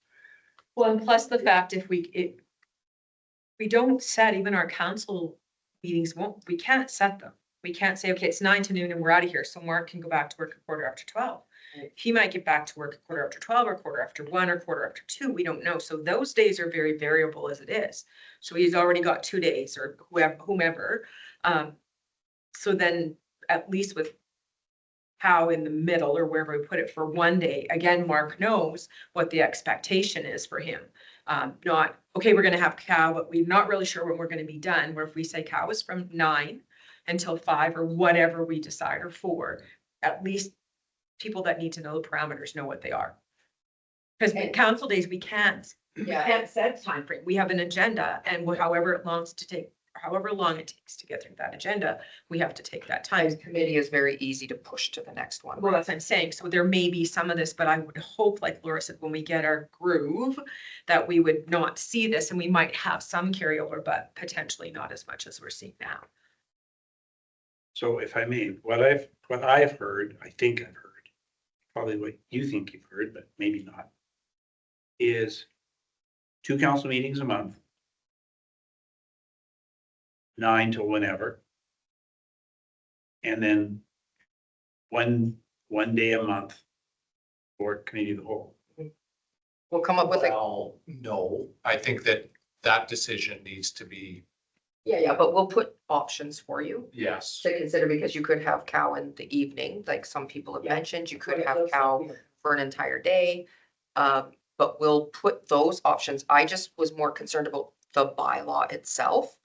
Well, and plus the fact if we don't set even our council meetings, we can't set them. We can't say, okay, it's 9 to noon and we're out of here. So Mark can go back to work at 12:15. Right. He might get back to work at 12:15 or 1:15 or 2:15. We don't know. So those days are very variable as it is. So he's already got 2 days or whomever. So then at least with how in the middle or wherever we put it for 1 day, again, Mark knows what the expectation is for him. Not, okay, we're gonna have Cow, but we're not really sure when we're gonna be done. Where if we say Cow is from 9 until 5 or whatever we decide, or 4, at least people that need to know the parameters know what they are. Because council days, we can't set time frame. We have an agenda and however it longs to take however long it takes to get through that agenda, we have to take that time. The committee is very easy to push to the next one. Well, that's what I'm saying. So there may be some of this, but I would hope, like Laura said, when we get our groove, that we would not see this and we might have some carryover, but potentially not as much as we're seeing now. So if I may, what I've heard, I think I've heard, probably what you think you've heard, but maybe not, is 2 council meetings a month, 9 till whenever. And then one day a month for committee of the whole. We'll come up with a, Well, no, I think that decision needs to be, yeah, but we'll put options for you yes. to consider, because you could have Cow in the evening, like some people have mentioned, you could have Cow for an entire day. But we'll put those options. I just was more concerned about the bylaw itself.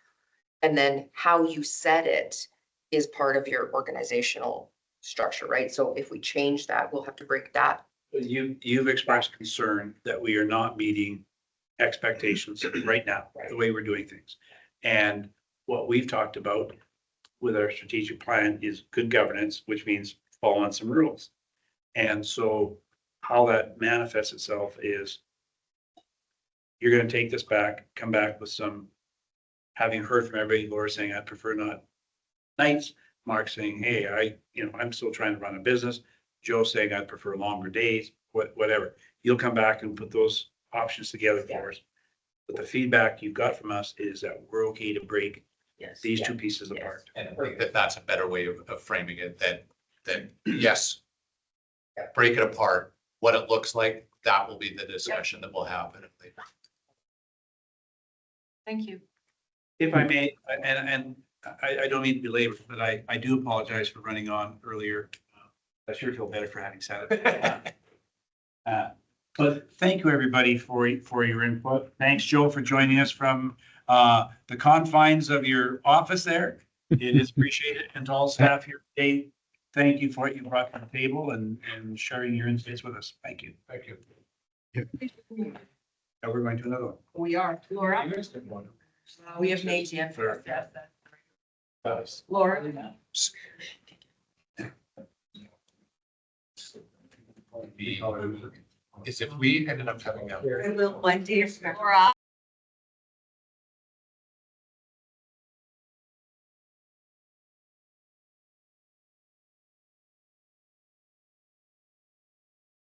And then how you set it is part of your organizational structure, right? So if we change that, we'll have to break that. You've expressed concern that we are not meeting expectations right now, the way we're doing things. And what we've talked about with our strategic plan is good governance, which means following some rules. And so how that manifests itself is you're gonna take this back, come back with some, having heard from everybody, Laura saying, I prefer not nights, Mark saying, hey, I'm still trying to run a business, Joe saying, I prefer longer days, whatever. You'll come back and put those options together for us. But the feedback you've got from us is that we're okay to break Yes. these 2 pieces apart. And I think that's a better way of framing it than yes. Break it apart, what it looks like, that will be the discussion that will happen. Thank you. If I may, and I don't mean to belabor, but I do apologize for running on earlier. I sure feel better for having said it. But thank you, everybody, for your input. Thanks, Joe, for joining us from the confines of your office there. It is appreciated. And to all staff here today, thank you for what you brought to the table and sharing your insights with us. Thank you. Thank you. Now we're going to another one. We are. Laura, we have Nate yet for us. Laura. Is if we ended up having a One day. Laura.